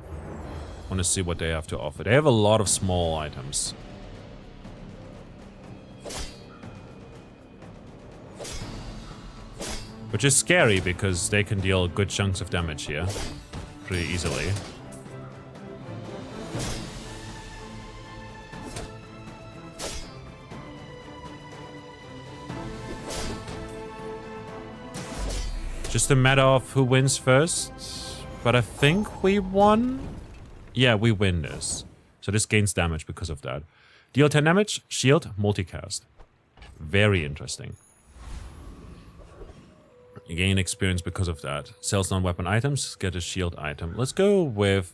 Want to see what they have to offer. They have a lot of small items. Which is scary because they can deal good chunks of damage here pretty easily. Just a matter of who wins first. But I think we won. Yeah, we win this. So this gains damage because of that. Deal 10 damage, shield, multicast. Very interesting. You gain experience because of that. Sells non-weapon items, get a shield item. Let's go with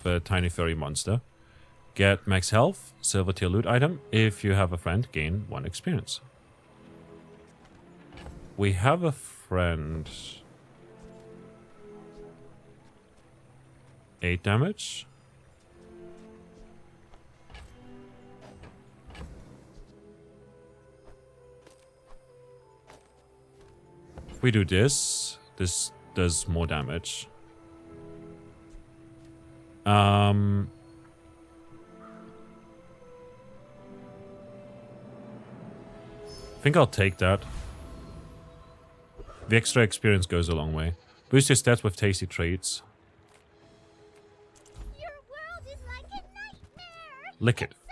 the tiny furry monster. Get max health, silver tier loot item. If you have a friend, gain 1 experience. We have a friend. 8 damage. If we do this, this does more damage. I think I'll take that. The extra experience goes a long way. Boost your stats with tasty treats. Your world is like a nightmare. Lick it. It's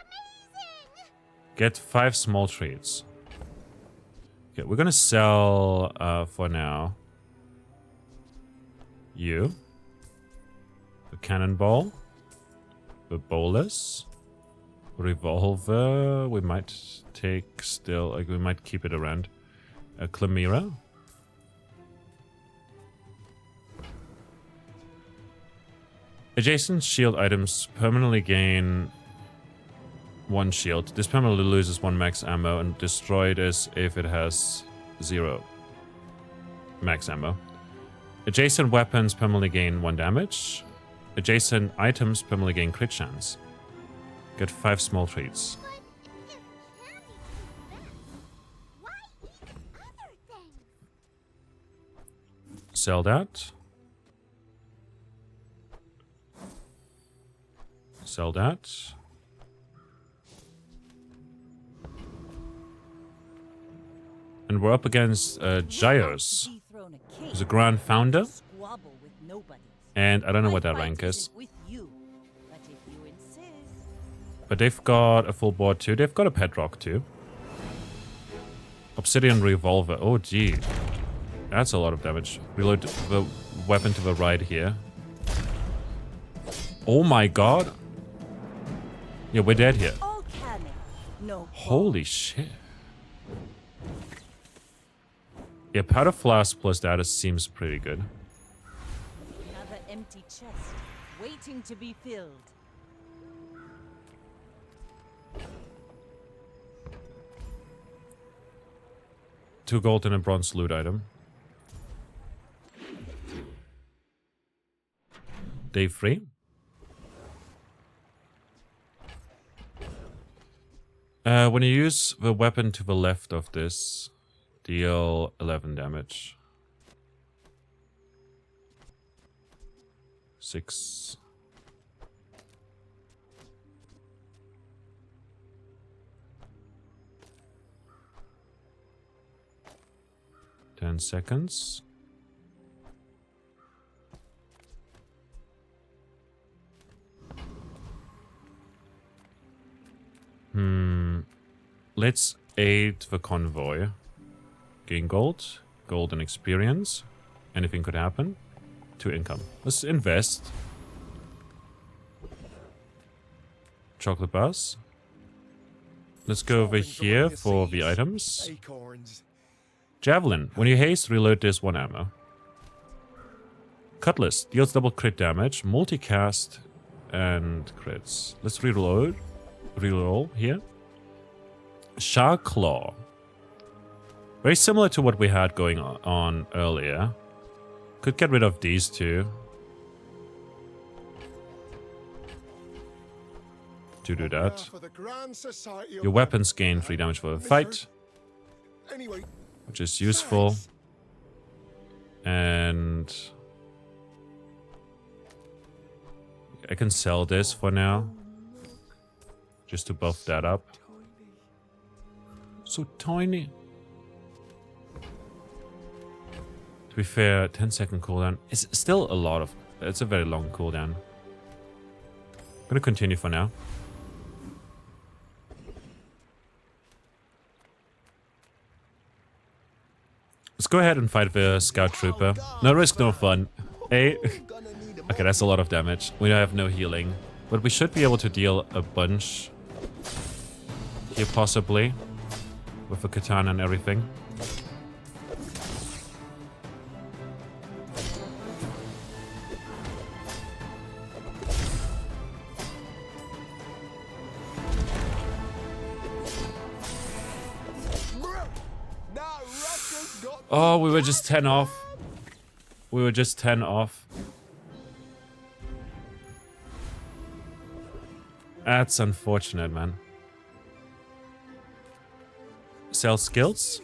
amazing. Get 5 small treats. Okay, we're gonna sell for now. You. The cannonball. The bolus. Revolver. We might take still. Like, we might keep it around. A Chimera. Adjacent shield items permanently gain 1 shield. This permanently loses 1 max ammo and destroy this if it has 0 max ammo. Adjacent weapons permanently gain 1 damage. Adjacent items permanently gain crit chance. Get 5 small treats. But if candy is best, why eat other things? Sell that. Sell that. And we're up against Gyos, who's a Grand Founder. And I don't know what that rank is. But they've got a full board too. They've got a Pedrock too. Obsidian Revolver. Oh, gee. That's a lot of damage. Reload the weapon to the right here. Oh my god. Yeah, we're dead here. Holy shit. Yeah, powder flask plus that seems pretty good. Another empty chest, waiting to be filled. Two gold and a bronze loot item. Day 3. When you use the weapon to the left of this, deal 11 damage. 6. Ten seconds. Let's aid the convoy. Gain gold, gold and experience. Anything could happen. 2 income. Let's invest. chocolate bars. Let's go over here for the items. Acorns. Javelin. When you haste, reload this 1 ammo. Cutlass. Deals double crit damage, multicast, and crits. Let's reload. Reroll here. Shark Claw. Very similar to what we had going on earlier. Could get rid of these two. To do that. For the Grand Society of Your weapons gain 3 damage for the fight, Anyway, which is useful. And I can sell this for now. Just to buff that up. So tiny. To be fair, 10-second cooldown. It's still a lot of... It's a very long cooldown. I'm gonna continue for now. Let's go ahead and fight the Scout Trooper. No risk, no fun. Hey. Okay, that's a lot of damage. We have no healing. But we should be able to deal a bunch. Here, possibly. With the katana and everything. Oh, we were just 10 off. We were just 10 off. That's unfortunate, man. Sell skills?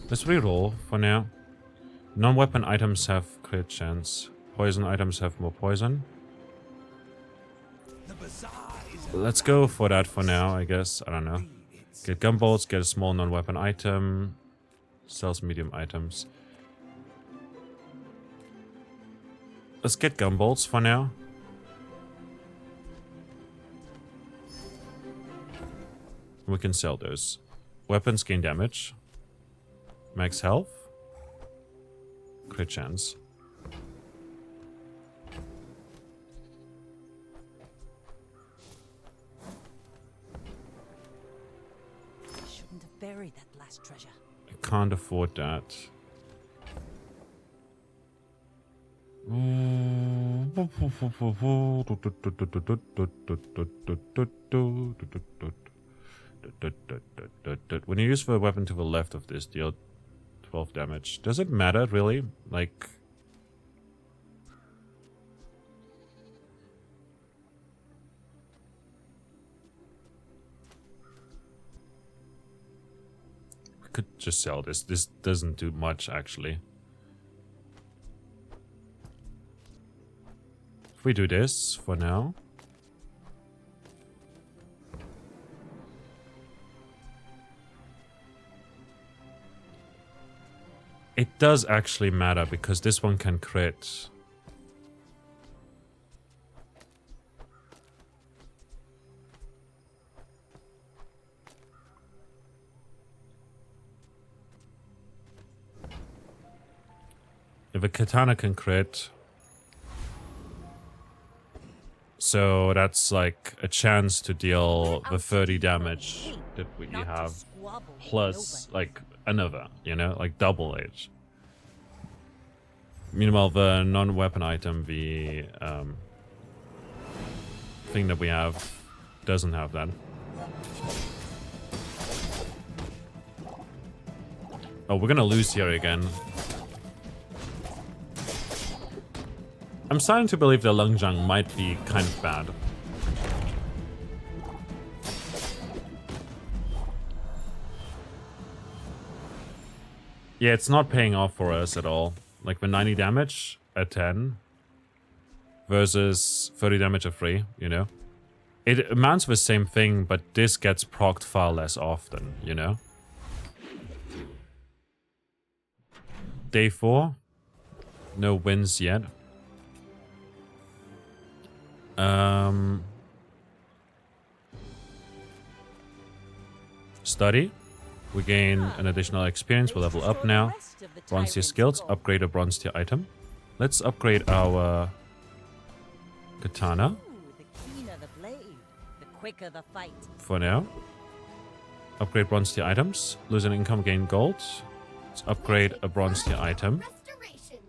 Let's reroll for now. Non-weapon items have crit chance. Poison items have more poison. Let's go for that for now, I guess. I don't know. Get gunbolts, get a small non-weapon item. Sells medium items. Let's get gunbolts for now. We can sell those. Weapons gain damage. Max health. Crit chance. Shouldn't have buried that last treasure. I can't afford that. When you use the weapon to the left of this, deal 12 damage. Does it matter, really? Like... I could just sell this. This doesn't do much, actually. If we do this for now... It does actually matter, because this one can crit. If a katana can crit... So that's like a chance to deal the 30 damage that we have. Plus, like, another, you know? Like, double it. Meanwhile, the non-weapon item, the thing that we have, doesn't have that. Oh, we're gonna lose here again. I'm starting to believe the Lungjang might be kind of bad. Yeah, it's not paying off for us at all. Like the 90 damage at 10 versus 30 damage at 3, you know? It amounts to the same thing, but this gets procced far less often, you know? Day 4. No wins yet. Study. We gain an additional experience. We'll level up now. Bronze tier skills. Upgrade a bronze tier item. Let's upgrade our katana. Ooh, the keener the blade, the quicker the fight. For now. Upgrade bronze tier items. Lose an income, gain gold. Let's upgrade a bronze tier item. Restorations.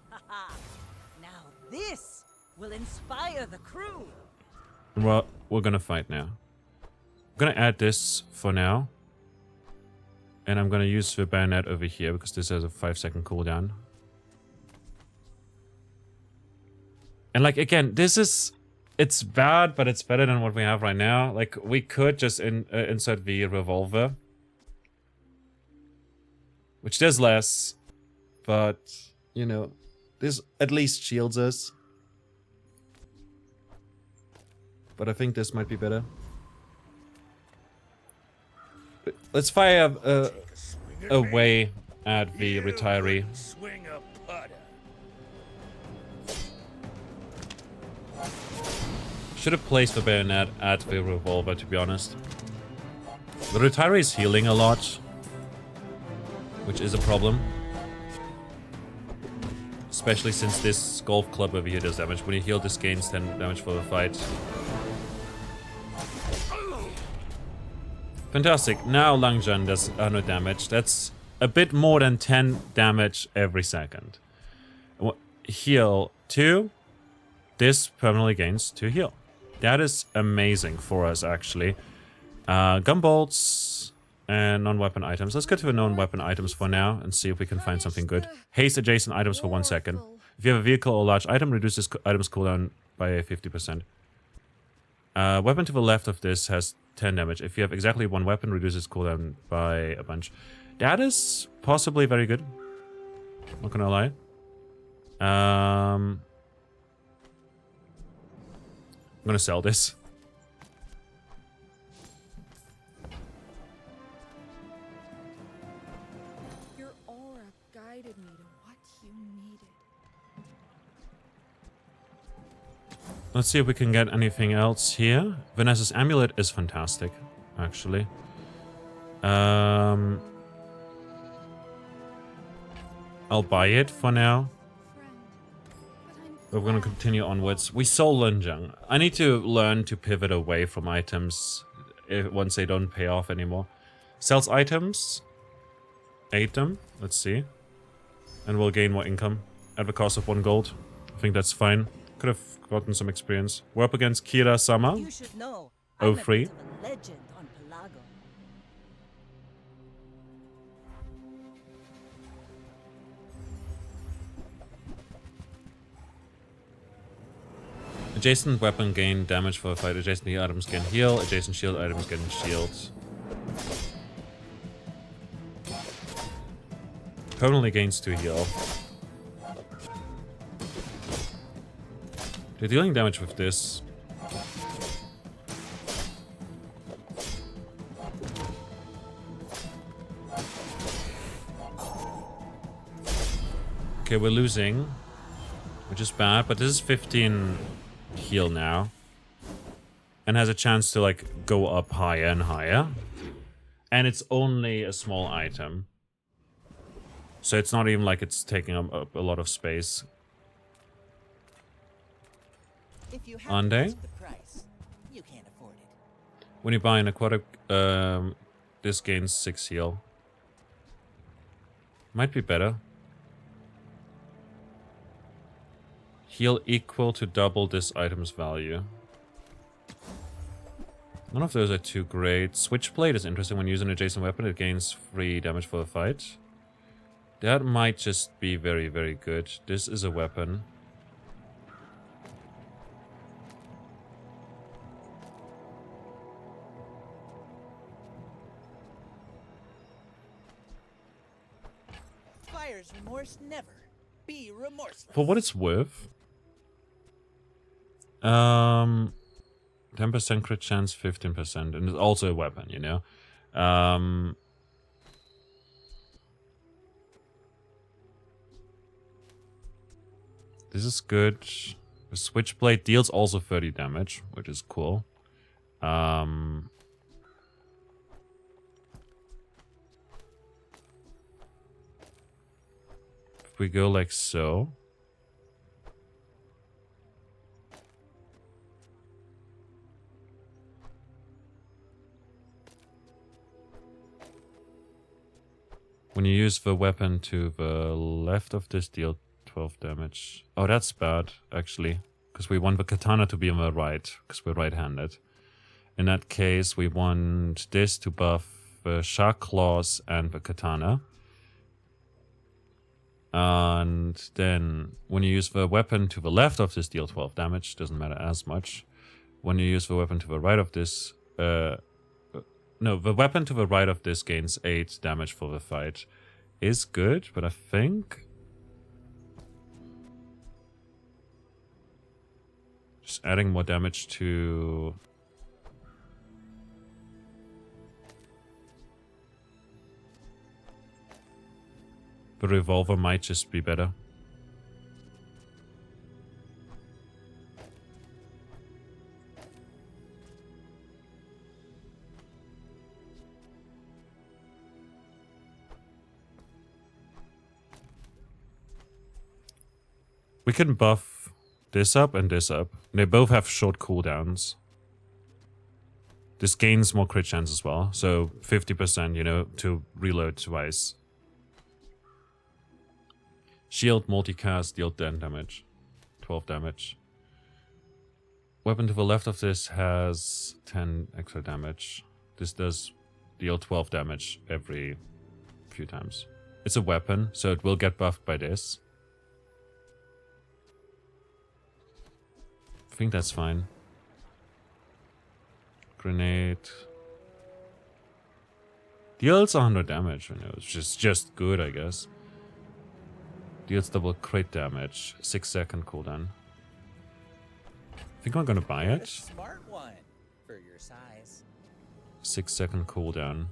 Haha. Now this will inspire the crew. Well, we're gonna fight now. I'm gonna add this for now. And I'm gonna use the bayonet over here because this has a 5-second cooldown. And like, again, this is... It's bad, but it's better than what we have right now. Like, we could just insert the revolver. Which does less. But, you know, this at least shields us. But I think this might be better. But let's fire away at the retiree. Swing a putter. Should have placed the bayonet at the revolver, to be honest. The retiree is healing a lot, which is a problem. Especially since this golf club over here does damage. When you heal, this gains 10 damage for the fight. Fantastic. Now Langjan does 100 damage. That's a bit more than 10 damage every second. Heal 2. This permanently gains 2 heal. That is amazing for us, actually. Gunbolts and non-weapon items. Let's go to the non-weapon items for now and see if we can find something good. Haste adjacent items for 1 second. If you have a vehicle or large item, reduces item's cooldown by 50%. Weapon to the left of this has 10 damage. If you have exactly 1 weapon, reduces cooldown by a bunch. That is possibly very good. Not gonna lie. I'm gonna sell this. Your aura guided me to what you needed. Let's see if we can get anything else here. Vanessa's amulet is fantastic, actually. I'll buy it for now. But we're gonna continue onwards. We sold Lunjang. I need to learn to pivot away from items once they don't pay off anymore. Sells items. 8 them. Let's see. And we'll gain more income at the cost of 1 gold. I think that's fine. Could have gotten some experience. We're up against Kira Sama. You should know. I'm a 03. bit of a legend on Pelago. Adjacent weapon gain damage for a fight. Adjacent heal items gain heal. Adjacent shield items gain shield. Permanently gains 2 heal. They're dealing damage with this. Okay, we're losing, which is bad, but this is 15 heal now. And has a chance to, like, go up higher and higher. And it's only a small item. So it's not even like it's taking up a lot of space. If you have Aren't to they? ask the price, you can't afford it. When you buy an aquatic, this gains 6 heal. Might be better. Heal equal to double this item's value. None of those are too great. Switchblade is interesting. When using an adjacent weapon, it gains 3 damage for the fight. That might just be very, very good. This is a weapon. Buyer's remorse never. Be remorseless. For what it's worth. 10% crit chance, 15%. And it's also a weapon, you know? This is good. The Switchblade deals also 30 damage, which is cool. If we go like so. When you use the weapon to the left of this, deal 12 damage. Oh, that's bad, actually. Because we want the katana to be on the right, because we're right-handed. In that case, we want this to buff the shark claws and the katana. And then, when you use the weapon to the left of this, deal 12 damage. Doesn't matter as much. When you use the weapon to the right of this... no, the weapon to the right of this gains 8 damage for the fight. Is good, but I think... just adding more damage to... the revolver might just be better. We can buff this up and this up. They both have short cooldowns. This gains more crit chance as well. So 50%, you know, to reload twice. Shield multicast, deal 10 damage. 12 damage. Weapon to the left of this has 10 extra damage. This does deal 12 damage every few times. It's a weapon, so it will get buffed by this. I think that's fine. Grenade. Deals 100 damage, you know, which is just good, I guess. Deals double crit damage. 6-second cooldown. I think I'm gonna buy You're a it. smart one for your size. 6-second cooldown.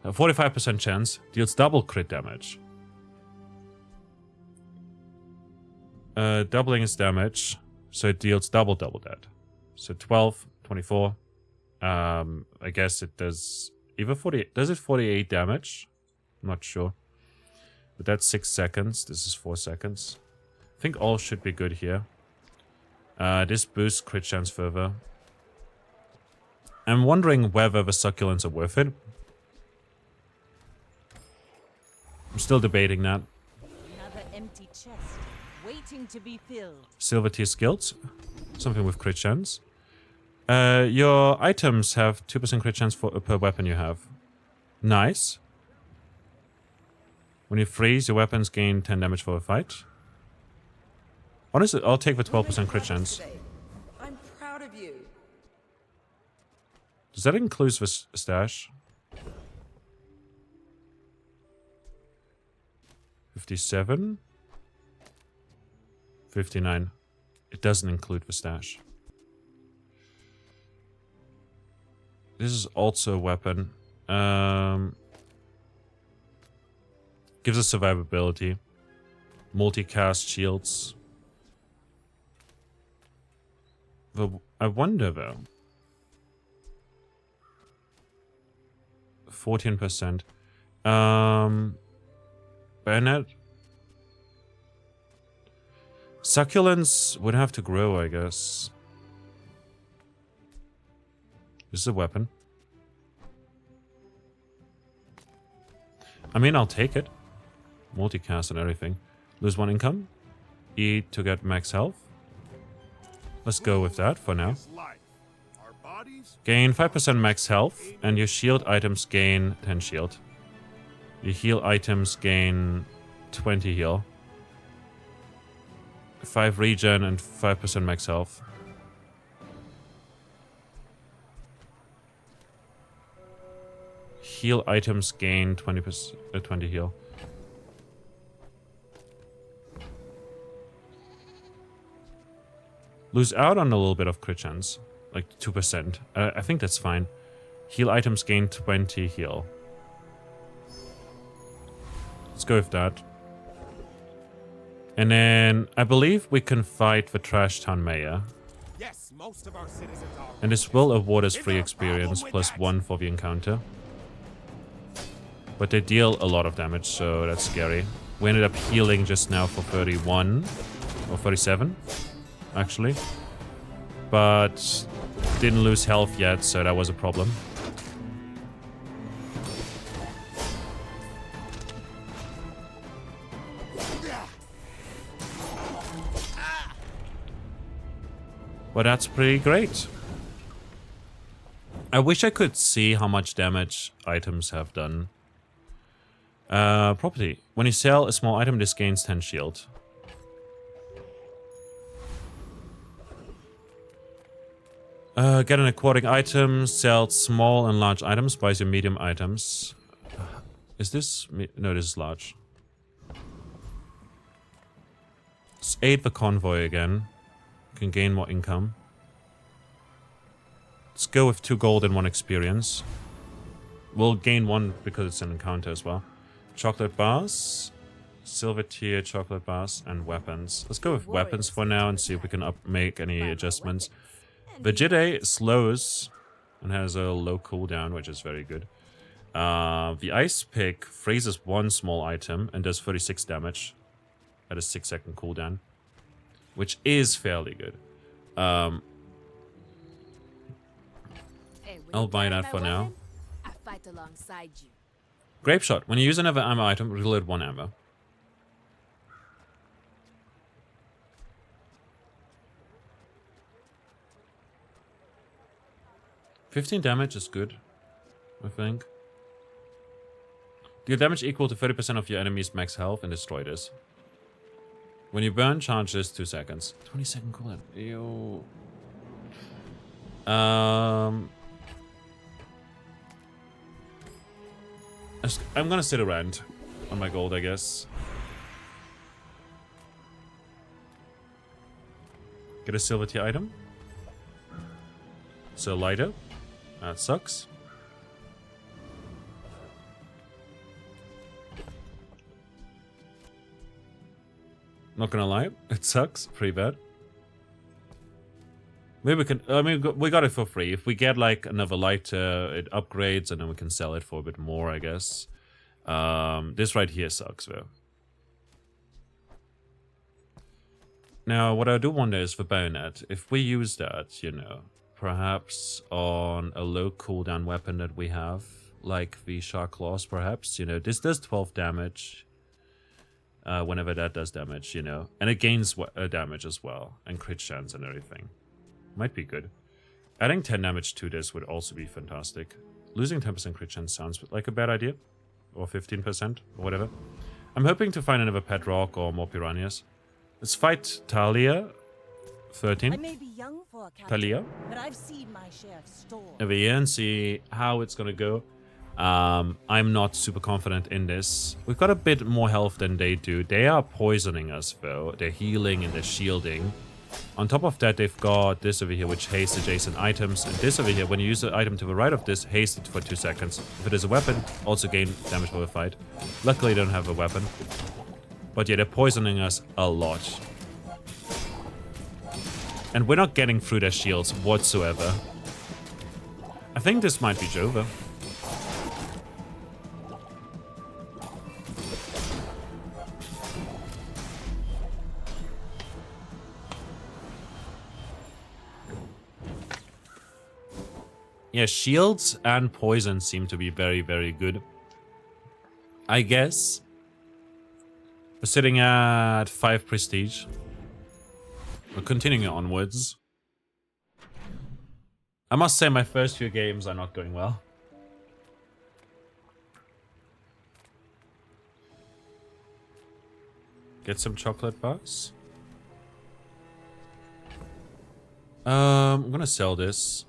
45% chance. Deals double crit damage. Doubling its damage, so it deals double that. So 12, 24. I guess it does either 48. Does it 48 damage? I'm not sure. But that's 6 seconds. This is 4 seconds. I think all should be good here. This boosts crit chance further. I'm wondering whether the succulents are worth it. I'm still debating that. Another empty chest, waiting to be filled. Silver tier skills. Something with crit chance. Your items have 2% crit chance per weapon you have. Nice. When you freeze, your weapons gain 10 damage for a fight. Honestly, I'll take the 12% crit chance. I'm proud of you. Does that include the stash? 57? 59. It doesn't include the stash. This is also a weapon. Gives us survivability. Multicast shields. I wonder though. 14%. Bayonet. Succulents would have to grow, I guess. This is a weapon. I mean, I'll take it. Multicast and everything. Lose 1 income. Eat to get max health. Let's go with that for now. Gain 5% max health, and your shield items gain 10 shield. Your heal items gain 20 heal. 5 regen and 5% max health. Heal items gain 20%, 20 heal. Lose out on a little bit of crit chance, like 2%. I think that's fine. Heal items gain 20 heal. Let's go with that. And then I believe we can fight the Trash Town Mayor. Yes, most of our citizens are. And this will award us free experience plus 1 for the encounter. But they deal a lot of damage, so that's scary. We ended up healing just now for 31. Or 37, actually. But didn't lose health yet, so that was a problem. But that's pretty great. I wish I could see how much damage items have done. Property. When you sell a small item, this gains 10 shield. Get an aquatic item, sell small and large items, buys you medium items. Is this... No, this is large. Let's aid the convoy again. Can gain more income. Let's go with 2 gold and 1 experience. We'll gain 1 because it's an encounter as well. Chocolate bars. Silver tier chocolate bars and weapons. Let's go with weapons for now and see if we can make any adjustments. The Jide slows and has a low cooldown, which is very good. The ice pick freezes 1 small item and does 36 damage at a 6-second cooldown, which is fairly good. I'll buy that for now. I fight alongside you. Grape shot. When you use another ammo item, reload 1 ammo. $15 damage is good, I think. Deal damage equal to 30% of your enemy's max health and destroy this. When you burn, charge this 2 seconds. 20-second cooldown. Ew. I'm gonna sit around on my gold, I guess. Get a silver tier item. So lighter. That sucks. Not gonna lie, it sucks. Pretty bad. Maybe we can... I mean, we got it for free. If we get, like, another lighter, it upgrades, and then we can sell it for a bit more, I guess. This right here sucks, though. Now, what I do wonder is the bayonet. If we use that, you know, perhaps on a low cooldown weapon that we have, like the Shark Claws, perhaps, you know, this does 12 damage. Whenever that does damage, you know. And it gains damage as well. And crit chance and everything. Might be good. Adding 10 damage to this would also be fantastic. Losing 10% crit chance sounds like a bad idea. Or 15%, or whatever. I'm hoping to find another pet rock or more piranhas. Let's fight Talia. 13. I may be young for a captain, Talia. but I've seen my share of storms. Over here and see how it's gonna go. I'm not super confident in this. We've got a bit more health than they do. They are poisoning us though. They're healing and they're shielding. On top of that, they've got this over here, which hastes adjacent items. And this over here, when you use the item to the right of this, haste it for 2 seconds. If it is a weapon, also gain damage for the fight. Luckily, they don't have a weapon. But yeah, they're poisoning us a lot. And we're not getting through their shields whatsoever. I think this might be Jova. Yeah, shields and poison seem to be very, very good. I guess. We're sitting at 5 prestige. We're continuing onwards. I must say my first few games are not going well. Get some chocolate bars. I'm gonna sell this.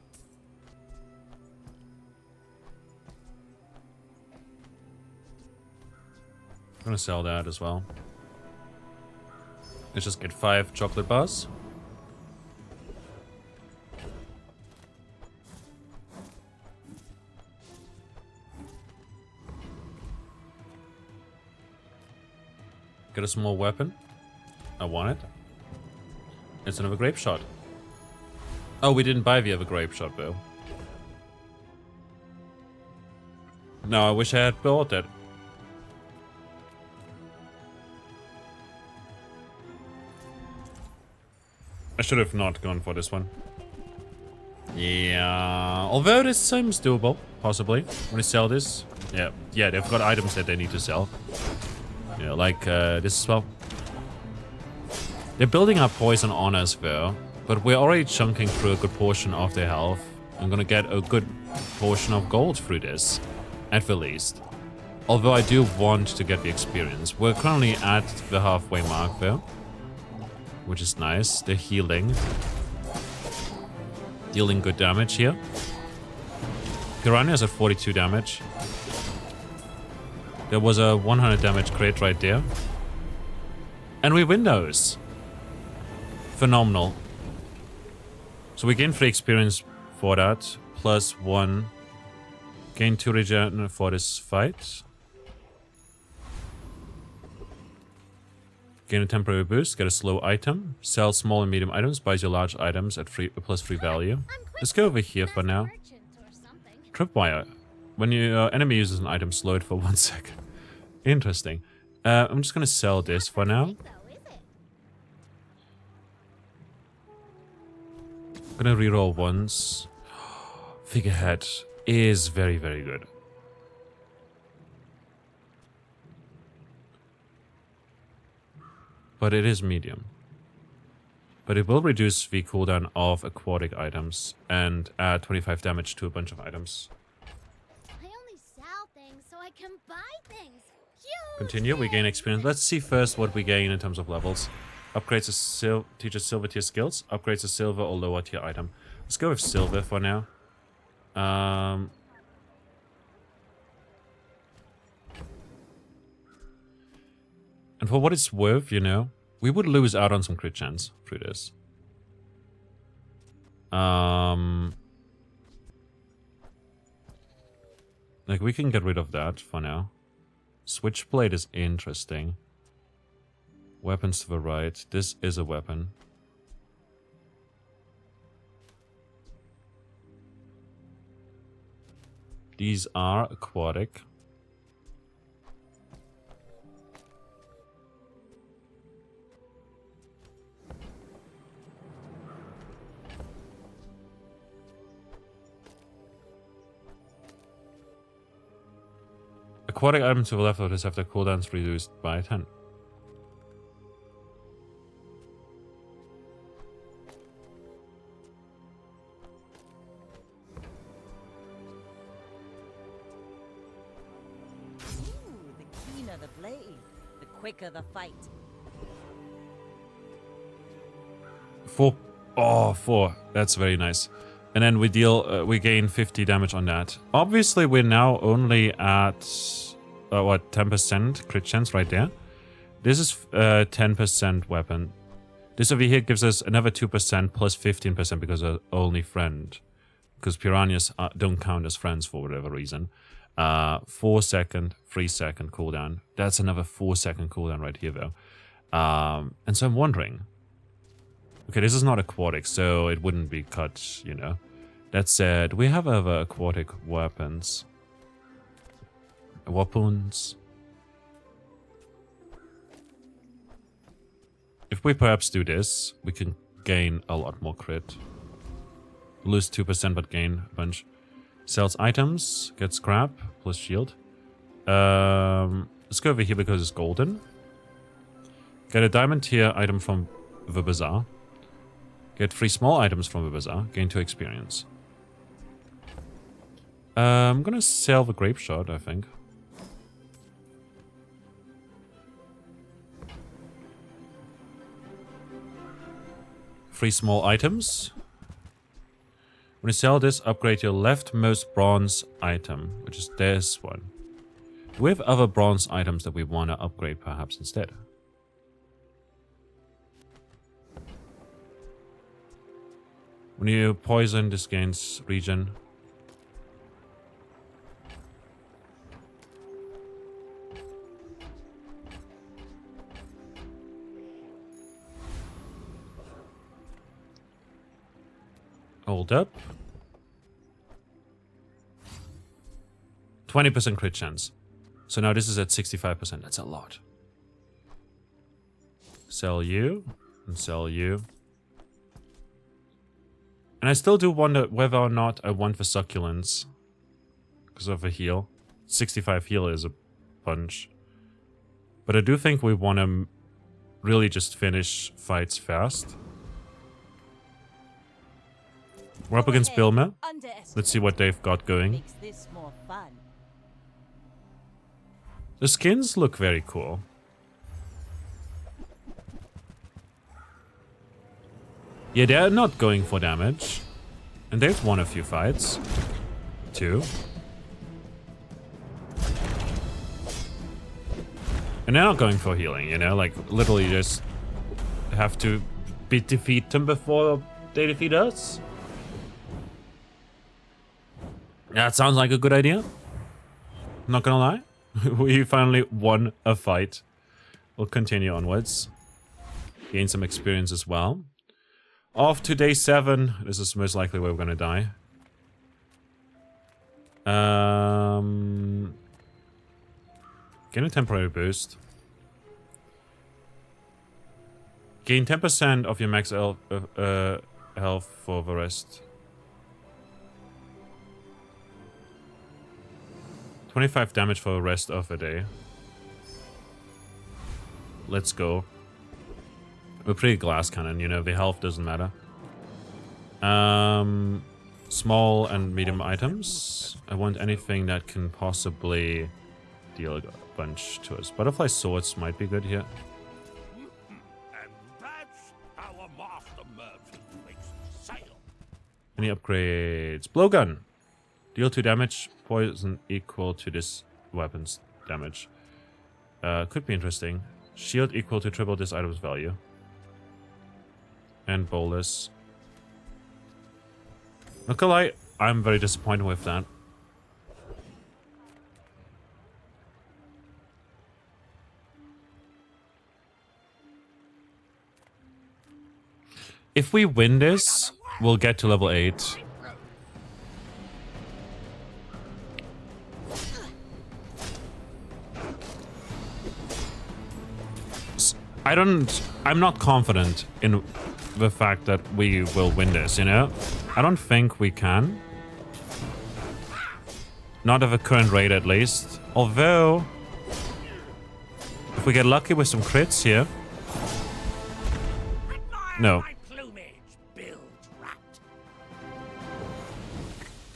I'm gonna sell that as well. Let's just get 5 chocolate bars. Get a small weapon. I want it. It's another grape shot. Oh, we didn't buy the other grape shot though. No, I wish I had bought that. I should have not gone for this one. Yeah, although this seems doable, possibly. When I sell this, yeah, they've got items that they need to sell. You know, like this as well. They're building up poison on us though, but we're already chunking through a good portion of their health. I'm gonna get a good portion of gold through this, at the least. Although I do want to get the experience. We're currently at the halfway mark though, which is nice. They're healing. Dealing good damage here. Piranha's at 42 damage. There was a 100 damage crit right there. And we win those. Phenomenal. So we gain 3 experience for that. Plus 1. Gain 2 regen for this fight. Gain a temporary boost, get a slow item, sell small and medium items, buys you large items at plus 3 value. Let's go over here for now. Tripwire. When your enemy uses an item, slow it for 1 second. Interesting. I'm just gonna sell this for now. Gonna reroll once. Figurehead is very, very good. But it is medium. But it will reduce the cooldown of aquatic items and add 25 damage to a bunch of items. I only sell things so I can buy things. Huge Continue, we gain experience. Let's see first what we gain in terms of levels. Upgrades a teaches silver tier skills. Upgrades a silver or lower tier item. Let's go with silver for now. And for what it's worth, you know, we would lose out on some crit chance through this. Like, we can get rid of that for now. Switchblade is interesting. Weapons to the right. This is a weapon. These are aquatic. Aquatic items to the left of this have their cooldowns reduced by 10. Ooh, the keener the blade, the quicker the fight. 4. Oh, 4. That's very nice. And then we deal, we gain 50 damage on that. Obviously, we're now only at, what, 10% crit chance right there. This is 10% weapon. This over here gives us another 2% plus 15% because of only friend. Because piranhas don't count as friends for whatever reason. 4 second, 3 second cooldown. That's another 4 second cooldown right here though. And so I'm wondering. Okay, this is not aquatic, so it wouldn't be cut, you know. That said, we have other aquatic weapons. Weapons. If we perhaps do this, we can gain a lot more crit. Lose 2% but gain a bunch. Sells items, gets scrap, plus shield. Let's go over here because it's golden. Get a diamond tier item from the Bazaar. Get 3 small items from the Bazaar. Gain 2 experience. I'm gonna sell the grape shot, I think. Three small items. When you sell this, upgrade your leftmost bronze item, which is this one. Do we have other bronze items that we want to upgrade perhaps instead? When you poison, this gains regen. Hold up. 20% crit chance. So now this is at 65%. That's a lot. Sell you and sell you. And I still do wonder whether or not I want the succulents. Because of a heal. 65 heal is a bunch. But I do think we want to really just finish fights fast. We're up against Bilmer. Let's see what they've got going. Makes this more fun. The skins look very cool. Yeah, they're not going for damage. And they've won a few fights. 2. And they're not going for healing, you know? Like, literally just have to defeat them before they defeat us. That sounds like a good idea. Not gonna lie. We finally won a fight. We'll continue onwards. Gain some experience as well. Off to day 7. This is most likely where we're gonna die. Gain a temporary boost. Gain 10% of your max health for the rest. 25 damage for the rest of the day. Let's go. We're pretty glass cannon, you know, the health doesn't matter. Small and medium items. I want anything that can possibly deal a bunch to us. Butterfly swords might be good here. And that's how a master merchant makes sail. Any upgrades? Blowgun. Deal 2 damage. Poison equal to this weapon's damage. Could be interesting. Shield equal to triple this item's value. And bolus. Not gonna lie, I'm very disappointed with that. If we win this, we'll get to level 8. I'm not confident in the fact that we will win this, you know? I don't think we can. Not at the current rate, at least. Although, if we get lucky with some crits here. No.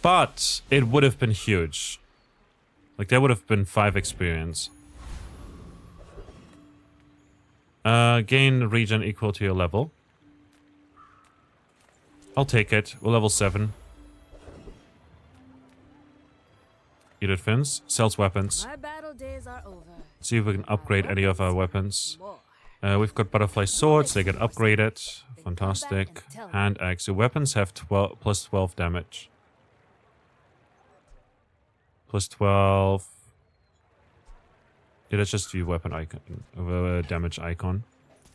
But it would have been huge. Like, there would have been 5 experience. Gain regen equal to your level. I'll take it. We're level 7. Edith Fins. Sells weapons. My battle days are over. See if we can upgrade any of our weapons. We've got butterfly swords. They get upgraded. Fantastic. Hand axe. Your weapons have plus 12 damage. Plus 12. Yeah, that's just the weapon icon. Damage icon.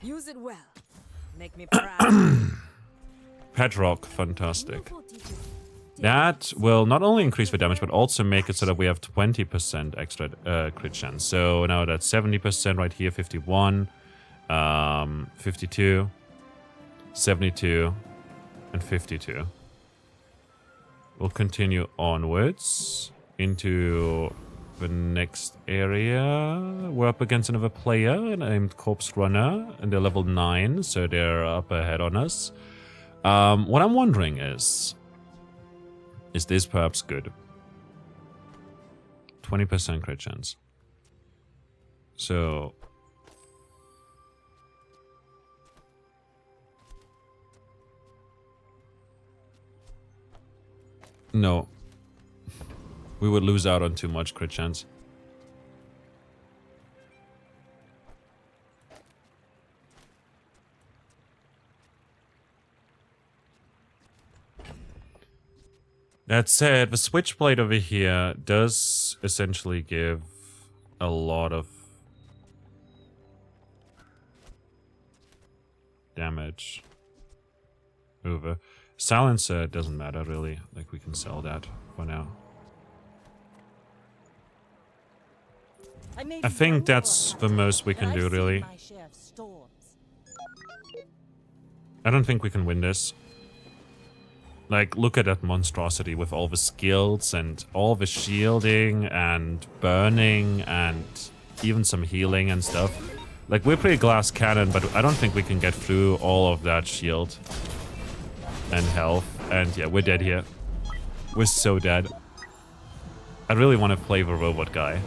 Use it well. Make me proud. Bedrock. Fantastic. That will not only increase the damage, but also make it so that we have 20% extra crit chance. So now that's 70% right here, 51, 52, 72, and 52. We'll continue onwards into the next area. We're up against another player named Corpse Runner, and they're level 9, so they're up ahead on us. What I'm wondering is this perhaps good? 20% crit chance. So no. We would lose out on too much crit chance. That said, the switchblade over here does essentially give a lot of damage. Over. Silencer doesn't matter really, like we can sell that for now. I think that's the most we can do really. I don't think we can win this. Like, look at that monstrosity with all the skills and all the shielding and burning and even some healing and stuff. Like, we're pretty glass cannon, but I don't think we can get through all of that shield and health. And yeah, we're dead here. We're so dead. I really want to play the robot guy.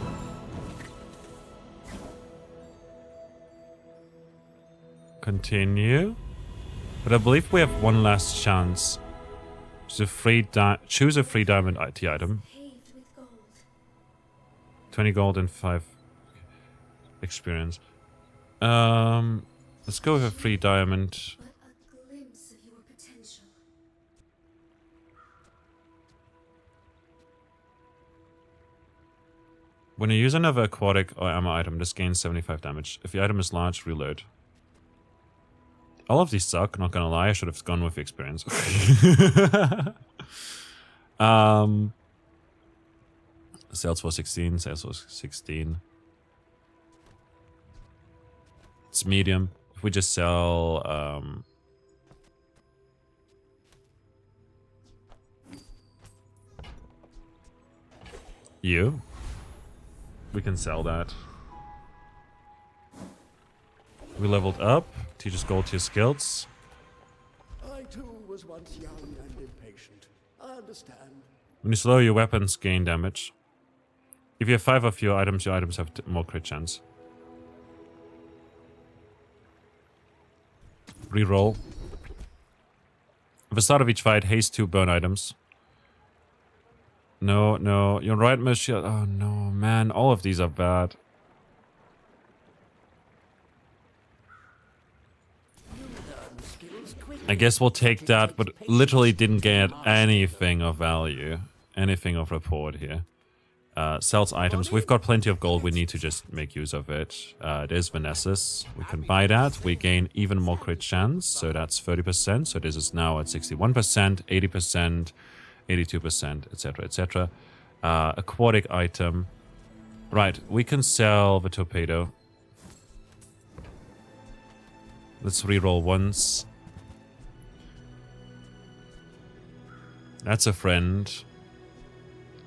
Continue. But I believe we have one last chance. Choose a free diamond IT item. 20 gold and 5 experience. Let's go with a free diamond. When you use another aquatic or ammo item, this gains 75 damage. If the item is large, reload. All of these suck, not gonna lie. I should have gone with the experience. Sales for 16, sales for 16. It's medium. If we just sell you, we can sell that. We leveled up. Teaches gold to your skills. I too was once young and impatient. I understand. When you slow, your weapons gain damage. If you have 5 of your items have more crit chance. Reroll. At the start of each fight, haste 2 burn items. No, no. You're right, Michelle. Oh no, man. All of these are bad. I guess we'll take that, but literally didn't get anything of value. Anything of report here. Sells items. We've got plenty of gold. We need to just make use of it. There's Vanessa's. We can buy that. We gain even more crit chance. So that's 30%. So this is now at 61%, 80%, 82%, etc., etc. Aquatic item. Right. We can sell the torpedo. Let's reroll once. That's a friend.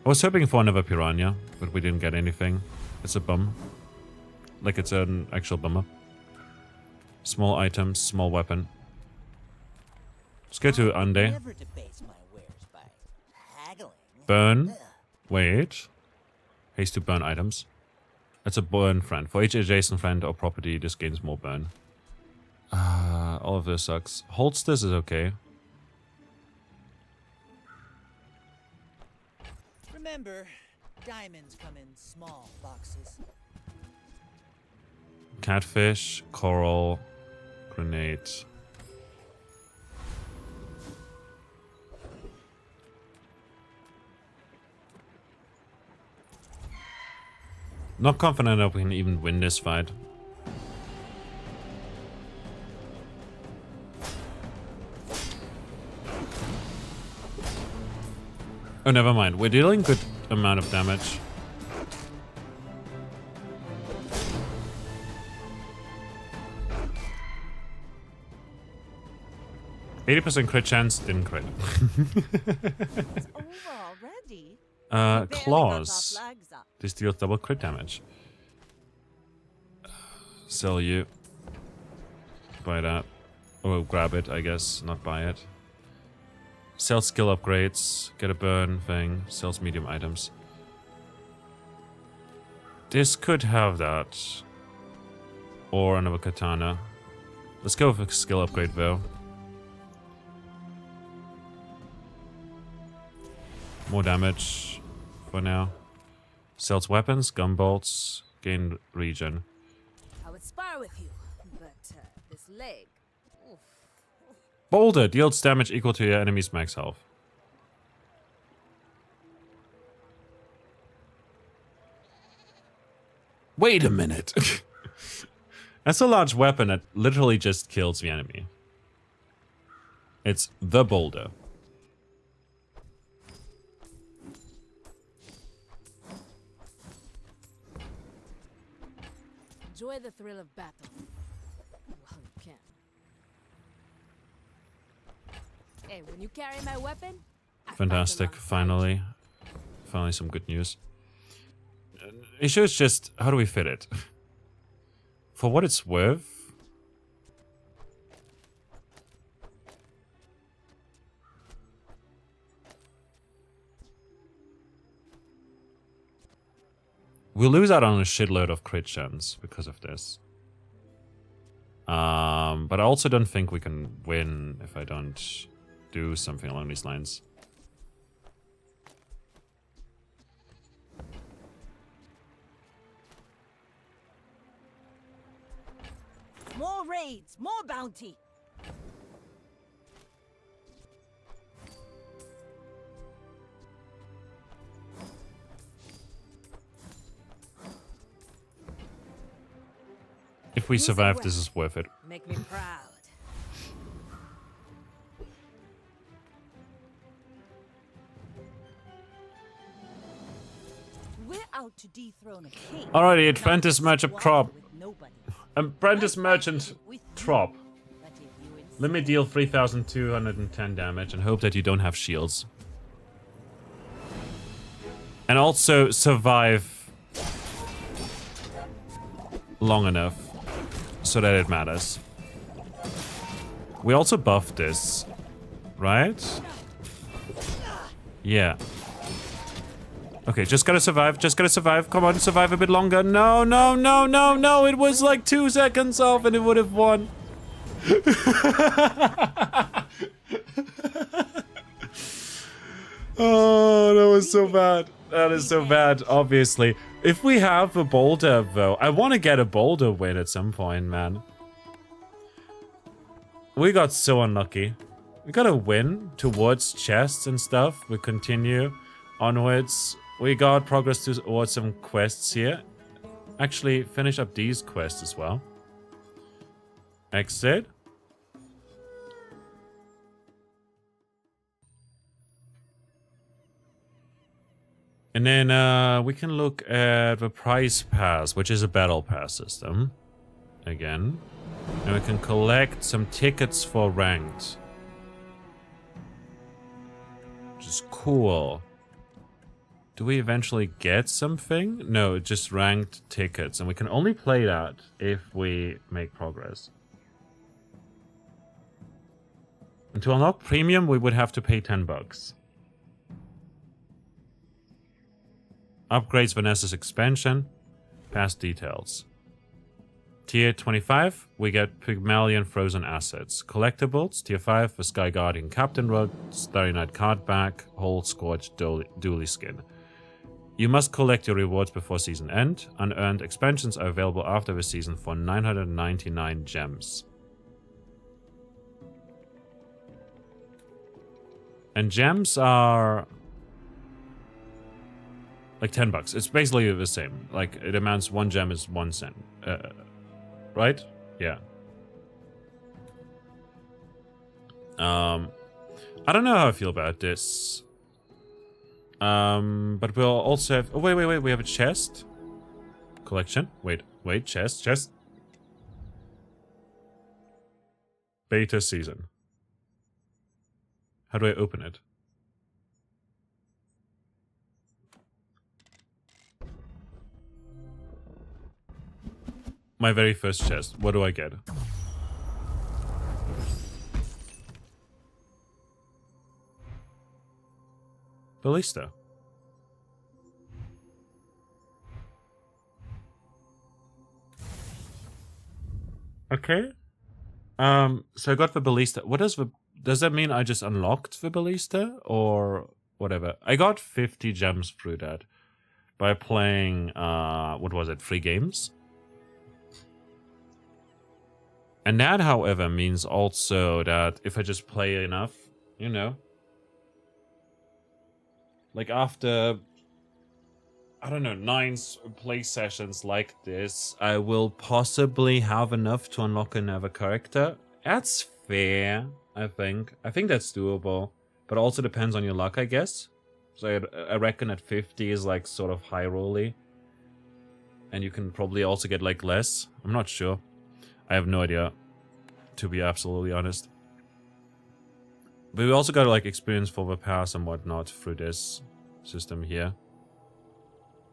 I was hoping for another piranha, but we didn't get anything. It's a bum. Like it's an actual bummer. Small items, small weapon. Let's go to Ande. Burn. Wait. Haste to burn items. That's a burn friend. For each adjacent friend or property, this gains more burn. All of this sucks. Holsters is okay. Remember, diamonds come in small boxes. Catfish, coral, grenade. Not confident that we can even win this fight. Oh, never mind. We're dealing good amount of damage. %80 crit chance, didn't crit. It's over already. Claws. This deals double crit damage. Sell you. Buy that. Or grab it, I guess. Not buy it. Sell skill upgrades. Get a burn thing. Sells medium items. This could have that. Or another katana. Let's go with a skill upgrade though. More damage for now. Sells weapons, gun bolts, gain regen. I would spar with you, but this leg. Oof. Boulder deals damage equal to your enemy's max health. Wait a minute. That's a large weapon that literally just kills the enemy. It's the boulder. Enjoy the thrill of battle. Well, you can. Hey, when you carry my weapon, I fight Fantastic. alongside Finally. Finally some good news. Issue is just, how do we fit it? For what it's worth... We'll lose out on a shitload of crit chance because of this. But I also don't think we can win if I don't do something along these lines. More raids, more bounty. If we survive, this is worth it. Make me proud. We're out to dethrone a king. Alrighty, not apprentice to merchant squabble Trop. with nobody. Apprentice My fight merchant isn't with you, Trop. but if you insist, Let me deal 3,210 damage and hope that you don't have shields. And also survive long enough so that it matters. We also buffed this, right? Yeah. Okay, just gotta survive, just gotta survive. Come on, survive a bit longer. No, no, no, no, no. It was like 2 seconds off and it would have won. Oh, that was so bad. That is so bad, obviously. If we have a boulder, though, I want to get a boulder win at some point, man. We got so unlucky. We got a win towards chests and stuff. We continue onwards. We got progress towards some quests here. Actually, finish up these quests as well. Exit. And then we can look at the prize pass, which is a battle pass system. Again. And we can collect some tickets for ranked. Which is cool. Do we eventually get something? No, just ranked tickets. And we can only play that if we make progress. And to unlock premium, we would have to pay $10. Upgrades Vanessa's expansion. Past details. Tier 25, we get Pygmalion Frozen Assets. Collectibles, Tier 5, the Sky Guardian Captain Rod, Starry Night Card Back, Whole Scorched Dually Skin. You must collect your rewards before season end. Unearned expansions are available after the season for 999 gems. And gems are like $10. It's basically the same. Like, it amounts, 1 gem is 1 cent. Right? Yeah. I don't know how I feel about this. But we'll also have... Oh, wait. We have a chest. Collection. Wait. Chest. Beta season. How do I open it? My very first chest. What do I get? Ballista. Okay. So I got the ballista. What does the... Does that mean I just unlocked the ballista? Or whatever? I got 50 gems through that. By playing, what was it? 3 games? And that, however, means also that if I just play enough, you know, like after, I don't know, 9 play sessions like this, I will possibly have enough to unlock another character. That's fair, I think. I think that's doable, but also depends on your luck, I guess. So I reckon at 50 is like sort of high rolly. And you can probably also get like less. I'm not sure. I have no idea, to be absolutely honest. But we also got like experience for the pass and whatnot through this system here.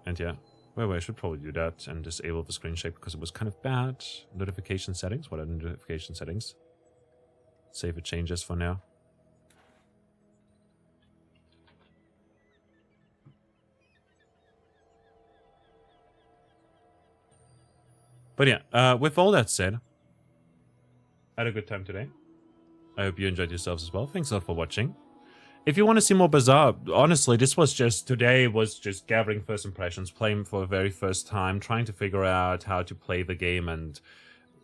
And yeah, well, I should probably do that and disable the screen shake because it was kind of bad. Notification settings. What are the notification settings? Save the changes for now. But yeah, with all that said, I had a good time today. I hope you enjoyed yourselves as well. Thanks a lot for watching. If you want to see more Bazaar, honestly, today was just gathering first impressions, playing for the very first time, trying to figure out how to play the game and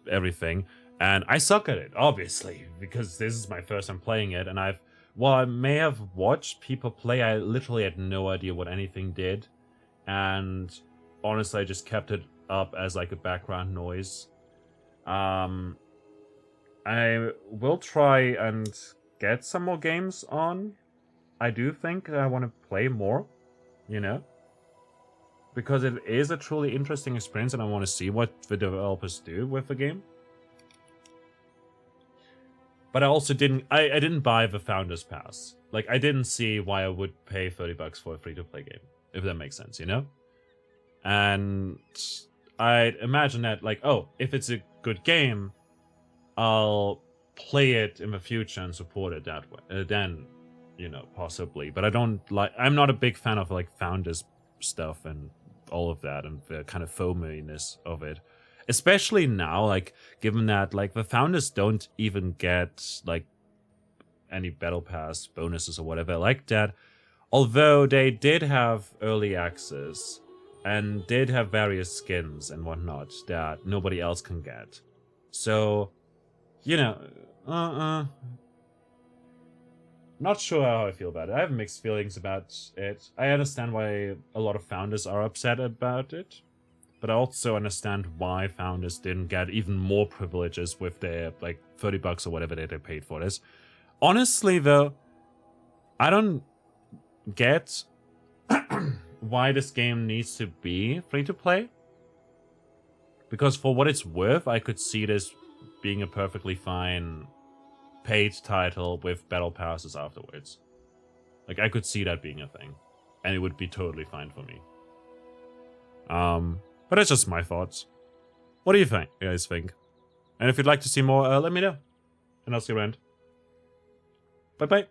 everything. And I suck at it, obviously, because this is my first time playing it. And while I may have watched people play, I literally had no idea what anything did. And honestly, I just kept it up as like a background noise. I will try and get some more games on. I do think I want to play more, you know, because it is a truly interesting experience and I want to see what the developers do with the game. But I also I didn't buy the Founders Pass. Like, I didn't see why I would pay $30 for a free-to-play game, if that makes sense, you know? And I'd imagine that, like, oh, if it's a good game, I'll play it in the future and support it that way. Then, you know, possibly. But I'm not a big fan of, like, Founders stuff and all of that and the kind of FOMO-ness of it. Especially now, like, given that, like, the Founders don't even get, like, any Battle Pass bonuses or whatever like that. Although they did have early access and did have various skins and whatnot that nobody else can get. So, you know, not sure how I feel about it. I have mixed feelings about it. I understand why a lot of Founders are upset about it. But I also understand why Founders didn't get even more privileges with their, like, $30 or whatever they paid for this. Honestly, though, I don't get why this game needs to be free-to-play. Because for what it's worth, I could see this being a perfectly fine paid title with battle passes afterwards. Like, I could see that being a thing. And it would be totally fine for me. But that's just my thoughts. What do you guys think? And if you'd like to see more, let me know. And I'll see you around. Bye-bye.